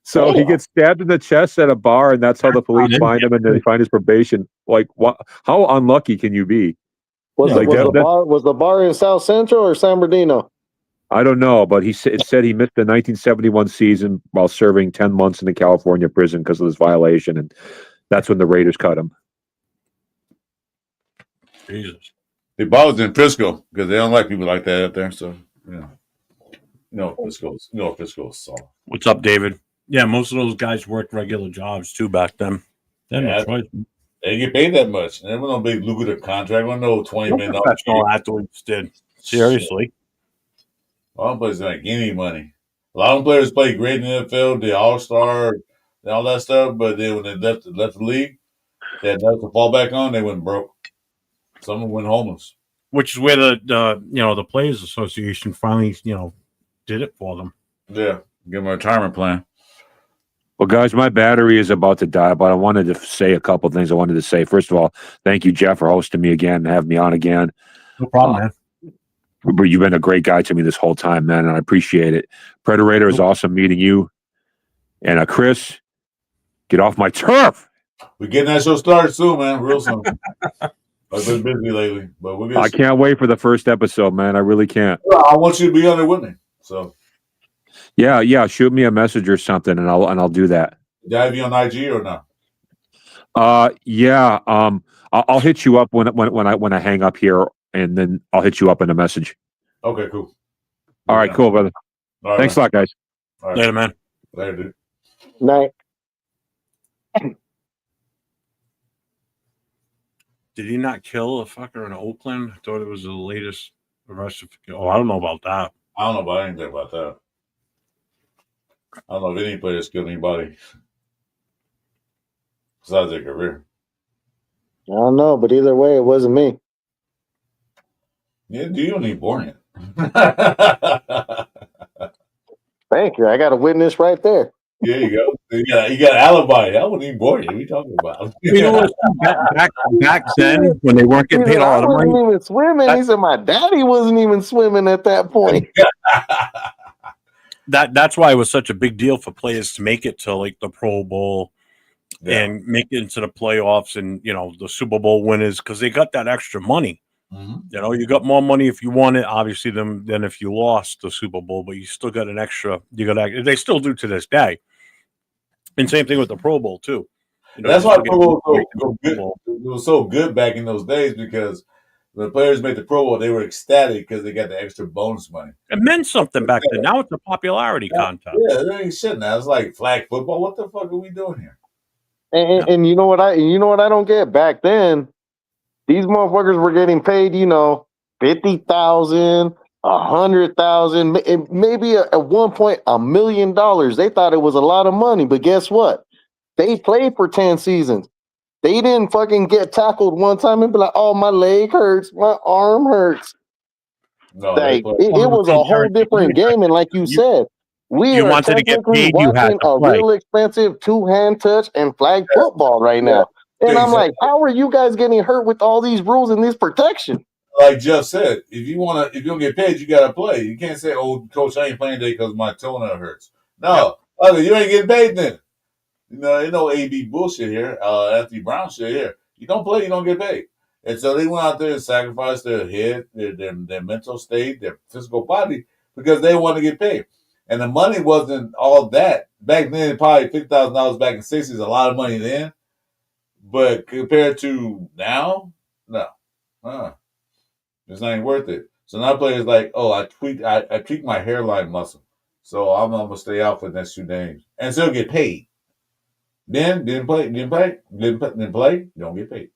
So he gets stabbed in the chest at a bar, and that's how the police find him, and then they find his probation. Like, what? How unlucky can you be? Was the bar in South Central or San Bernardino? I don't know, but it said he missed the 1971 season while serving 10 months in the California prison because of this violation, and that's when the Raiders cut him. Jesus. The ball was in Frisco because they don't like people like that out there. So yeah, Frisco's soft. What's up, David? Yeah, most of those guys worked regular jobs too back then. They had no choice. They get paid that much. There was no big lucrative contract. I know $20 million. Professional athletes did. Seriously. A lot of players don't get any money. A lot of players play great in the NFL, the All-Star, and all that stuff. But then when they left the league, they had nothing to fall back on. They went broke. Some of them went homeless. Which is where the Players Association finally did it for them. Yeah, give them a retirement plan. Well, guys, my battery is about to die, but I wanted to say a couple of things I wanted to say. First of all, thank you, Jeff, for hosting me again and having me on again. No problem, man. You've been a great guy to me this whole time, man, and I appreciate it. Predator is awesome meeting you. And Chris, get off my turf. We're getting that show started soon, man. Real soon. I've been busy lately, but we'll get. I can't wait for the first episode, man. I really can't. I want you to be on there with me. So. Yeah. Shoot me a message or something, and I'll do that. Did I be on IG or not? Yeah. I'll hit you up when I hang up here, and then I'll hit you up in a message. Okay, cool. All right, cool, brother. All right, thanks a lot, guys. All right. Later, man. Later, dude. Night. Did he not kill a fucker in Oakland? I thought it was the latest arrest. Oh, I don't know about that. I don't know about anything about that. I don't know if any players killed anybody besides their career. I don't know, but either way, it wasn't me. Yeah, you don't need born yet. Thank you. I got a witness right there. There you go. You got an alibi. I wasn't even born yet. What are you talking about? You know what? Back then, when they weren't getting paid a lot of money. I wasn't even swimming. He said my daddy wasn't even swimming at that point. That's why it was such a big deal for players to make it to like the Pro Bowl and make it into the playoffs and the Super Bowl winners because they got that extra money. Mm-hmm. You got more money if you won it, obviously, than if you lost the Super Bowl, but you still got an extra. They still do to this day. And same thing with the Pro Bowl too. That's why Pro Bowl was so good. It was so good back in those days because when the players made the Pro Bowl, they were ecstatic because they got the extra bonus money. It meant something back then. Now it's a popularity contest. Yeah, it ain't shit now. It's like flag football. What the fuck are we doing here? And you know what I don't get? Back then, these motherfuckers were getting paid, $50,000, $100,000, maybe at one point $1 million. They thought it was a lot of money, but guess what? They played for 10 seasons. They didn't fucking get tackled one time and be like, "Oh, my leg hurts, my arm hurts." No, it was a whole different game, and like you said, we are technically watching a real expensive two-hand touch and flag football right now. And I'm like, how are you guys getting hurt with all these rules and this protection? Like Jeff said, if you don't get paid, you gotta play. You can't say, "Oh, coach, I ain't playing today because my toenail hurts." No, you ain't getting paid then. Ain't no AB bullshit here. Anthony Brown shit here. You don't play, you don't get paid. And so they went out there and sacrificed their head, their mental state, their physical body because they want to get paid. And the money wasn't all that back then. Probably $50,000 back in the '60s, a lot of money then. But compared to now, no, it's not even worth it. So now players like, oh, I tweaked my hairline muscle, so I'm gonna stay out for the next 2 games and still get paid. Then didn't play, you don't get paid.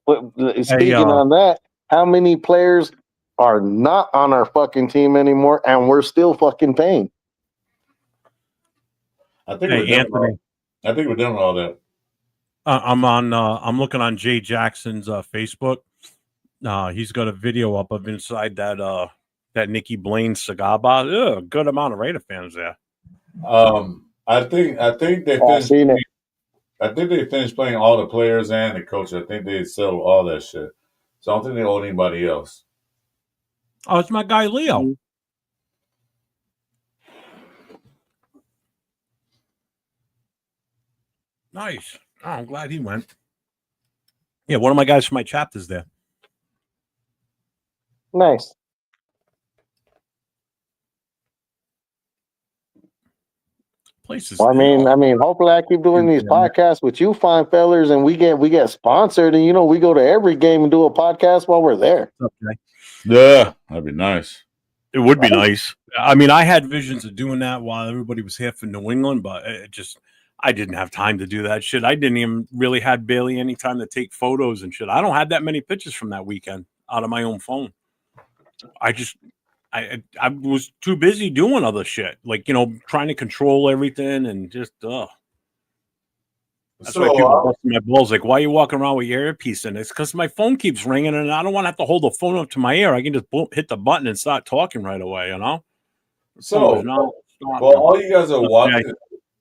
But speaking on that, how many players are not on our fucking team anymore, and we're still fucking paying? I think we're done with all that. I'm looking on Jay Jackson's Facebook. He's got a video up of inside that Nikki Blaine cigar bar. A good amount of Raider fans there. I think they finished. I think they finished playing all the players and the coach. I think they settled all that shit. So I don't think they owe anybody else. Oh, it's my guy Leo. Nice. Oh, I'm glad he went. Yeah, one of my guys from my chapter's there. Nice. Places. Well, I mean, hopefully I keep doing these podcasts with you fine fellers, and we get sponsored, and we go to every game and do a podcast while we're there. Okay. Yeah, that'd be nice. It would be nice. I mean, I had visions of doing that while everybody was here for New England, but I didn't have time to do that shit. I didn't even really had barely any time to take photos and shit. I don't have that many pictures from that weekend out of my own phone. I was too busy doing other shit, like trying to control everything and just That's why people busting my balls. Like, why are you walking around with your earpiece in? It's because my phone keeps ringing, and I don't want to have to hold the phone up to my ear. I can just hit the button and start talking right away. So, well, all you guys are watching,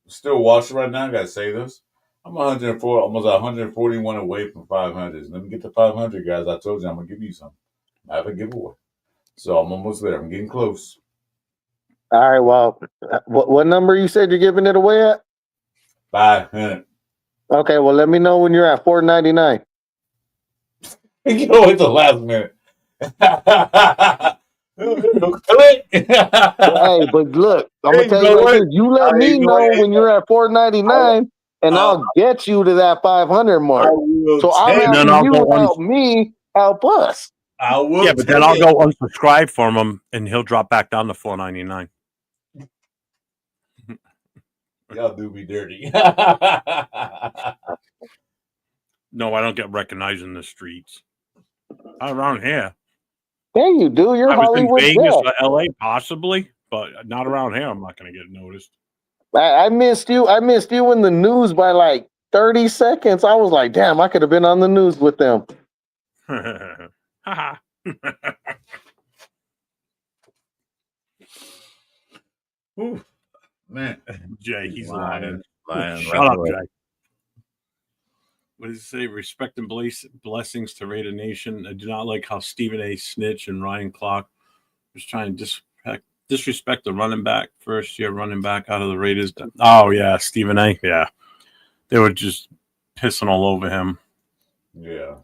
still watching right now. I gotta say this: I'm 104, almost 141 away from 500. Let me get to 500, guys. I told you I'm gonna give you some. I have a giveaway, so I'm almost there. I'm getting close. All right. Well, what number you said you're giving it away at? 500. Okay, well, let me know when you're at 499. You know, it's the last minute. Hey, but look, I'm gonna tell you like this. You let me know when you're at 499, and I'll get you to that 500 mark. So I'm helping you help me help us. Yeah, but then I'll go unsubscribe from him, and he'll drop back down to 499. Y'all do me dirty. No, I don't get recognized in the streets. Not around here. Yeah, you do. You're Hollywood. I was in Vegas or LA, possibly, but not around here. I'm not going to get noticed. I missed you. I missed you in the news by like 30 seconds. I was like, damn, I could have been on the news with them. Ooh, man. Jay, he's lying. Shut up, Jay. What does it say? Respect and blessings to Raider Nation. I do not like how Stephen A. Snitch and Ryan Clark was trying to disrespect the running back, first-year running back out of the Raiders. Oh, yeah, Stephen A. Yeah. They were just pissing all over him. Yeah.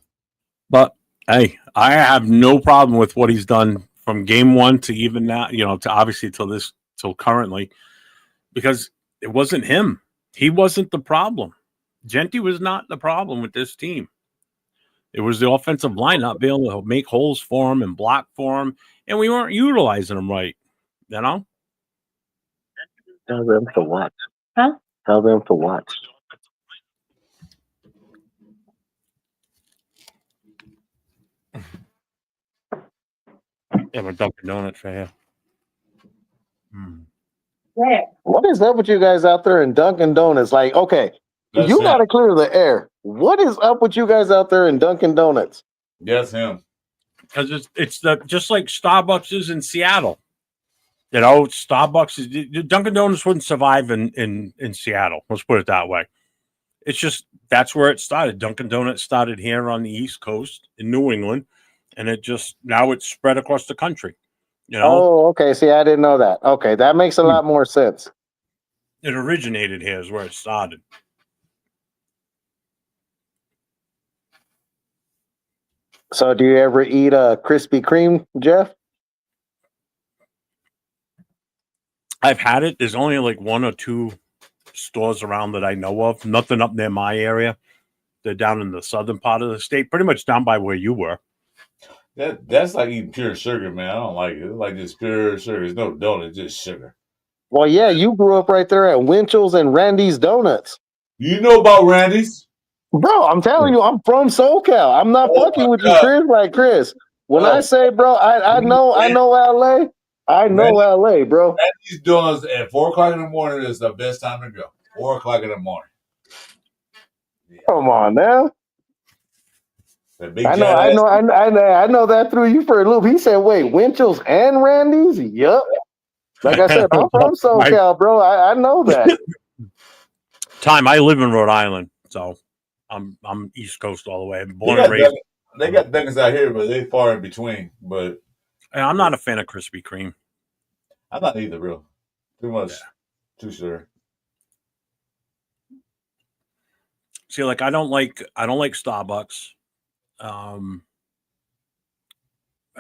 But, hey, I have no problem with what he's done from game one to even now, to obviously till currently, because it wasn't him. He wasn't the problem. Genty was not the problem with this team. It was the offensive line not being able to make holes for him and block for him, and we weren't utilizing them right. Tell them to watch. Huh? Tell them to watch. Yeah, but Dunkin' Donuts for here. What is up with you guys out there in Dunkin' Donuts? Like, okay, you got to clear the air. What is up with you guys out there in Dunkin' Donuts? Yes, him. Because it's just like Starbucks is in Seattle. Starbucks is Dunkin' Donuts wouldn't survive in Seattle. Let's put it that way. It's just that's where it started. Dunkin' Donuts started here on the East Coast in New England, and now it's spread across the country. Oh, okay. See, I didn't know that. Okay, that makes a lot more sense. It originated here is where it started. So, do you ever eat a Krispy Kreme, Jeff? I've had it. There's only like one or two stores around that I know of. Nothing up near my area. They're down in the southern part of the state, pretty much down by where you were. That's like eating pure sugar, man. I don't like it. It's like just pure sugar. There's no donut, just sugar. Well, yeah, you grew up right there at Winchell's and Randy's Donuts. You know about Randy's? Bro, I'm telling you, I'm from SoCal. I'm not fucking with you, Chris. Like Chris, when I say, bro, I know LA. I know LA, bro. Randy's Donuts at 4:00 in the morning is the best time to go. 4:00 in the morning. Yeah. Come on now. I know that threw you for a loop. He said, wait, Winchell's and Randy's? Yup. Like I said, I'm from SoCal, bro. I know that. I live in Rhode Island, so I'm East Coast all the way. Born and raised. They got Dunkins out here, but they far in between. But I'm not a fan of Krispy Kreme. I'm not either, real. Too much, too sure. See, like I don't like Starbucks. I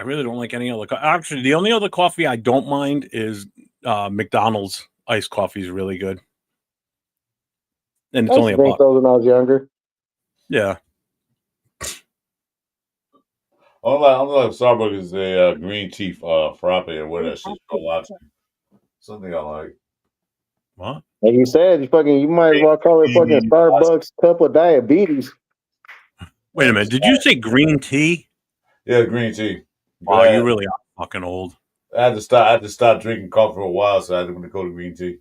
really don't like any other. Actually, the only other coffee I don't mind is McDonald's iced coffee is really good. and I it's used only to drink $1. those when I was younger. Yeah. Unlike Starbucks is a green tea frappe or whatever that shit's called. Latte. Something I like. What? Like you said, you might as well call it fucking Starbucks cup of diabetes. Wait a minute. Did you say green tea? Yeah, green tea. Wow, you really are fucking old. I had to stop drinking coffee for a while, so I had to go to green tea.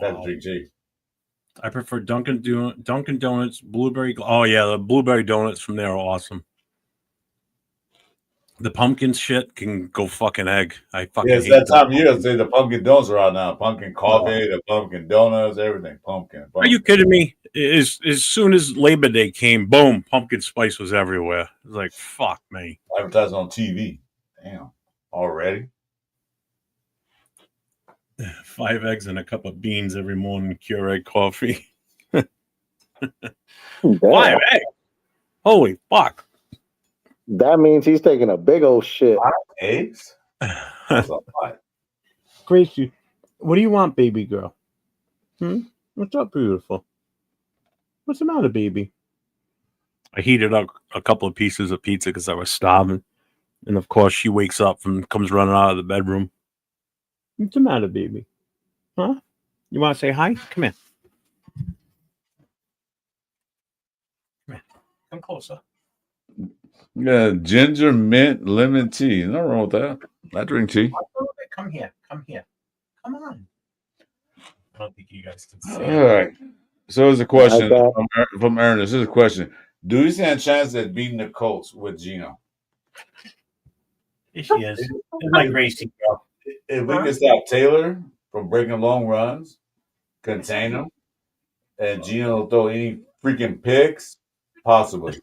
I had to drink tea. I prefer Dunkin' Donuts, blueberry. Oh yeah, the blueberry donuts from there are awesome. The pumpkin shit can go fucking egg. I fucking it's hate that them. time of year. Say the pumpkin donuts are out now. Pumpkin coffee, the pumpkin donuts, everything. Pumpkin. Are you kidding me? As soon as Labor Day came, boom, pumpkin spice was everywhere. It was like, fuck me. Advertising on TV. Damn. Already? 5 eggs and a cup of beans every morning, Keurig coffee. 5 eggs? Holy fuck. That means he's taking a big old shit. 5 eggs? That's a lot. Gracie, what do you want, baby girl? What's up, beautiful? What's the matter, baby? I heated up a couple of pieces of pizza because I was starving. And of course, she wakes up and comes running out of the bedroom. What's the matter, baby? Huh? You want to say hi? Come here. Come here. Come closer. Yeah, ginger mint lemon tea. Nothing wrong with that. I drink tea. Come here. Come here. Come on. I don't think you guys can see. All right. So here's a question from Ernest. Here's a question. Do you stand a chance at beating the Colts with Gino? Here she is. It's my Gracie girl. If we can stop Taylor from breaking long runs, contain him, and Gino will throw any freaking picks, possibly.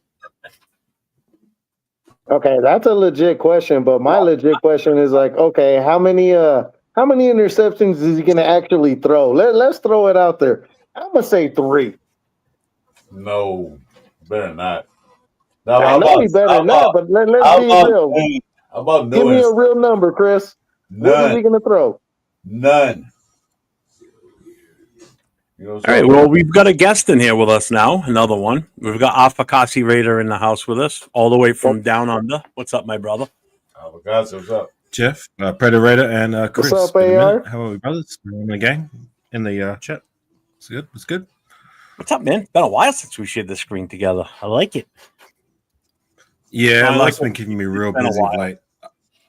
Okay, that's a legit question, but my legit question is like, okay, how many interceptions is he gonna actually throw? Let's throw it out there. I'm gonna say 3. No, better not. I know he better not, but let's be real. How about Give me a real number, Chris. What is he gonna throw? None. All right, well, we've got a guest in here with us now, another one. We've got Afakasi Raider in the house with us, all the way from down under. What's up, my brother? Afakasi, what's up? Jeff, Predator, and Chris. What's up, AR? How are we, brothers? In the gang, in the chat. It's good. It's good. What's up, man? Been a while since we shared the screen together. I like it. Yeah, life's been keeping me real busy of late.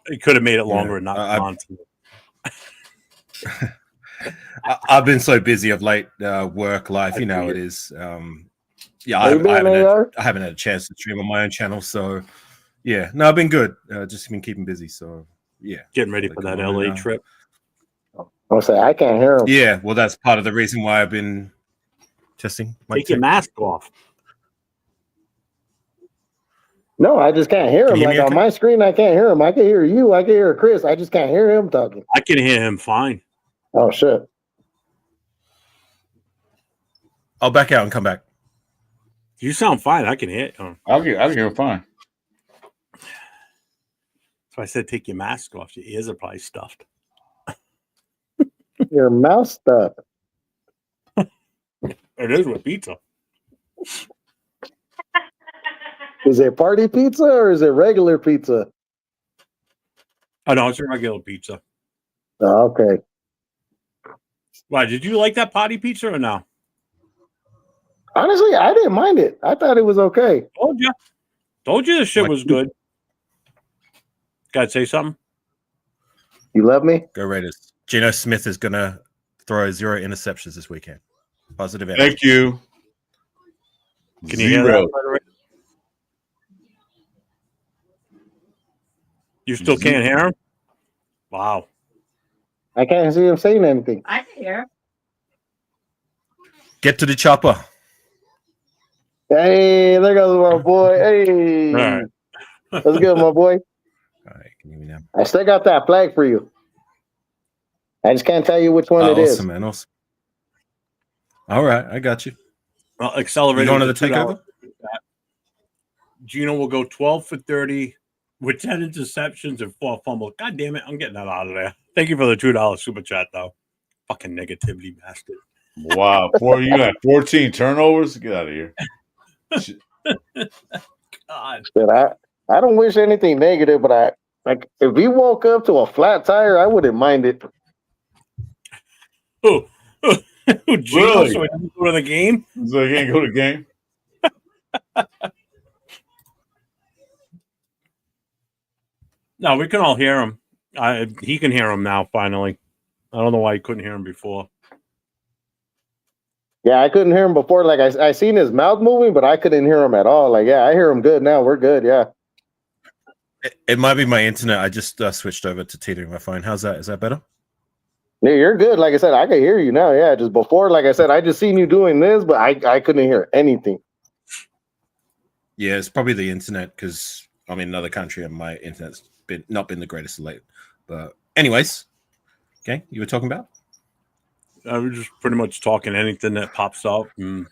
You could have made it longer and not gone to it. I've been so busy of late, work life. You know how it is. Yeah, I haven't had a chance to stream on my own channel. So, yeah, no, I've been good. Just been keeping busy. So, yeah, getting ready for that LA trip. I'll say I can't hear him. Yeah, well, that's part of the reason why I've been testing. Take your mask off. No, I just can't hear him. Like on my screen, I can't hear him. I can hear you. I can hear Chris. I just can't hear him talking. I can hear him fine. Oh, shit. I'll back out and come back. You sound fine. I can hear you. I can hear him fine. So I said take your mask off. Your ears are probably stuffed. Your mouth stuffed. It is with pizza. Is it party pizza or is it regular pizza? Oh, no, it's a regular pizza. Oh, okay. Why, did you like that party pizza or no? Honestly, I didn't mind it. I thought it was okay. Told you the shit was good. Gotta say something? You love me? Go Raiders. Geno Smith is going to throw 0 interceptions this weekend. Positive energy. Thank you. Can you hear that? You still can't hear him? Wow. I can't see him saying anything. I can hear. Get to the chopper. Hey, there goes my boy. Hey. All right. That's good, my boy. All right, can you hear me now? I still got that flag for you. I just can't tell you which one it is. Awesome, man. Awesome. All right, I got you. Well, accelerating. You going to the takeover? Gino will go 12 for 30 with 10 interceptions and 4 fumbles. God damn it. I'm getting that out of there. Thank you for the $2 super chat, though. Fucking negativity bastard. Wow, you got 14 turnovers. Get out of here. God. But I don't wish anything negative, but like if we woke up to a flat tire, I wouldn't mind it. Oh, Gino, Really? so he doesn't go to the game? So he can't go to the game? No, we can all hear him. He can hear him now, finally. I don't know why he couldn't hear him before. Yeah, I couldn't hear him before. Like I seen his mouth moving, but I couldn't hear him at all. Like, yeah, I hear him good now. We're good. Yeah. It might be my internet. I just switched over to teetering my phone. How's that? Is that better? Yeah, you're good. Like I said, I can hear you now. Yeah, just before, like I said, I just seen you doing this, but I couldn't hear anything. Yeah, it's probably the internet because I'm in another country and my internet's not been the greatest of late. But anyways, okay, you were talking about? I was just pretty much talking anything that pops up. And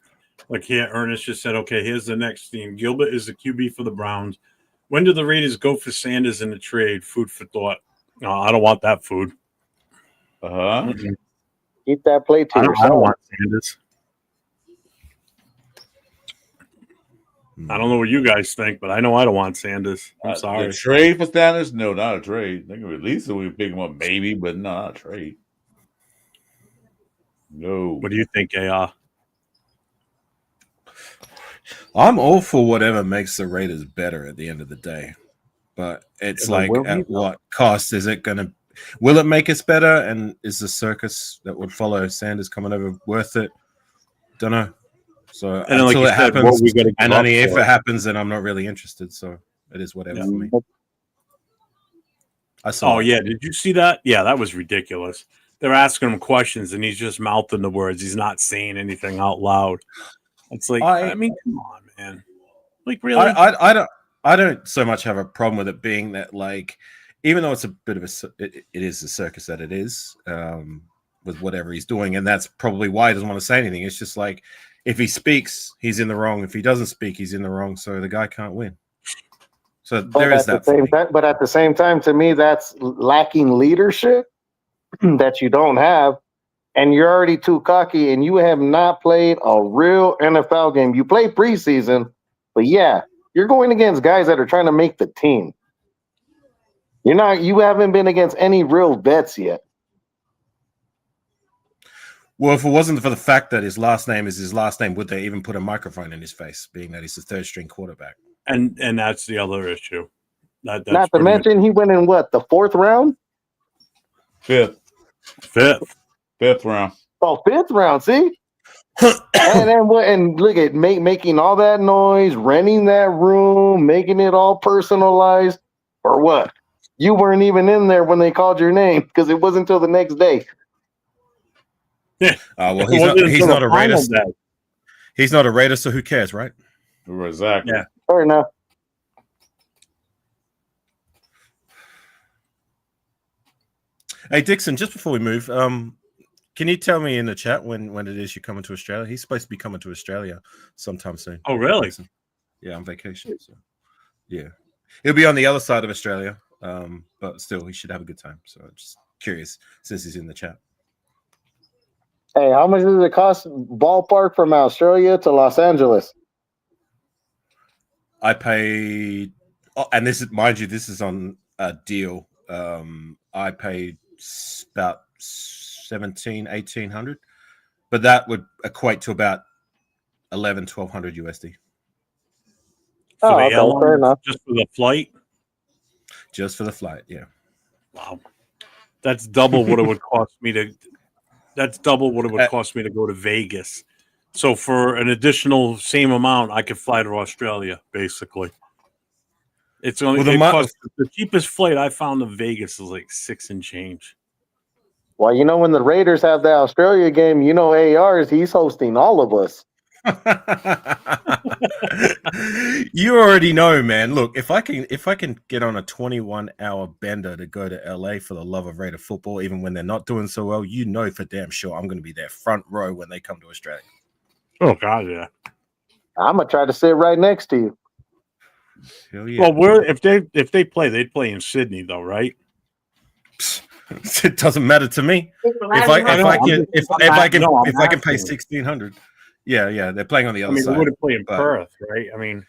like here, Ernest just said, okay, here's the next theme. Gilbert is the QB for the Browns. When do the Raiders go for Sanders in the trade? Food for thought. No, I don't want that food. Keep that plate to yourself. I don't want Sanders. I don't know what you guys think, but I know I don't want Sanders. I'm sorry. The trade for Sanders? No, not a trade. They can release it. We pick him up, maybe, but no, not a trade. No. What do you think, AR? I'm all for whatever makes the Raiders better at the end of the day. But it's like, at what cost is it going to – will it make us better? And is the circus that would follow Sanders coming over worth it? Don't know. So and until like it happens, and only if it happens, then I'm not really interested. So it is whatever for me. I saw. Oh, yeah. Did you see that? Yeah, that was ridiculous. They're asking him questions, and he's just mouthing the words. He's not saying anything out loud. It's like, I mean, come on, man. Like, really? I don't so much have a problem with it being that, like, even though it's a bit of it is the circus that it is with whatever he's doing, and that's probably why he doesn't want to say anything. It's just like, if he speaks, he's in the wrong. If he doesn't speak, he's in the wrong. So the guy can't win. So there is that. But at the same time, to me, that's lacking leadership that you don't have. And you're already too cocky, and you have not played a real NFL game. You play preseason, but yeah, you're going against guys that are trying to make the team. You haven't been against any real vets yet. Well, if it wasn't for the fact that his last name is his last name, would they even put a microphone in his face, being that he's the third string quarterback? And that's the other issue. That's not to mention he went in what, the fourth round? Fifth round. Oh, fifth round. See, and look at making all that noise, renting that room, making it all personalized, or what? You weren't even in there when they called your name because it wasn't until the next day. Yeah. Well, he's not a Raider. He's not a Raider, so who cares, right? Exactly. Yeah. Fair enough. Hey, Dixon, just before we move, can you tell me in the chat when it is you're coming to Australia? He's supposed to be coming to Australia sometime soon. Oh, really? Yeah, on vacation. So, yeah. He'll be on the other side of Australia, but still, he should have a good time. So I'm just curious since he's in the chat. Hey, how much does it cost ballpark from Australia to Los Angeles? I paid, and this is, mind you, this is on a deal. I paid about 1,800, but that would equate to about 1,200 USD. Oh, okay, fair enough. Just for the flight? Just for the flight, yeah. Wow. That's double what it would cost me to. That's double what it would cost me to go to Vegas. So for an additional same amount, I could fly to Australia, basically. It's only the cheapest flight I found to Vegas is like $6 and change. Well, when the Raiders have the Australia game, ARs, he's hosting all of us. You already know, man. Look, if I can get on a 21-hour bender to go to LA for the love of Raider football, even when they're not doing so well, for damn sure I'm going to be there front row when they come to Australia. Oh God, yeah. I'm gonna try to sit right next to you. Hell yeah. Well, if they play, they'd play in Sydney though, right? It doesn't matter to me. If I can pay 1,600. Yeah, they're playing on the other side. They wouldn't play in Perth, right? I mean,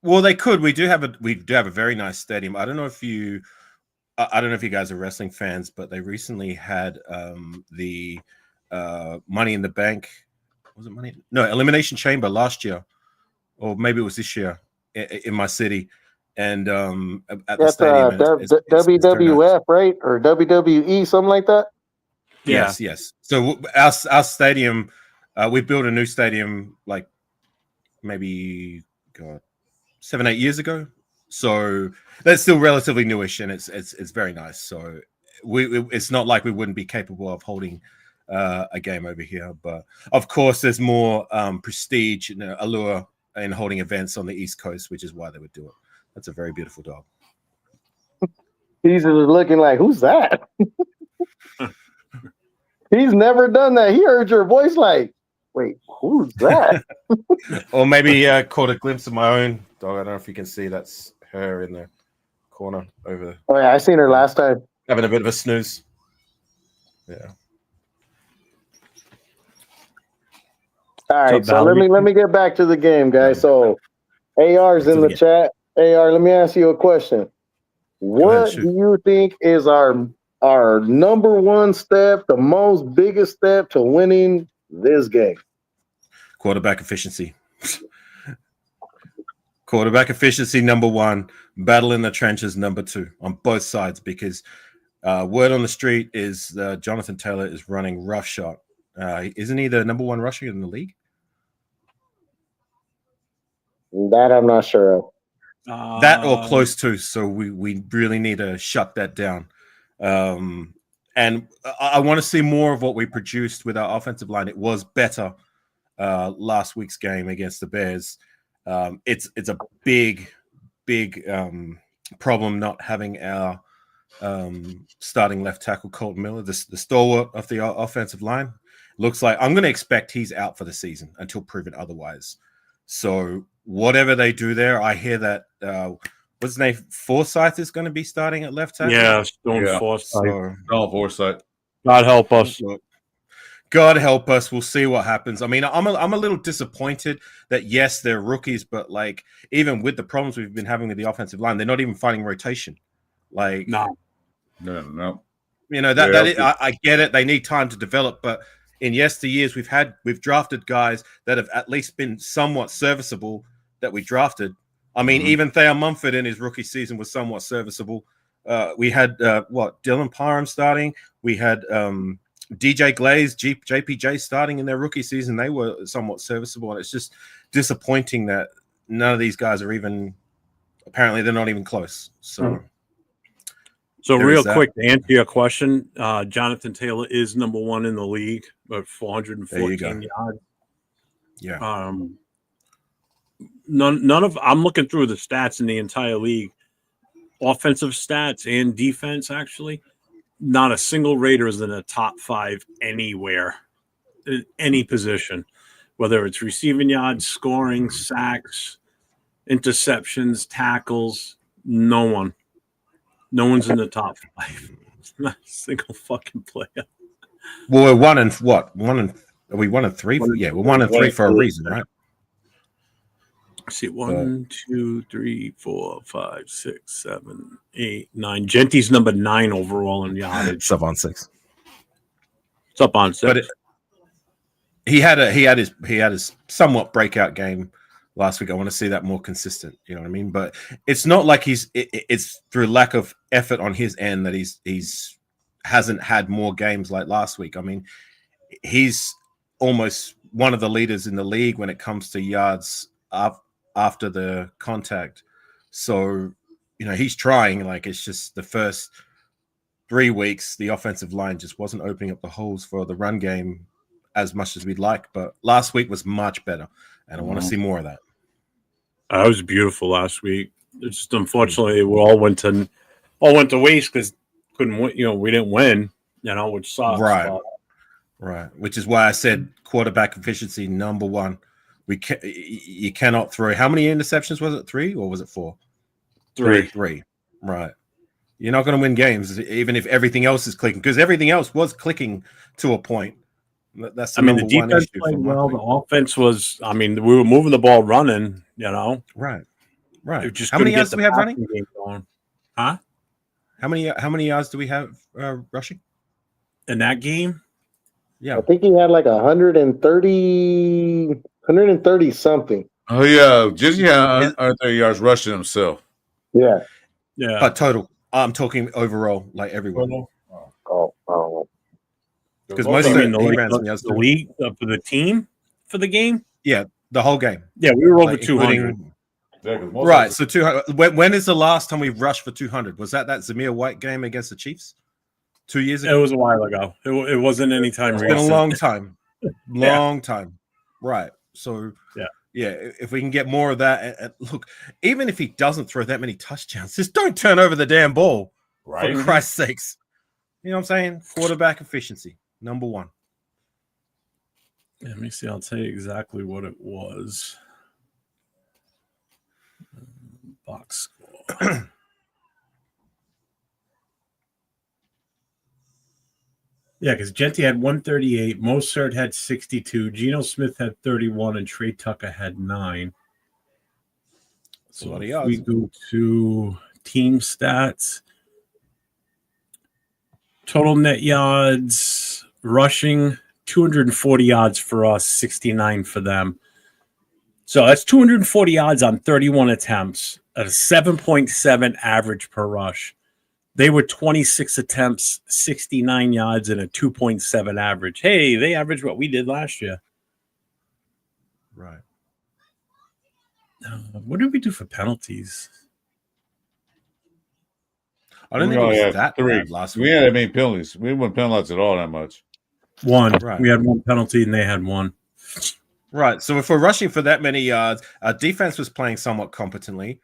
well, they could. We do have a very nice stadium. I don't know if you guys are wrestling fans, but they recently had the Money in the Bank. Was it Money? No, Elimination Chamber last year, or maybe it was this year in my city. And at the stadium, WWF, right, or WWE, something like that. Yes. So our stadium, we built a new stadium like maybe 7-8 years ago. So that's still relatively newish, and it's very nice. So it's not like we wouldn't be capable of holding a game over here, but of course there's more prestige and allure in holding events on the East Coast, which is why they would do it. That's a very beautiful dog. He's looking like, who's that? He's never done that. He heard your voice like, wait, who's that? Or maybe caught a glimpse of my own dog. I don't know if you can see, that's her in the corner over there. Oh, yeah, I seen her last time. Having a bit of a snooze. Yeah. All right, so let me get back to the game, guys. So AR's in the chat. AR, let me ask you a question. What do you think is our number one step, the most biggest step to winning this game? Quarterback efficiency. Quarterback efficiency, number one. Battle in the trenches, number two, on both sides, because word on the street is Jonathan Taylor is running roughshod. Isn't he the number one rusher in the league? That I'm not sure of. That or close to. So we really need to shut that down. And I want to see more of what we produced with our offensive line. It was better last week's game against the Bears. It's a big problem not having our starting left tackle Colton Miller, the stalwart of the offensive line. Looks like I'm going to expect he's out for the season until proven otherwise. So whatever they do there, I hear that what's his name? Forsyth is going to be starting at left tackle. Yeah, Forsyth. Forsyth. God help us. God help us. We'll see what happens. I mean, I'm a little disappointed that yes, they're rookies, but like even with the problems we've been having with the offensive line, they're not even fighting rotation. Like no. You know that I get it. They need time to develop, but in yesteryears we've drafted guys that have at least been somewhat serviceable that we drafted. I mean, even Thayer Mumford in his rookie season was somewhat serviceable. We had Dylan Parham starting. We had DJ Glaze, JPJ starting in their rookie season. They were somewhat serviceable, and it's just disappointing that none of these guys are even. Apparently, they're not even close. So real quick, to answer your question, Jonathan Taylor is number one in the league, but 414 yards. Yeah. None of I'm looking through the stats in the entire league, offensive stats and defense. Actually, not a single Raider is in the top 5 anywhere, in any position, whether it's receiving yards, scoring, sacks, interceptions, tackles. No one's in the top 5. Not a single fucking player. Well, we're one and what? Are we 1 and 3? Yeah, we're 1 and 3 for a reason, right? See, 1, 2, 3, 4, 5, 6, 7, 8, 9. Genty's number 9 overall in yardage. It's up on 6. It's up on 6. But he had his somewhat breakout game last week. I want to see that more consistent. You know what I mean? But it's not like it's through lack of effort on his end that he's hasn't had more games like last week. I mean, he's almost one of the leaders in the league when it comes to yards after the contact. So, you know, he's trying. Like, it's just the first 3 weeks, the offensive line just wasn't opening up the holes for the run game as much as we'd like. But last week was much better, and I want to see more of that. It was beautiful last week. It's just unfortunately we all went to waste because couldn't win. You know, we didn't win. You know, which sucks. Right. Which is why I said quarterback efficiency number one. You cannot throw. How many interceptions was it? 3 or was it 4? 3. 3. Right. You're not going to win games, even if everything else is clicking, because everything else was clicking to a point. That's the the defense played well. The offense was. We were moving the ball, running. Right. Just how many yards do we have running? Game going. Huh? How many yards do we have rushing in that game? Yeah, I think he had like 130 something. Oh yeah, just 130 yards rushing himself. Yeah. But total, I'm talking overall, like everyone. Oh. Because most of the league for the team for the game. Yeah, the whole game. Yeah, we were over 200. Right. So 200. When is the last time we rushed for 200? Was that Zamir White game against the Chiefs 2 years ago? It was a while ago. It wasn't any time recent. It's been a long time. Long time. Right. So yeah. If we can get more of that, and look, even if he doesn't throw that many touchdowns, just don't turn over the damn ball. Right. For Christ's sakes. You know what I'm saying? Quarterback efficiency, number one. Let me see. I'll tell you exactly what it was. Box score. Yeah, because Genty had 138, Mostert had 62, Geno Smith had 31, and Trey Tucker had 9. So if we go to team stats, total net yards, rushing, 240 yards for us, 69 for them. So that's 240 yards on 31 attempts at a 7.7 average per rush. They were 26 attempts, 69 yards, and a 2.7 average. Hey, they averaged what we did last year. Right. What did we do for penalties? I don't think it was that bad last week. We had that many penalties. We weren't penalized at all that much. One. Right. We had one penalty, and they had one. Right. So if we're rushing for that many yards, our defense was playing somewhat competently.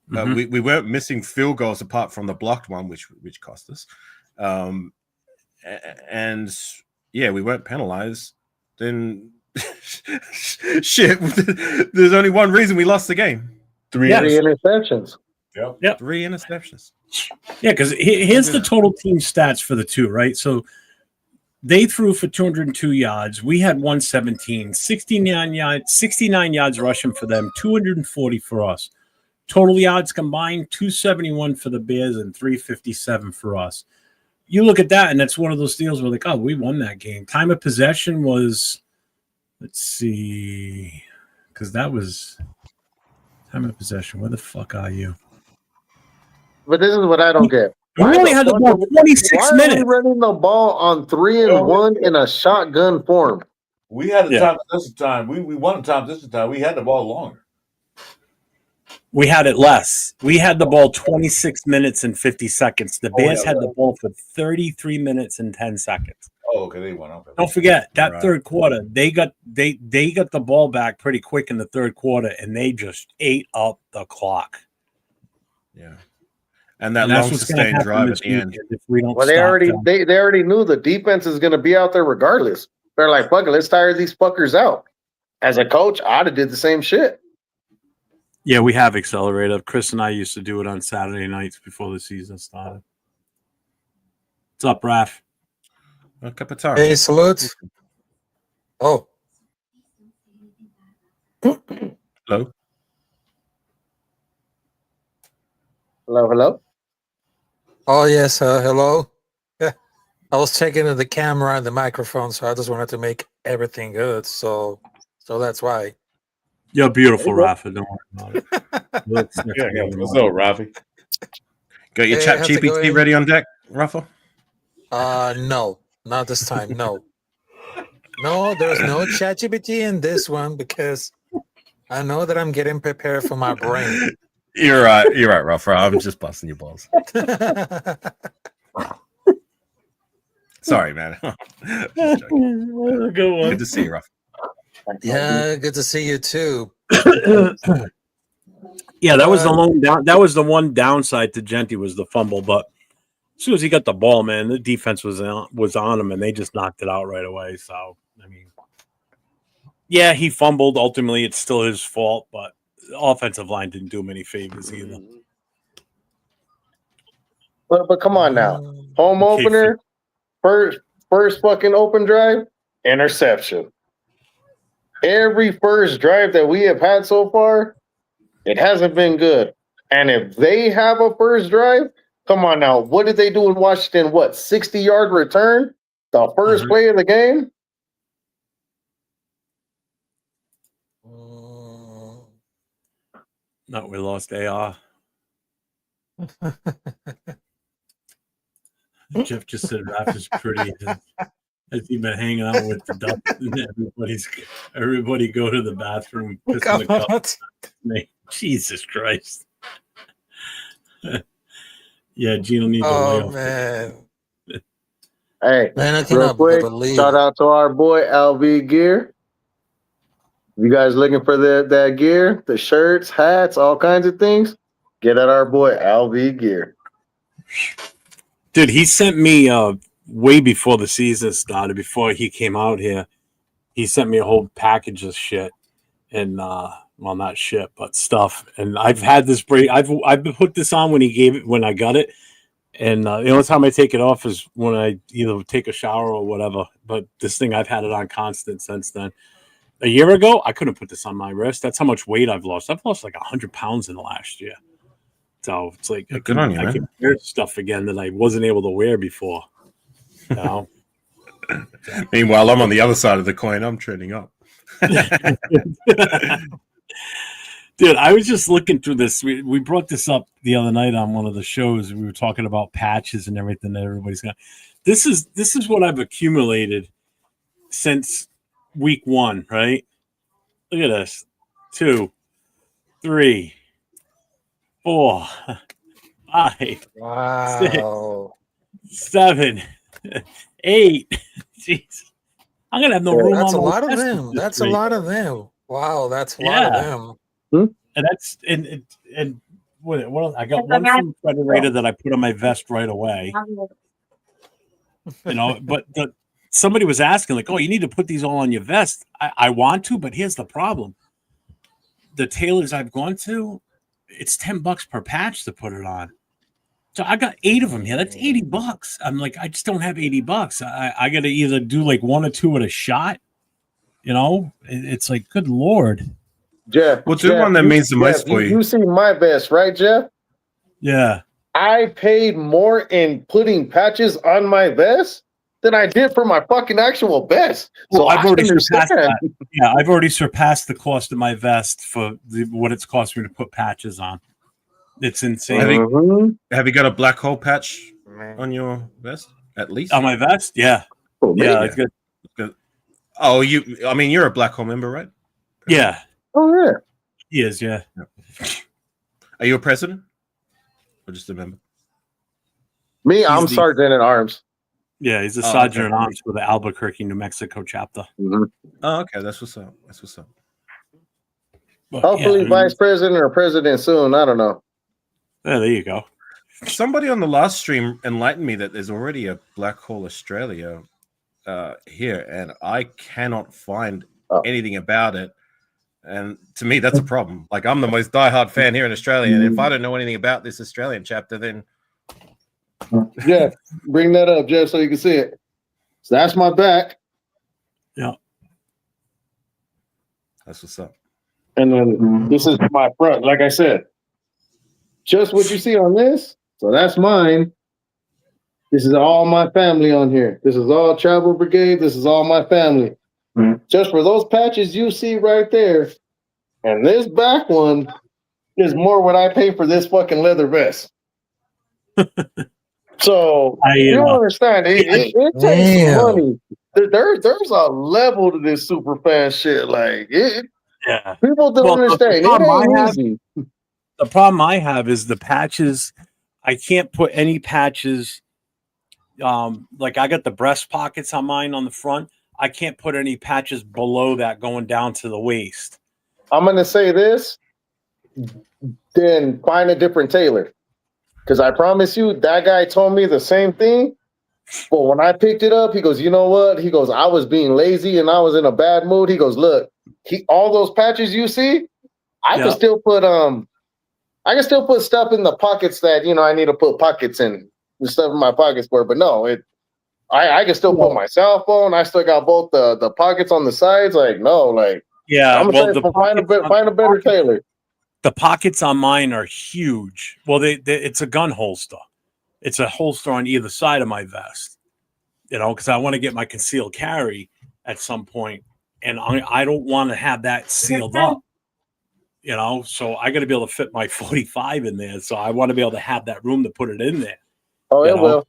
We weren't missing field goals apart from the blocked one, which cost us. And yeah, we weren't penalized. Then shit, there's only one reason we lost the game. Three interceptions. Yep. 3 interceptions. Yeah, because here's the total team stats for the two, right? So they threw for 202 yards. We had 117, 69 yards rushing for them, 240 for us. Total yards combined, 271 for the Bears and 357 for us. You look at that, and that's one of those deals where like, oh, we won that game. Time of possession was, let's see, because that was time of possession. Where the fuck are you? But this is what I don't get. We only had the ball 26 minutes. Why are we running the ball on 3-and-1 in a shotgun form? We had the time this time. We won the time this time. We had the ball longer. We had it less. We had the ball 26 minutes and 50 seconds. The Bears had the ball for 33 minutes and 10 seconds. Oh, okay. They went up. Don't forget that third quarter. They got the ball back pretty quick in the third quarter, and they just ate up the clock. Yeah, and long sustained drive at the end. If we don't, they already knew the defense is going to be out there regardless. They're like, "Fuck it, let's tire these fuckers out." As a coach, I'd have did the same shit. Yeah, we have accelerated. Chris and I used to do it on Saturday nights before the season started. What's up, Raph? A cup of tea. Hey, salute. Oh. Hello. Hello. Oh, yes. Hello. Yeah. I was checking the camera and the microphone, so I just wanted to make everything good. So that's why. You're beautiful, Rafa. Don't worry about it. What's up, Rafi? Got your chat GPT ready on deck, Rafa? No, not this time. No, there's no chat GPT in this one because I know that I'm getting prepared for my brain. You're right, Rafa. I'm just busting your balls. Sorry, man. Good one. Good to see you, Rafa. Yeah, good to see you too. Yeah, that was the lone down. That was the one downside to Genty was the fumble. But as soon as he got the ball, man, the defense was on him, and they just knocked it out right away. So I mean, yeah, he fumbled. Ultimately, it's still his fault, but the offensive line didn't do him any favors either. But come on now, home opener, first fucking open drive, interception. Every first drive that we have had so far, it hasn't been good. And if they have a first drive, come on now, what did they do in Washington? What, 60-yard return? The first play of the game? No, we lost AR. Jeff just said Raph is pretty. Has he been hanging out with the duck? Everybody go to the bathroom. Piss in the cup. Jesus Christ. Yeah, Gino needs a layoff. Man. Hey, Man, real quick, shout out to our boy LV Gear. You guys looking for that gear, the shirts, hats, all kinds of things, get at our boy LV Gear. Dude, he sent me way before the season started, before he came out here. He sent me a whole package of shit, and well, not shit, but stuff. And I've had this break. I've put this on when I got it, and the only time I take it off is when I either take a shower or whatever. But this thing, I've had it on constant since then. A year ago, I couldn't put this on my wrist. That's how much weight I've lost. I've lost like 100 pounds in the last year. So it's like I can wear stuff again that I wasn't able to wear before. You know? Meanwhile, I'm on the other side of the coin. I'm trading up. Dude, I was just looking through this. We brought this up the other night on one of the shows. We were talking about patches and everything that everybody's got. This is what I've accumulated since week 1, right? Look at this. 2, 3, 4, 5, wow. 6, 7, 8. Jeez. I'm gonna have no room. That's on a my lot of desk them. this That's a week. lot of them. Wow, that's a lot of them. And that's and what I got one from Federator that I put on my vest right away. You know, but somebody was asking, like, oh, you need to put these all on your vest. I want to, but here's the problem. The tailors I've gone to, it's $10 per patch to put it on. So I got 8 of them here. That's $80. I'm like, I just don't have $80. I got to either do like 1 or 2 at a shot. You know, it's like, good Lord. Jeff, well, do one that means the most for you. You see my vest, right, Jeff? Yeah. I paid more in putting patches on my vest than I did for my fucking actual vest. So I've already surpassed that. Yeah, I've already surpassed the cost of my vest for what it's cost me to put patches on. It's insane. Have you got a black hole patch on your vest? At least on my vest, yeah. It's good. Oh, you're a black hole member, right? Yeah. Oh yeah. He is, yeah. Are you a president or just a member? Me, I'm sergeant at arms. Yeah, he's a sergeant at arms for the Albuquerque, New Mexico chapter. Oh, okay, that's what's up. But, hopefully, vice president or president soon. I don't know. Yeah, there you go. Somebody on the last stream enlightened me that there's already a Black Hole Australia here, and I cannot find anything about it. And to me, that's a problem. Like, I'm the most diehard fan here in Australia, and if I don't know anything about this Australian chapter, then Jeff, bring that up, Jeff, so you can see it. So that's my back. Yeah, that's what's up. And then this is my front. Like I said, just what you see on this. So that's mine. This is all my family on here. This is all Travel Brigade. This is all my family. Just for those patches you see right there, and this back one is more what I pay for this fucking leather vest. So you don't understand. It takes money. There's a level to this super fan shit. Like people don't understand. It ain't easy. The problem I have is the patches. I can't put any patches. Like I got the breast pockets on mine on the front. I can't put any patches below that going down to the waist. I'm going to say this, then find a different tailor. Because I promise you, that guy told me the same thing. But when I picked it up, he goes, you know what? He goes, I was being lazy and I was in a bad mood. He goes, look, all those patches you see, I can still put stuff in the pockets that, I need to put pockets in. stuff in my pockets for it. But no, I can still put my cell phone. I still got both the pockets on the sides. Like, no, like, yeah. I'm gonna say find a better tailor. The pockets on mine are huge. Well, it's a gun holster. It's a holster on either side of my vest, because I want to get my concealed carry at some point, and I don't want to have that sealed up, so I got to be able to fit my 45 in there. So I want to be able to have that room to put it in there. Oh, it will.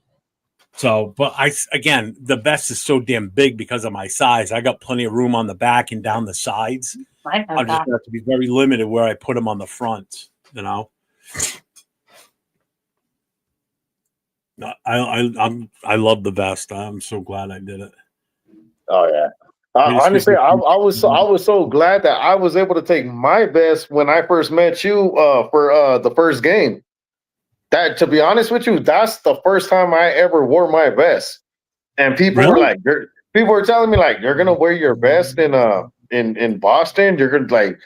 So, but again, the vest is so damn big because of my size. I got plenty of room on the back and down the sides. I'm just going to have to be very limited where I put them on the front, I love the vest. I'm so glad I did it. Oh yeah. Honestly, I was so glad that I was able to take my vest when I first met you for the first game. That, to be honest with you, that's the first time I ever wore my vest. And people were like, people were telling me like, you're gonna wear your vest in Boston. You're gonna like,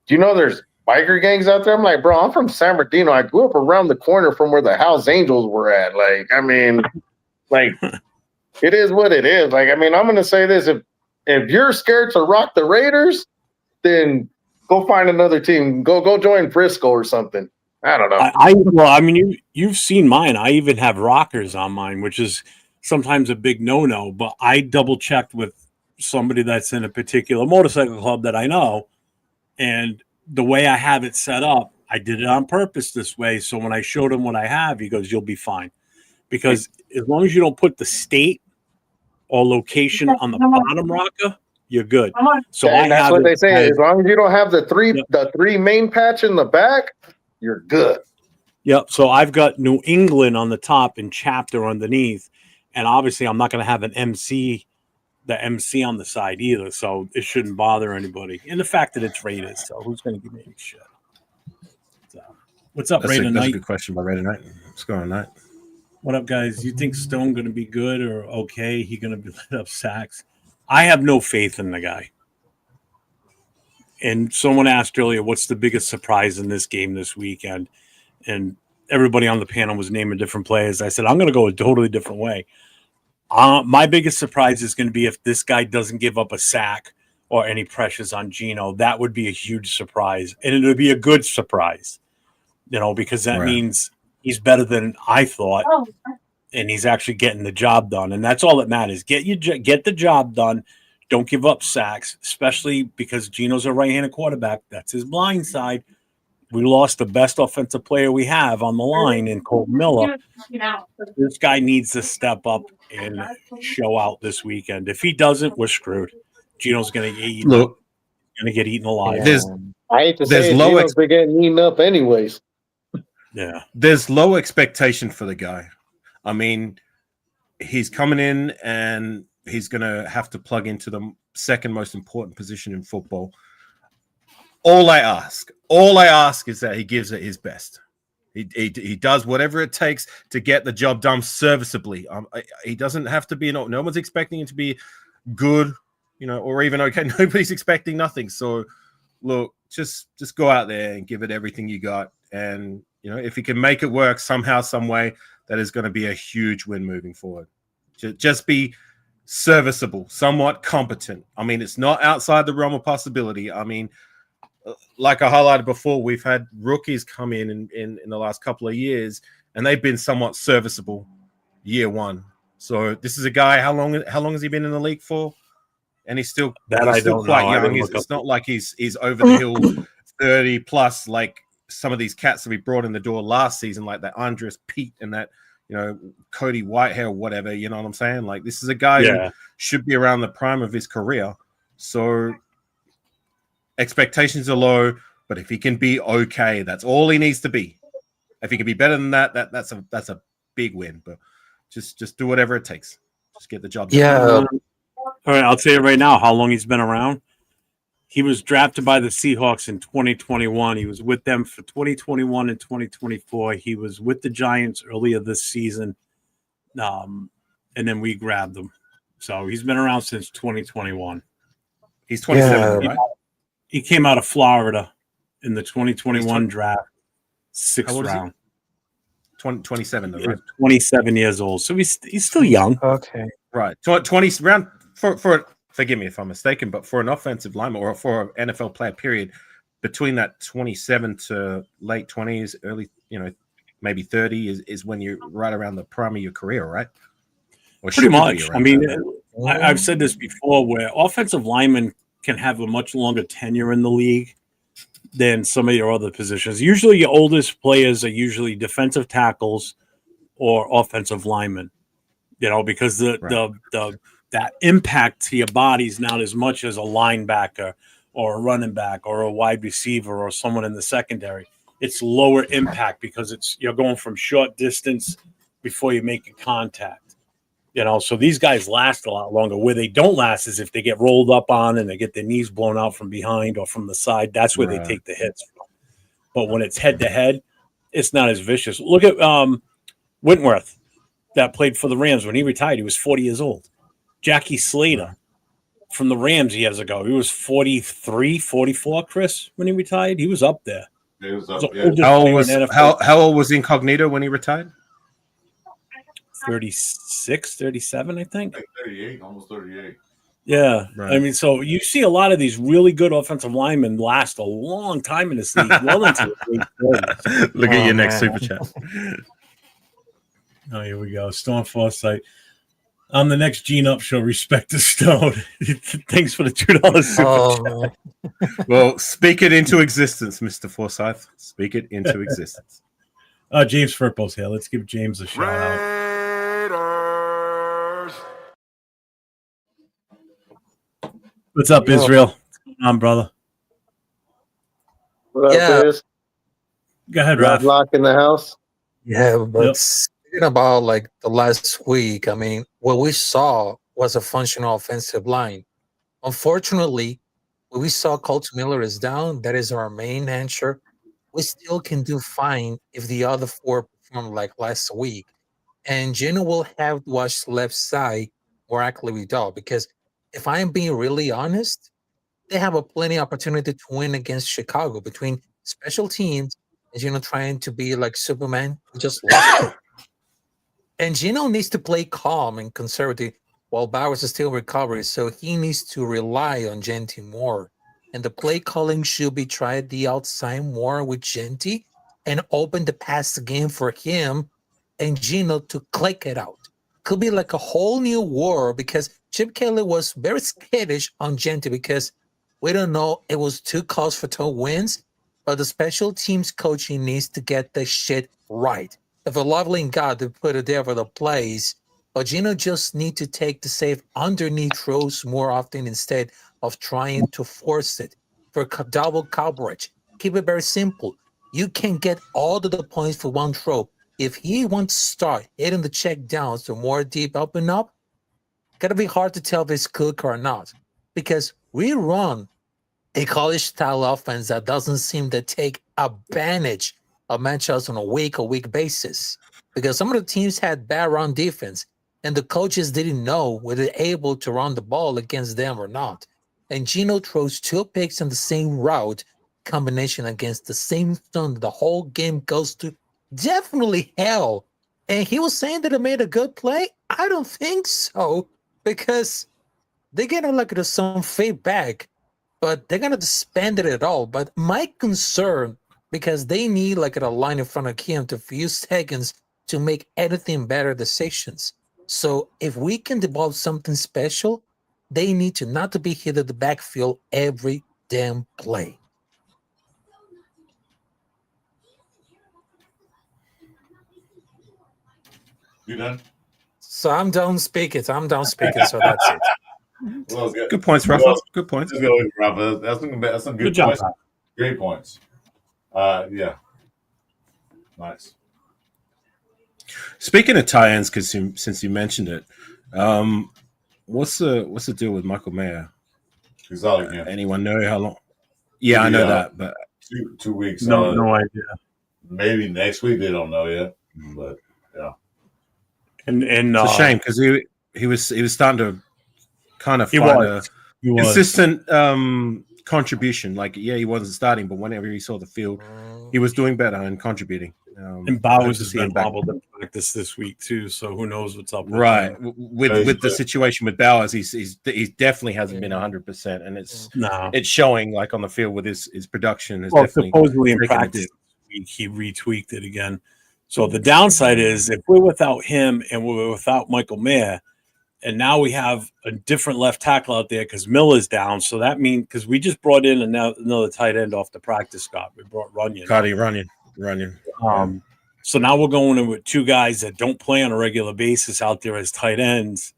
do you know there's biker gangs out there? I'm like, bro, I'm from San Bernardino. I grew up around the corner from where the Hells Angels were at. Like, I mean, like, it is what it is. Like, I mean, I'm gonna say this: if you're scared to rock the Raiders, then go find another team. Go join Frisco or something. I don't know. You've seen mine. I even have rockers on mine, which is sometimes a big no-no. But I double checked with somebody that's in a particular motorcycle club that I know, and the way I have it set up, I did it on purpose this way. So when I showed him what I have, he goes, "You'll be fine," because as long as you don't put the state or location on the bottom rocker, you're good. So that's what they say. As long as you don't have the three main patch in the back, you're good. Yep. So I've got New England on the top and chapter underneath, and obviously I'm not going to have the MC on the side either. So it shouldn't bother anybody. And the fact that it's Raiders, so who's going to give me any shit? So, what's up, Raider Knight? That's a good question by Raider Knight. What's going on, Knight? What up, guys? You think Stone going to be good or okay? He going to be lit up sacks? I have no faith in the guy. And someone asked earlier, what's the biggest surprise in this game this weekend? And everybody on the panel was naming different players. I said, I'm going to go a totally different way. My biggest surprise is going to be if this guy doesn't give up a sack or any pressures on Gino. That would be a huge surprise. And it would be a good surprise, because that means he's better than I thought. And he's actually getting the job done. And that's all that matters. Get the job done. Don't give up sacks, especially because Gino's a right-handed quarterback. That's his blind side. We lost the best offensive player we have on the line in Colton Miller. This guy needs to step up and show out this weekend. If he doesn't, we're screwed. Gino's going to get eaten alive. I hate to say it, Gino's been getting eaten up anyways. Yeah. There's low expectation for the guy. I mean, he's coming in and he's going to have to plug into the second most important position in football. All I ask is that he gives it his best. He does whatever it takes to get the job done serviceably. He doesn't have to be, no one's expecting him to be good, or even okay. Nobody's expecting nothing. So look, just go out there and give it everything you got. And, if he can make it work somehow, some way, that is going to be a huge win moving forward. Just be serviceable, somewhat competent. I mean, it's not outside the realm of possibility. I mean, like I highlighted before, we've had rookies come in the last couple of years, and they've been somewhat serviceable year one. So this is a guy. How long has he been in the league for? And he's still quite young. It's not like he's over the hill 30 plus like some of these cats that we brought in the door last season, like that Andres Pete and that Cody Whitehair, whatever. You know what I'm saying? Like, this is a guy who should be around the prime of his career. So expectations are low, but if he can be okay, that's all he needs to be. If he can be better than that's a big win. But just do whatever it takes. Just get the job done. Yeah. All right, I'll tell you right now how long he's been around. He was drafted by the Seahawks in 2021. He was with them for 2021 and 2024. He was with the Giants earlier this season, and then we grabbed him. So he's been around since 2021. He's 27, right? He came out of Florida in the 2021 draft, 6th round. 27 though, right? 27 years old, so he's still young. Okay. Right, 20 round for. Forgive me if I'm mistaken, but for an offensive lineman or for an NFL player, period, between that 27 to late 20s, early, maybe 30 is when you're right around the prime of your career, right? Or pretty much. I mean, I've said this before, where offensive linemen can have a much longer tenure in the league than some of your other positions. Usually, your oldest players are usually defensive tackles or offensive linemen. Because that impact to your body is not as much as a linebacker or a running back or a wide receiver or someone in the secondary. It's lower impact because you're going from short distance before you make a contact. So these guys last a lot longer. Where they don't last is if they get rolled up on and they get their knees blown out from behind or from the side. That's where they take the hits from. But when it's head to head, it's not as vicious. Look at Whitworth that played for the Rams. When he retired, he was 40 years old. Jackie Slater from the Rams years ago. He was 43, 44, Chris, when he retired. He was up there. He was up, How old was Incognito when he retired? 36, 37, I think. 38, almost 38. Yeah. Right. I mean, so you see a lot of these really good offensive linemen last a long time in this league. Well into the Look at your next super chat. Oh, here we go. Storm Forsythe. On the next Gene Up show, respect the Stone. Thanks for the $2 super chat. Well, speak it into existence, Mr. Forsythe. Speak it into existence. James Firpo's here. Let's give James a shout out. What's up, Israel? What's going on, brother? What up, Chris? Go ahead, Ralph. Lock in the house. Yeah, but speaking about like the last week, I mean, what we saw was a functional offensive line. Unfortunately, when we saw Colt Miller is down, that is our main answer. We still can do fine if the other four perform like last week. And Gino will have to watch the left side more accurately with all, because if I'm being really honest, they have a plenty opportunity to win against Chicago between special teams and Gino trying to be like Superman who just lost. And Gino needs to play calm and conservative while Bowers is still recovering, so he needs to rely on Genty more. And the play calling should be tried the outside more with Genty and open the pass game for him and Gino to click it out. Could be like a whole new war, because Chip Kelly was very skittish on Genty because we don't know, it was 2 calls for 2 wins, but the special teams coaching needs to get the shit right. If a lovely God to put it there for the plays, but Gino just need to take the safe underneath throws more often instead of trying to force it for double coverage. Keep it very simple. You can get all of the points for one throw. If he wants to start hitting the check downs to more deep up and up, gotta be hard to tell if it's cook or not, because we run a college-style offense that doesn't seem to take advantage of matchups on a week-to-week basis, because some of the teams had bad run defense, and the coaches didn't know whether they're able to run the ball against them or not. And Gino throws 2 picks on the same route combination against the same stone. The whole game goes to definitely hell. And he was saying that it made a good play? I don't think so, because they're getting like some feedback, but they're gonna spend it at all. But my concern, because they need like a line in front of him to a few seconds to make anything better decisions. So if we can develop something special, they need to not to be hit at the backfield every damn play. You done? So I'm done speaking. So that's it. Well, good points, Rafa. Good points. Let's go, Rafa. That's some good points. Job. Great points. Yeah. Nice. Speaking of tie-ins, because since you mentioned it, what's the deal with Michael Mayer? He's out again. Anyone know how long? Yeah, I know that, but 2 weeks. No idea. Maybe next week. They don't know yet, but yeah. And it's a shame because he was starting to kind of find a consistent contribution. Like, yeah, he wasn't starting, but whenever he saw the field, he was doing better and contributing. And Bowers has been hobbled in practice this week too, so who knows what's up? Right, with the situation with Bowers, he definitely hasn't been 100%, and it's showing like on the field with his production. Is definitely supposedly in practice he retweaked it again. So the downside is if we're without him and we're without Michael Mayer, and now we have a different left tackle out there because Miller's down. So that means because we just brought in another tight end off the practice squad. We brought Runyon. Runyon. So now we're going in with two guys that don't play on a regular basis out there as tight ends.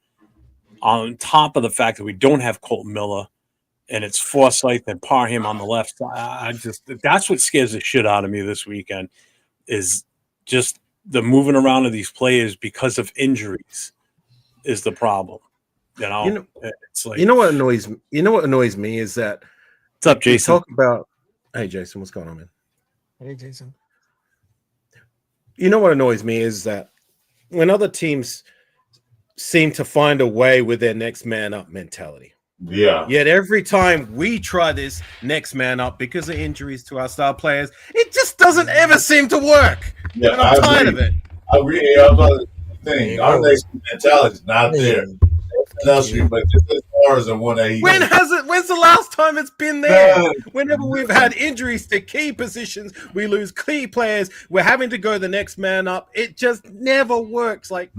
On top of the fact that we don't have Colton Miller, and it's Forsyth and Parham on the left side. That's what scares the shit out of me this weekend is just the moving around of these players because of injuries. Is the problem, it's like what annoys me is that what's up, Jason? Talk about hey Jason, what's going on, man? Hey Jason. You know what annoys me is that when other teams seem to find a way with their next man up mentality. Yeah. Yet every time we try this next man up because of injuries to our star players, it just doesn't ever seem to work. Yeah, and I'm tired of it. I agree. Our next mentality is not there. But just as far as the one that when's the last time it's been there? Whenever we've had injuries to key positions, we lose key players. We're having to go the next man up. It just never works. Like,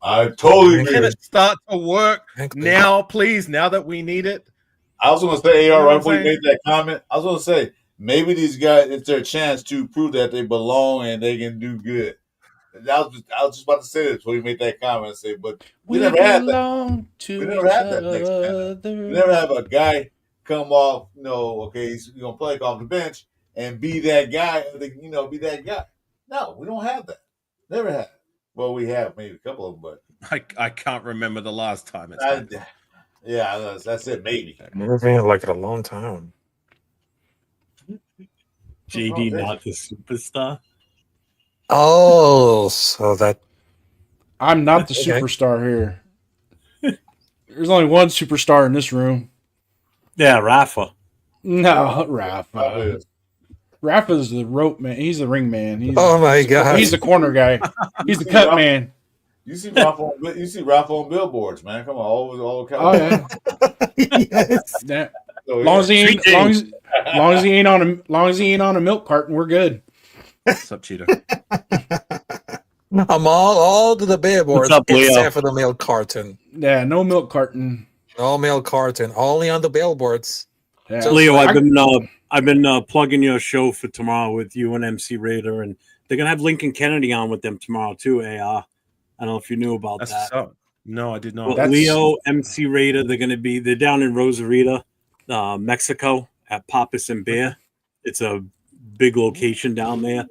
I totally agree. Can it start to work now, please? Now that we need it. I was going to say, AR, right before you made that comment, I was going to say maybe these guys, it's their chance to prove that they belong and they can do good. I was just about to say this before you made that comment and say, but we never had that. We never had that next man. We never have a guy come off, he's going to play off the bench and be that guy, be that guy. No, we don't have that. Never had it. Well, we have maybe a couple of them, but I can't remember the last time it's happened. Yeah, that's it, maybe. Never been like a long time. JD not the superstar. Oh, so that I'm not the superstar here. There's only one superstar in this room. Yeah, Rafa. No, Rafa. Rafa's the rope man. He's the ring man. Oh my god, he's the corner guy. He's the cut man. You see Rafa on billboards, man. Come on, all oh yeah. Yes. That, long as he ain't on a milk carton, we're good. What's up, Cheetah? I'm all to the billboards except for the milk carton. Yeah, no milk carton. No milk carton. Only on the billboards. Yeah. So Leo, I've been plugging your show for tomorrow with you and MC Raider, and they're gonna have Lincoln Kennedy on with them tomorrow too. I don't know if you knew about that. So. No, I did not. Well, Leo, MC Raider, they're down in Rosarita, Mexico at Papas and Bear. It's a big location down there.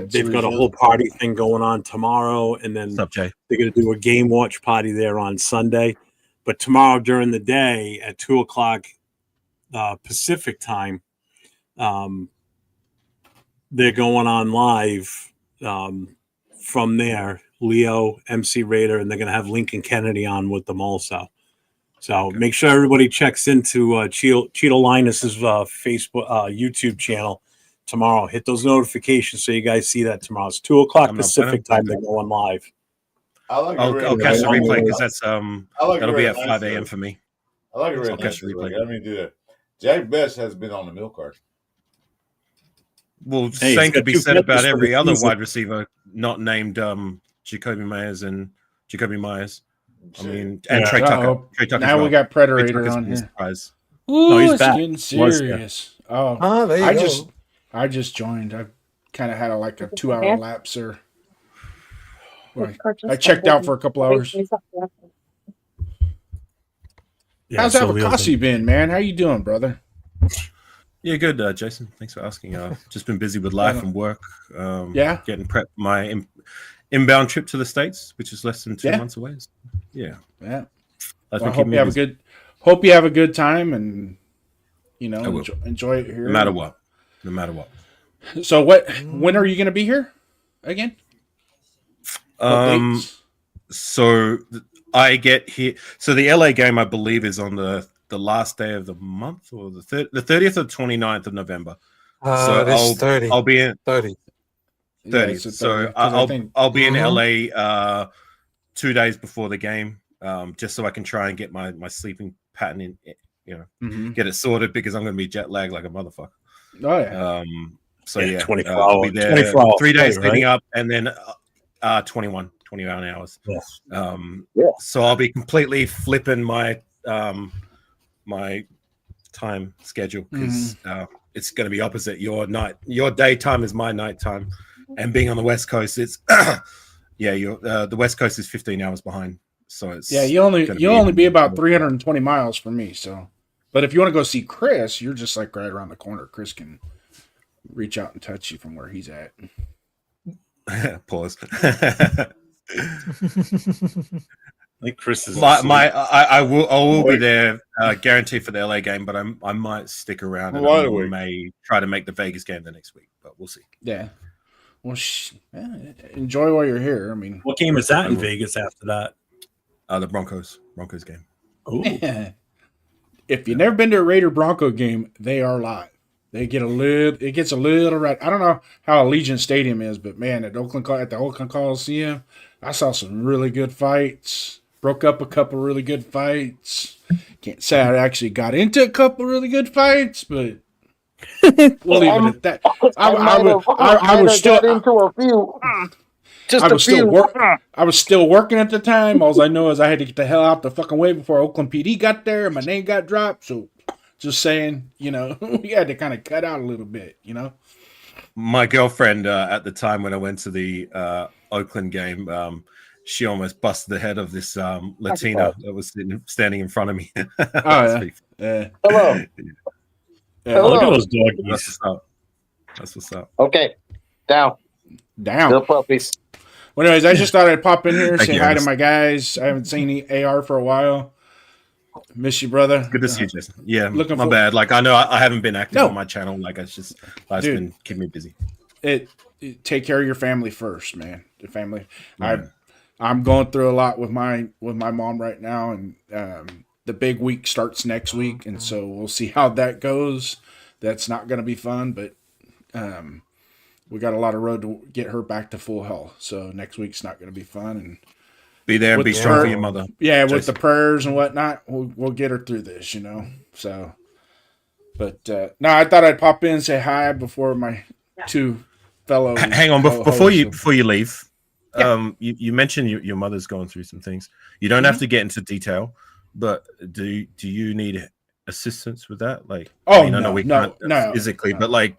They've got a whole party thing going on tomorrow, and then they're going to do a game watch party there on Sunday. But tomorrow during the day at 2:00 Pacific time, they're going on live from there. Leo, MC Raider, and they're going to have Lincoln Kennedy on with them also. So make sure everybody checks into Cheeto Linus's Facebook, YouTube channel tomorrow. Hit those notifications so you guys see that tomorrow. It's 2:00 Pacific time. They're going live. I'll catch the replay because that's that'll be at 5 a.m. for me. I like it. I'll catch the replay. I mean, do that. Jack Best has been on the milk cart. Well, same could be said about every other wide receiver not named Jacoby Myers. I mean, and Trey Tucker. Now we got Predator on here. Ooh, he's back. Getting serious. There you go. I just joined. I kind of had a 2-hour lapse, or I checked out for a couple hours. How's Avocasi been, man? How you doing, brother? Yeah, good, Jason. Thanks for asking. Just been busy with life and work. Getting prepped my inbound trip to the States, which is less than 2 months away. Yeah. Well, I hope you have a good time, and enjoy it here. No matter what. So when are you going to be here again? So I get here. So the LA game, I believe, is on the last day of the month, or the 30th or 29th of November. So 30. I'll be in 30. 30th. So I'll be in LA 2 days before the game, just so I can try and get my sleeping pattern in, get it sorted, because I'm going to be jet lagged like a motherfucker. Oh yeah. So yeah, 24 I'll be there 24 hours 3 days right? leading up, and then 21 hours. Yes. So I'll be completely flipping my my time schedule, because it's going to be opposite. Your daytime is my nighttime, and being on the West Coast, it's the West Coast is 15 hours behind. So it's you'll only be about 320 miles from me. So, but if you want to go see Chris, you're just like right around the corner. Chris can reach out and touch you from where he's at. Pause. Like Chris is I will be there, guaranteed for the LA game, but I might stick around and I may try to make the Vegas game the next week, but we'll see. Yeah. Well, enjoy while you're here. I mean, what game is that in Vegas after that? The Broncos game. Oh, if you've never been to a Raider Bronco game, they are live. It gets a little right. I don't know how Allegiant Stadium is, but man, at the Oakland Coliseum, I saw some really good fights. Broke up a couple really good fights. Can't say I actually got into a couple really good fights, but we'll leave it at that. I was still into a few. I was still working at the time. All I know is I had to get the hell out the fucking way before Oakland PD got there and my name got dropped. So just saying, we had to kind of cut out a little bit, My girlfriend at the time when I went to the Oakland game, she almost busted the head of this Latina that was standing in front of me. Hello. Hello. Look at those doggies. That's what's up. Okay. Down. Good puppies. Well, anyways, I just thought I'd pop in here, say hi to my guys. I haven't seen AR for a while. Miss you, brother. Good to see you, Jason. Yeah, my bad. Like, I know I haven't been active on my channel. Like, it's just life's been keeping me busy. Take care of your family first, man. The family. Yeah. I'm going through a lot with my mom right now, and the big week starts next week, and so we'll see how that goes. That's not going to be fun, but we got a lot of road to get her back to full health. So next week's not going to be fun, and be there and be strong for your mother. Yeah, Jason. With the prayers and whatnot, we'll get her through this, So, but no, I thought I'd pop in and say hi before my two fellow. Hang on, before you leave. Yeah. You mentioned your mother's going through some things. You don't have to get into detail, but do you need assistance with that? Like, no, physically, but like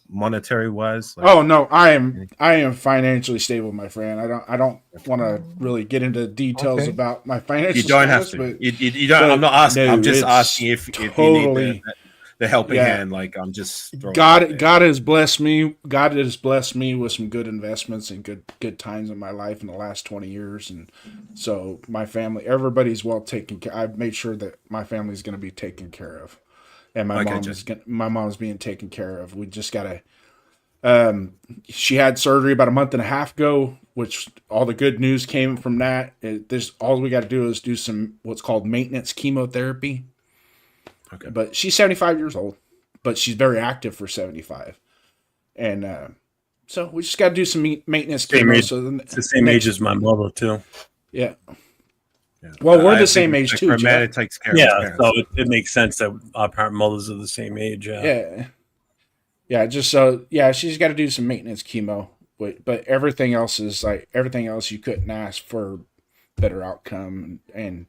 monetary wise. Like, no, I am financially stable, my friend. I don't want to really get into details about my financial. You don't have to. But, you don't. I'm not asking. I'm just asking if you need the helping hand. Like, I'm just God has blessed me. God has blessed me with some good investments and good times in my life in the last 20 years, and so my family, everybody's well taken care. I've made sure that my family's going to be taken care of, and my mom's being taken care of. We just gotta. She had surgery about a month and a half ago, which all the good news came from that. All we got to do is do some what's called maintenance chemotherapy. Okay. But she's 75 years old, but she's very active for 75. And so we just got to do some maintenance chemo. It's the same age as my mother, too. Yeah. Well, we're the same age, too. It takes care of so it makes sense that our parent mothers are the same age. Yeah. She's got to do some maintenance chemo. But everything else is everything else you couldn't ask for better outcome. And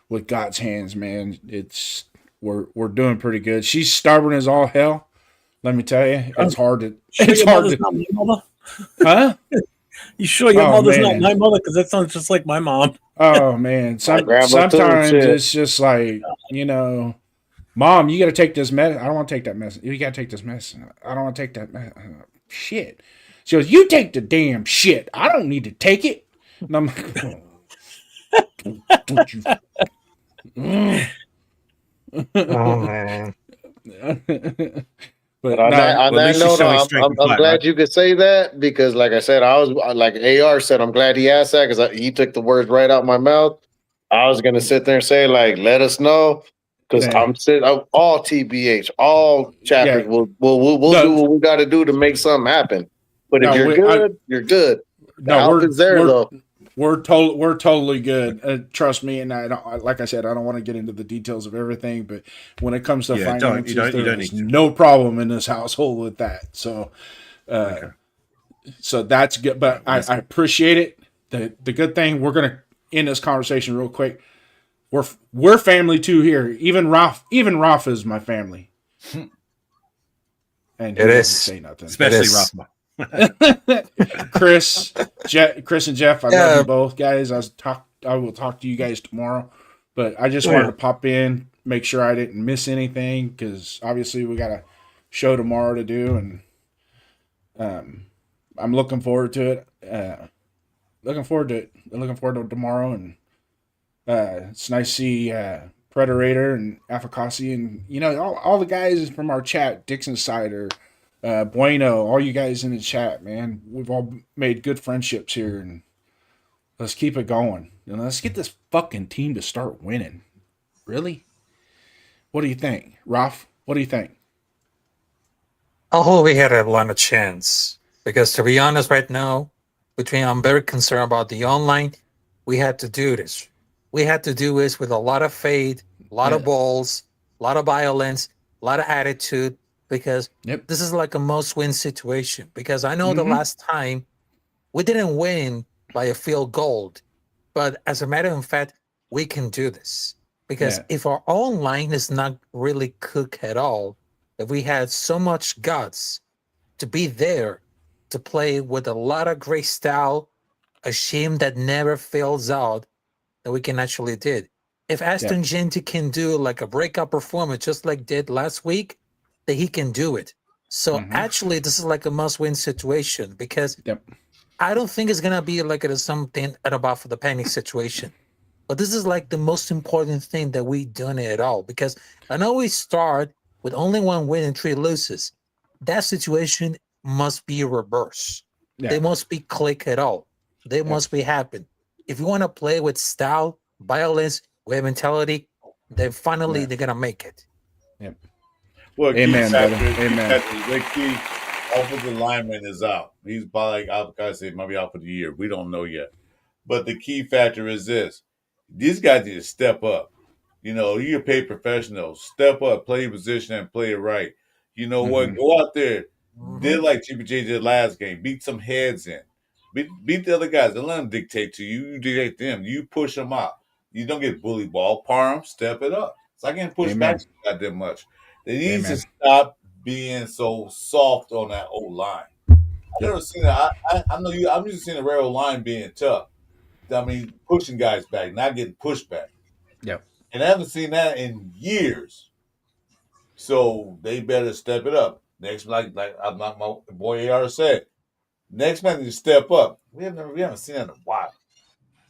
with God's hands, man, we're doing pretty good. She's stubborn as all hell. Let me tell you, it's hard to. Not my mother? Huh? You sure your mother's not my mother? Because that sounds just like my mom. Oh man, sometimes it's just like Mom, you got to take this medicine. I don't want to take that medicine. You got to take this medicine. I don't want to take that medicine. Shit. She goes, you take the damn shit. I don't need to take it. And I'm like, don't you? Oh man. But on that note, I'm glad you could say that, because like I said, I was like AR said, I'm glad he asked that, because he took the words right out my mouth. I was gonna sit there and say, like, let us know, because I'm all TBH, all chapters. We'll do what we got to do to make something happen. But if you're good, you're good. No, is there though. We're totally good. Trust me, and I don't, like I said, I don't want to get into the details of everything, but when it comes to finances, there's no problem in this household with that. So, so that's good. But I appreciate it. The good thing, we're gonna end this conversation real quick. We're family too here. Even Ralph is my family. And he doesn't say nothing, especially Ralph. Chris and Jeff, I love you both, guys. I will talk to you guys tomorrow, but I just wanted to pop in, make sure I didn't miss anything, because obviously we got a show tomorrow to do, and I'm looking forward to it. Looking forward to tomorrow, and it's nice to see Predator and Afakasi, and all the guys from our chat, Dixon Cider, Bueno, all you guys in the chat, man. We've all made good friendships here, and let's keep it going. And let's get this fucking team to start winning. Really? What do you think, Ralph? What do you think? I hope we had a lot of chance, because to be honest, right now, I'm very concerned about the online. We had to do this. We had to do this with a lot of faith, a lot of balls, a lot of violence, a lot of attitude. Because this is like a must-win situation. Because I know the last time we didn't win by a field goal, but as a matter of fact, we can do this. Because if our own line is not really cooked at all, if we had so much guts to be there, to play with a lot of great style, a shame that never fails out, that we can actually did. If Aston Gente can do like a breakout performance just like did last week, that he can do it. So actually, this is like a must-win situation, because I don't think it's gonna be like something about for the panic situation. But this is like the most important thing that we done it at all, because I know we start with only 1 win and 3 losses. That situation must be reversed. They must be click at all. They must be happen. If you want to play with style, violence, with mentality, then finally they're gonna make it. Yep. Well, amen, brother. Amen. The key offensive lineman is out. He's probably, I say, maybe out for the year. We don't know yet. But the key factor is this: these guys need to step up. You're a paid professional. Step up, play your position, and play it right. You know what? Go out there, did like GPJ did last game. Beat some heads in. Beat the other guys. Don't let them dictate to you. You dictate them. You push them out. You don't get bully ball. Parm, step it up. So I can't push back that much. They need to stop being so soft on that old line. I've never seen that. I know you. I'm used to seeing the railroad line being tough. I mean, pushing guys back, not getting pushed back. Yep. And I haven't seen that in years. So they better step it up. Next, like my boy AR said, next man needs to step up. We haven't seen that in a while.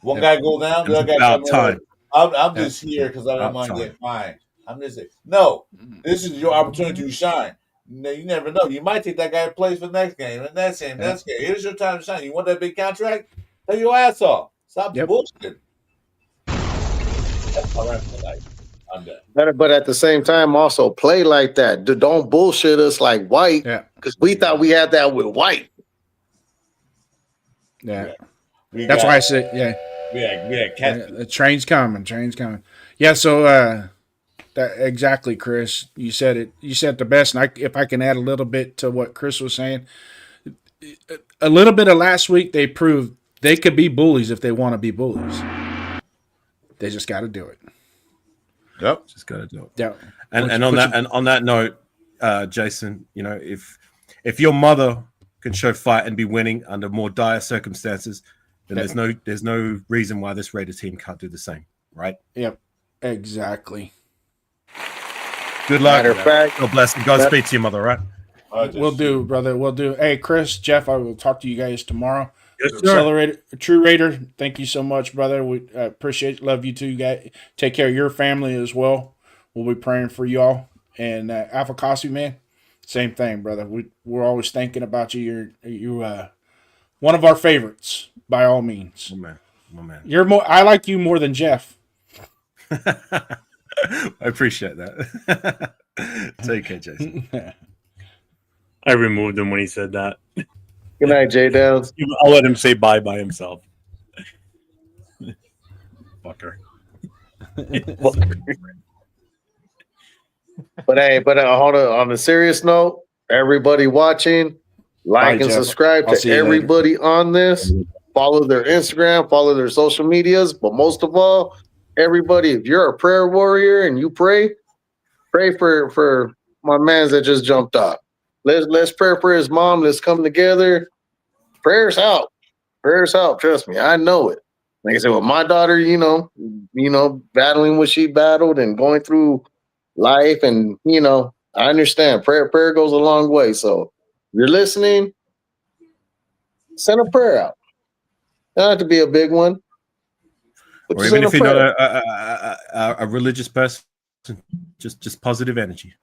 One guy go down, the other guy come in. I'm just here because I don't want to get fined. I'm just saying, no, this is your opportunity to shine. You never know. You might take that guy to place for the next game, and next game. Here's your time to shine. You want that big contract? Take your ass off. Stop bullshit. That's all right for life. I'm done. But at the same time, also play like that. Don't bullshit us like White, because we thought we had that with White. Yeah. That's why I said, the train's coming. Yeah, so exactly, Chris. You said it. You said it the best. And if I can add a little bit to what Chris was saying, a little bit of last week, they proved they could be bullies if they want to be bullies. They just got to do it. Yep, just got to do it. Yeah, and on that note, Jason, if your mother can show fight and be winning under more dire circumstances, then there's no reason why this Raider team can't do the same, right? Yep, exactly. Good luck. Matter of fact, God bless and Godspeed to your mother, right? We'll do, brother. We'll do. Hey, Chris, Jeff, I will talk to you guys tomorrow. Yes, sir. True Raider, thank you so much, brother. We appreciate it. Love you too, guys. Take care of your family as well. We'll be praying for y'all. And Afakasi, man, same thing, brother. We're always thinking about you. You're one of our favorites, by all means. Oh, man. I like you more than Jeff. I appreciate that. Take care, Jason. I removed him when he said that. Good night, J Downs. I'll let him say bye by himself. Fucker. But hey, hold on a serious note, everybody watching, like Bye, and Jeff. subscribe I'll to see you later. everybody on this. Follow their Instagram, follow their social medias, but most of all, everybody, if you're a prayer warrior and you pray for my mans that just jumped off. Let's pray for his mom. Let's come together. Prayers help. Prayers help. Trust me, I know it. Like I said, with my daughter, battling what she battled and going through life, and I understand. Prayer goes a long way. So if you're listening, send a prayer out. Don't have to be a big one. But Or even if you're not a religious person, just positive energy.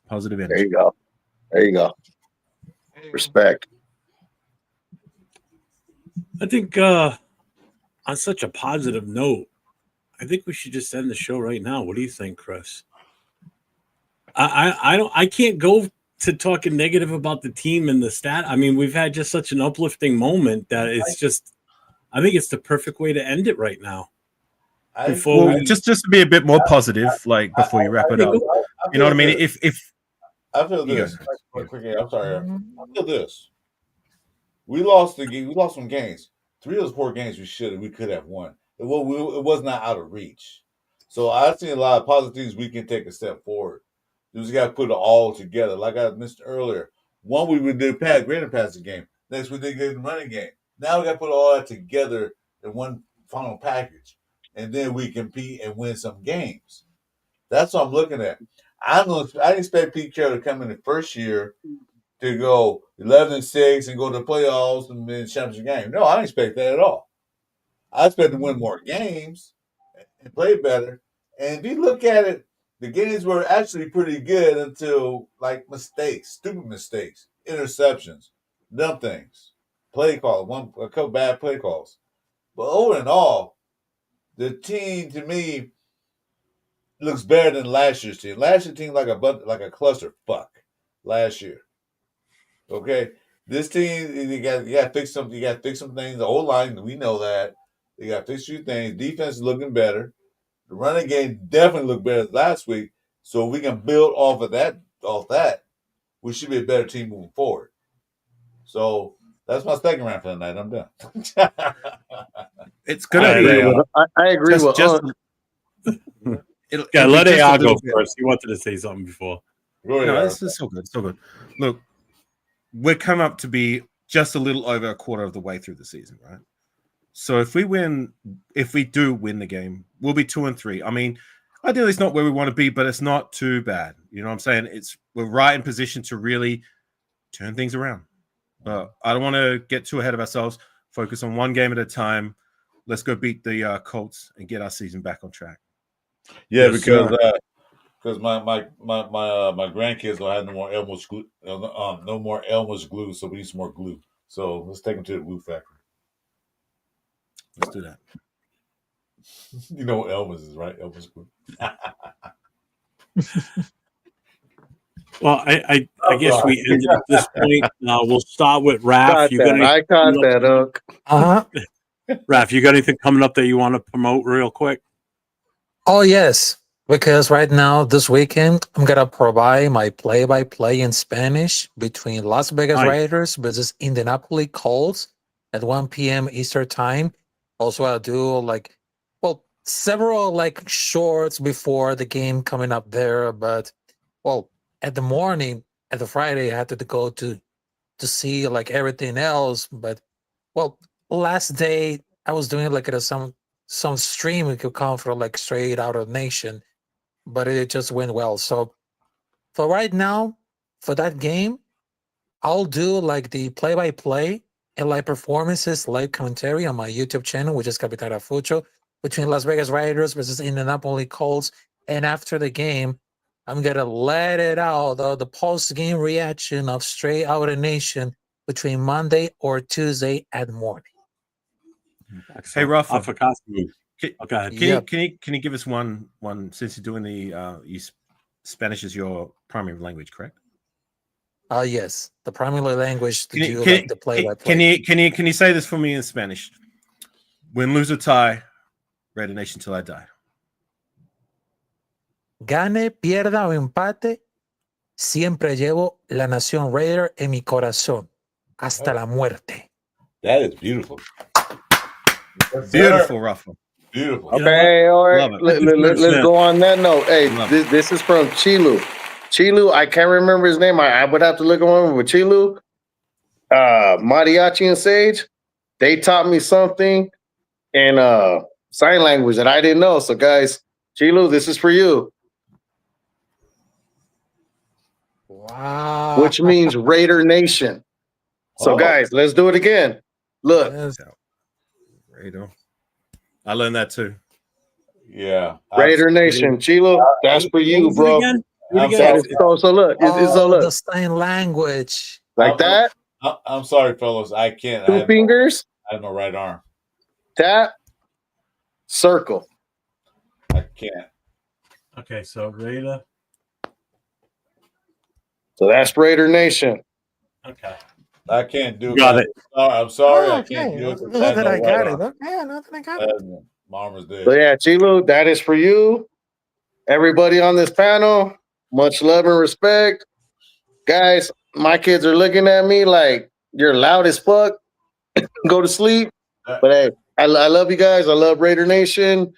Positive energy. There you go. There you go. Respect. I think on such a positive note, I think we should just end the show right now. What do you think, Chris? I can't go to talking negative about the team and the stat. I mean, we've had just such an uplifting moment that it's just, I think it's the perfect way to end it right now. Just to be a bit more positive, like before you wrap it up. You know what I mean? If I feel this. Quickly, I'm sorry. I feel this. We lost the game. We lost some games. 3 of those 4 games we could have won. It was not out of reach. So I've seen a lot of positive things we can take a step forward. You just got to put it all together. Like I mentioned earlier, one we did greater passing game. Next we did good running game. Now we got to put all that together in one final package, and then we compete and win some games. That's what I'm looking at. I didn't expect Pete Carroll to come in the first year to go 11-6 and go to the playoffs and win the championship game. No, I didn't expect that at all. I expect to win more games and play better. And if you look at it, the games were actually pretty good until mistakes, stupid mistakes, interceptions, dumb things, play call, a couple bad play calls. But over and all, the team to me looks better than last year's team. Last year's team like a cluster fuck last year. Okay, this team you got to fix something. You got to fix some things. The old line, we know that. They got to fix a few things. Defense is looking better. The running game definitely looked better than last week. So we can build off of that. We should be a better team moving forward. So that's my second round for the night. I'm done. It's gonna be. I agree with. Let AI go first. He wanted to say something before. No, it's so good. So good. Look, we're coming up to be just a little over a quarter of the way through the season, right? So if we do win the game, we'll be 2-3. I mean, ideally it's not where we want to be, but it's not too bad. You know what I'm saying? We're right in position to really turn things around. But I don't want to get too ahead of ourselves. Focus on one game at a time. Let's go beat the Colts and get our season back on track. Yeah, because my grandkids don't have no more Elmer's glue. No more Elmer's glue, so we need some more glue. So let's take them to the glue factory. Let's do that. You know what Elmer's is, right? Elmer's glue. Well, I guess we ended at this point. We'll start with Raph. I caught that hook. Raph, you got anything coming up that you want to promote real quick? Oh, yes. Because right now, this weekend, I'm going to provide my play-by-play in Spanish between Las Vegas Raiders versus Indianapolis Colts at 1 p.m. Eastern time. Also, I'll do several shorts before the game coming up there. But, at the morning, at the Friday, I had to go to see everything else. But, last day, I was doing some stream it could come from straight out of the nation. But it just went well. So for right now, for that game, I'll do the play-by-play and live performances, live commentary on my YouTube channel, which is Capital Fucho, between Las Vegas Raiders versus Indianapolis Colts. And after the game, I'm going to let it out, the post-game reaction of Straight Out of Nation between Monday or Tuesday at morning. Hey, Rafa. Okay. Can you give us one since you're doing the Spanish is your primary language, correct? Yes, the primary language that you can, like to play by can play. can you say this for me in Spanish? Win, lose, or tie, Raider Nation till I die. Gane, pierda o empate, siempre llevo la Nación Raider en mi corazón hasta la muerte. That is beautiful. Beautiful, Rafa. Beautiful. Okay, all right. Let's go on that note. Hey, this is from Chilu. Chilu, I can't remember his name. I would have to look on with Chilu. Mariachi and Sage, they taught me something in sign language that I didn't know. So, guys, Chilu, this is for you. Wow. Which means Raider Nation. So, guys, let's do it again. Look. Yes. Raider. I learned that too. Yeah. Raider Nation. Chilo, that's for you, bro. So look. The sign language. Like that? I'm sorry, fellas. I can't. Two fingers. I have no right arm. Tap. Circle. I can't. Okay, so Raider. So that's Raider Nation. Okay. I can't do it. Got it. I'm sorry. Oh, I can't do it. Not that I got it. Okay, not that I got it. Mama's dead. So yeah, Chilo, that is for you. Everybody on this panel, much love and respect. Guys, my kids are looking at me like you're loud as fuck. Go to sleep. But hey, I love you guys. I love Raider Nation.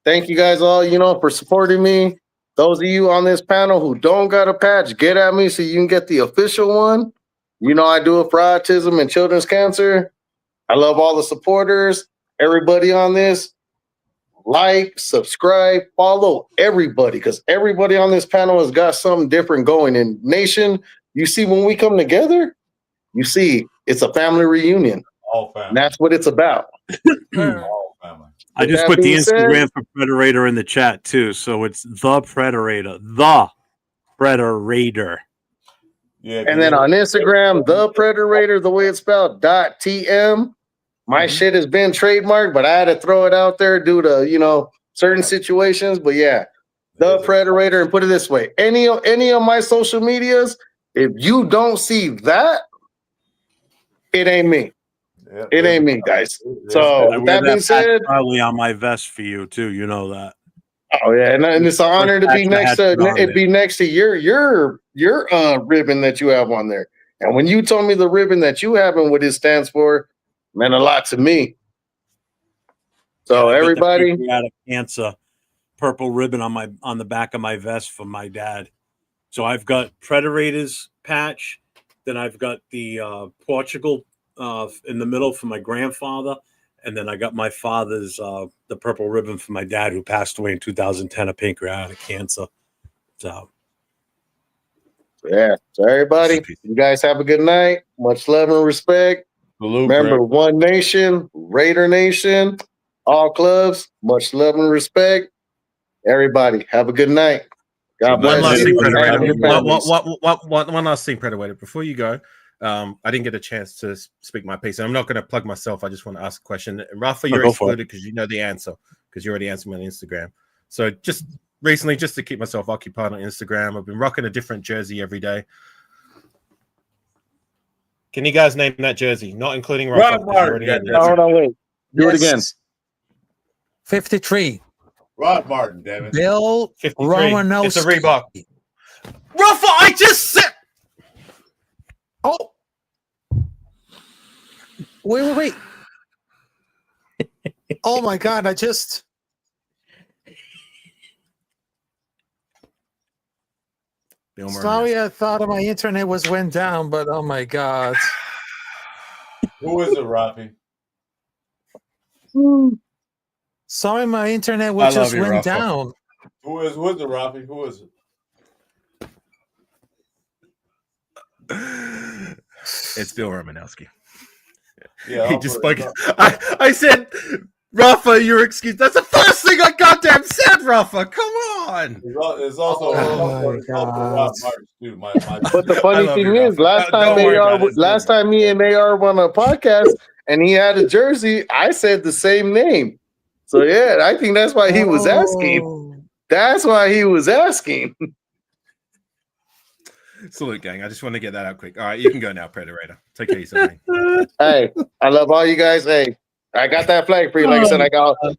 Thank you guys all, for supporting me. Those of you on this panel who don't got a patch, get at me so you can get the official one. I do it for autism and children's cancer. I love all the supporters. Everybody on this, like, subscribe, follow everybody, because everybody on this panel has got something different going. In Nation, you see, when we come together, you see it's a family reunion. All family. And that's what it's about. All family. I just put the Instagram for Predator in the chat too, so it's the Predator, Yeah, and then on Instagram, the Predator, the way it's spelled, .tm. My shit has been trademarked, but I had to throw it out there due to certain situations. But yeah, the Predator, and put it this way: any of my social medias, if you don't see that, it ain't me. It ain't me, guys. So that being said, probably on my vest for you too. You know that. Oh yeah, and it's an honor to be next to your ribbon that you have on there. And when you told me the ribbon that you have and what it stands for, meant a lot to me. So everybody, out of cancer, purple ribbon on the back of my vest for my dad. So I've got Predators patch, then I've got the Portugal in the middle for my grandfather, and then I got my father's the purple ribbon for my dad, who passed away in 2010 of pancreatic cancer. So yeah. So everybody, you guys have a good night. Much love and respect. Remember, One Nation, Raider Nation, all clubs. Much love and respect. Everybody, have a good night. God bless you. One last thing, Predator. Before you go, I didn't get a chance to speak my piece. I'm not going to plug myself. I just want to ask a question. Rafa, you're excluded because you know the answer, because you already answered me on Instagram. So just recently, just to keep myself occupied on Instagram, I've been rocking a different jersey every day. Can you guys name that jersey? Not including Rafa. Hold on, wait. Do it again. 53. Rod Martin, damn it. Bill Romanowski. It's a Reebok. Rafa, I just said. Oh. Wait. Oh my God, I just. Sorry, I thought my internet went down, but oh my God. Who is it, Rafi? Sorry, my internet just went down. Who is it, Rafi? Who is it? It's Bill Romanowski. Yeah, he just spoke. I said, Rafa, you're excused. That's the first thing I goddamn said, Rafa. Come on. It's also Rod Martin too. But the funny thing is, last time me and AR won a podcast and he had a jersey, I said the same name. So yeah, I think that's why he was asking. That's why he was asking. Salute, gang. I just want to get that out quick. All right, you can go now, Predator. Take care of yourself, man. Hey, I love all you guys. Hey, I got that flag for you. Like I said,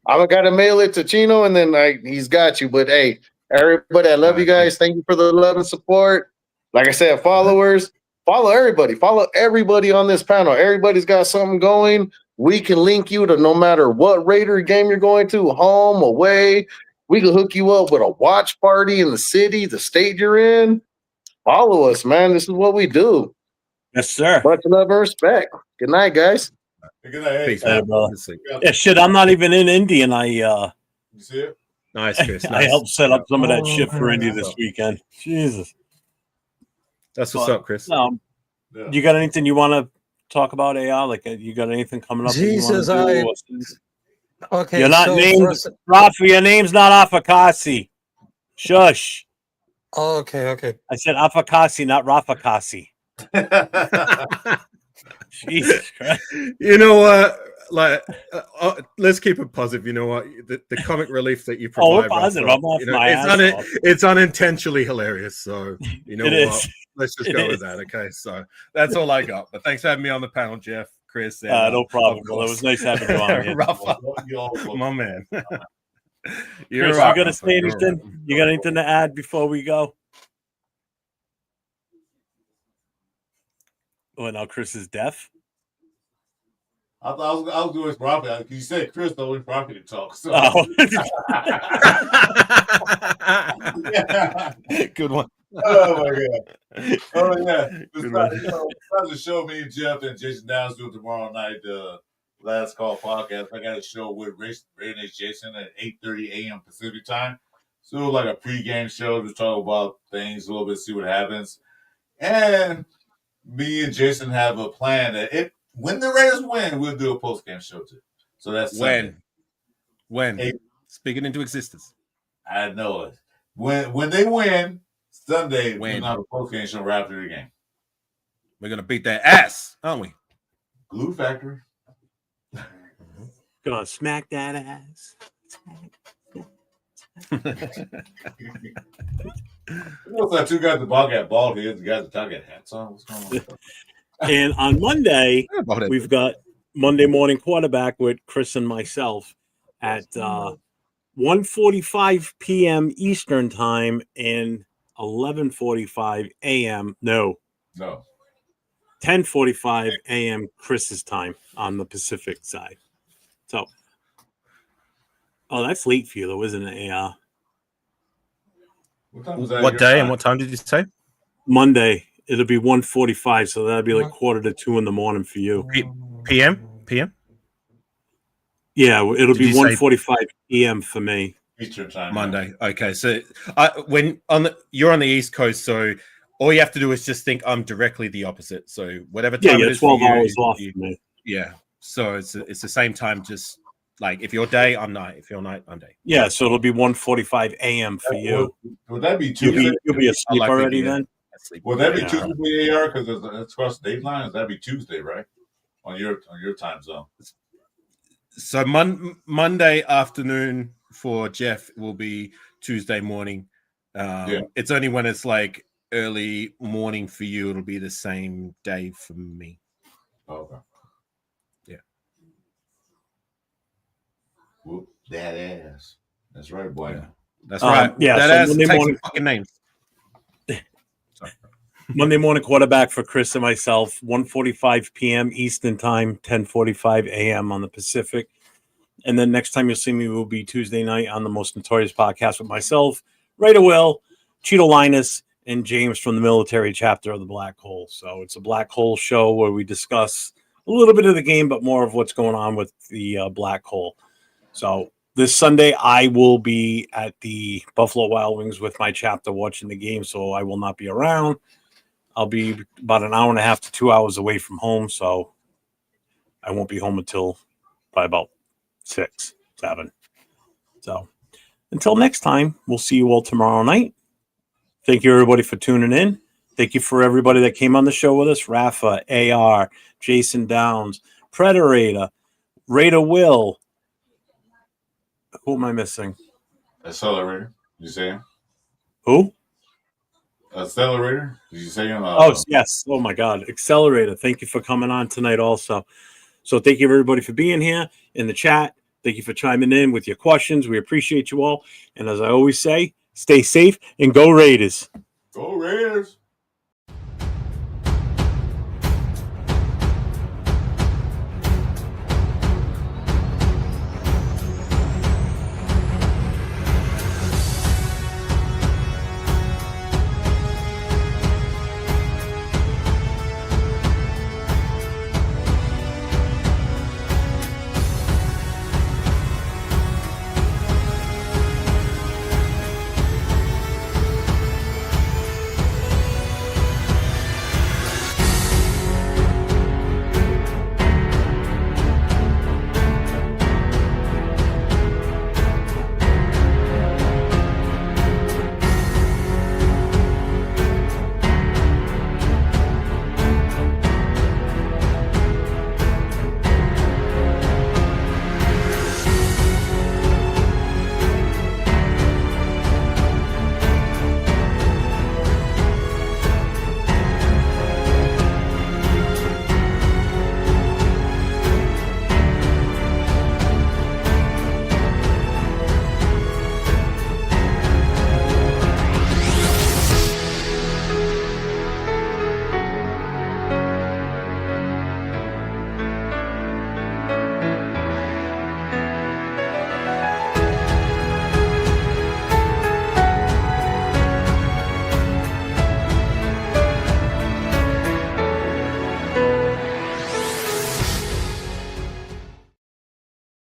I'm gonna mail it to Chino, and then he's got you. But hey, everybody, I love you guys. Thank you for the love and support. Like I said, followers, follow everybody. Follow everybody on this panel. Everybody's got something going. We can link you to no matter what Raider game you're going to, home, away. We can hook you up with a watch party in the city, the state you're in. Follow us, man. This is what we do. Yes, sir. Much love and respect. Good night, guys. Good night. Peace, Hey, man. yeah, shit. I'm not even in Indy, and You see it? Nice, Chris. I Nice. helped set up some of that shit for Indy this weekend. Jesus. That's what's up, Chris. You got anything you want to talk about, AR? Like, you got anything coming up? Jesus, okay. You're not named, Rafa. Your name's not Afakasi. Shush. Okay. I said Afakasi, not Rafakasi. Jesus Christ. You know what? Like, let's keep it positive. You know what? The comic relief that you provide. We're positive. I'm off my ass. It's unintentionally hilarious. So you know It what? is. Let's just go with that. Okay. So that's all I got. But thanks for having me on the panel, Jeff, Chris. And, no problem. Well, it was nice having you on here. Rafa, my man. Chris, you got to say anything? You got anything to add before we go? Oh, now Chris is deaf. I was doing property. You said Chris, though, it's property talk. So. Oh. Good one. Oh my god! Oh yeah! It's the show me, Jeff, and Jason Downs do tomorrow night. Last Call podcast. I got a show with Ray and Jason at 8:30 a.m. Pacific time. So like a pregame show to talk about things a little bit, see what happens. And me and Jason have a plan that when the Raiders win, we'll do a postgame show too. So that's Sunday. When speaking into existence. I know it. When they win Sunday, we're not a postgame show right after the game. We're gonna beat their ass, aren't we? Glue Factory. Gonna smack that ass. What's that? Two guys that got bald heads, the guys that got hats on. What's going on? And on Monday, we've got Monday morning quarterback with Chris and myself at 1:45 p.m. Eastern time and 11:45 a.m. No. 10:45 a.m. Chris's time on the Pacific side. So, that's late for you, though, isn't it, AR? What day and what time did you say? Monday. It'll be 1:45, so that'll be like 1:45 in the morning for you. PM? Yeah, it'll be 1:45 p.m. for me. Eastern time. Monday. Okay, so you're on the East Coast, so all you have to do is just think I'm directly the opposite. So whatever time it is 12 for you, hours off for me. Yeah, so it's the same time. Just like if you're day, I'm night. If you're night, I'm day. Yeah, so it'll be 1:45 a.m. for you. Would that be Tuesday? You'll be asleep already then. Would that be Tuesday, AR? Because it's across the date line. That'd be Tuesday, right? On your time zone. So Monday afternoon for Jeff will be Tuesday morning. It's only when it's like early morning for you, it'll be the same day for me. Okay. Yeah. Whoop that ass. That's right, boy. Yeah. That's right. Yeah. That So ass takes some fucking names. Monday morning quarterback for Chris and myself, 1:45 p.m. Eastern time, 10:45 a.m. on the Pacific. And then next time you'll see me will be Tuesday night on the Most Notorious podcast with myself, Raider Will, Cheeto Linus, and James from the military chapter of the Black Hole. So it's a Black Hole show where we discuss a little bit of the game, but more of what's going on with the Black Hole. So this Sunday, I will be at the Buffalo Wild Wings with my chapter watching the game, so I will not be around. I'll be about an hour and a half to 2 hours away from home, so I won't be home until probably about 6, 7. So until next time, we'll see you all tomorrow night. Thank you, everybody, for tuning in. Thank you for everybody that came on the show with us. Rafa, AR, Jason Downs, Predator, Raider Will. Who am I missing? Accelerator. You say him? Who? Accelerator? Did you say? Oh yes. Oh my God, Accelerator. Thank you for coming on tonight. Also, so thank you everybody for being here in the chat. Thank you for chiming in with your questions. We appreciate you all. And as I always say, stay safe and go Raiders. Go Raiders.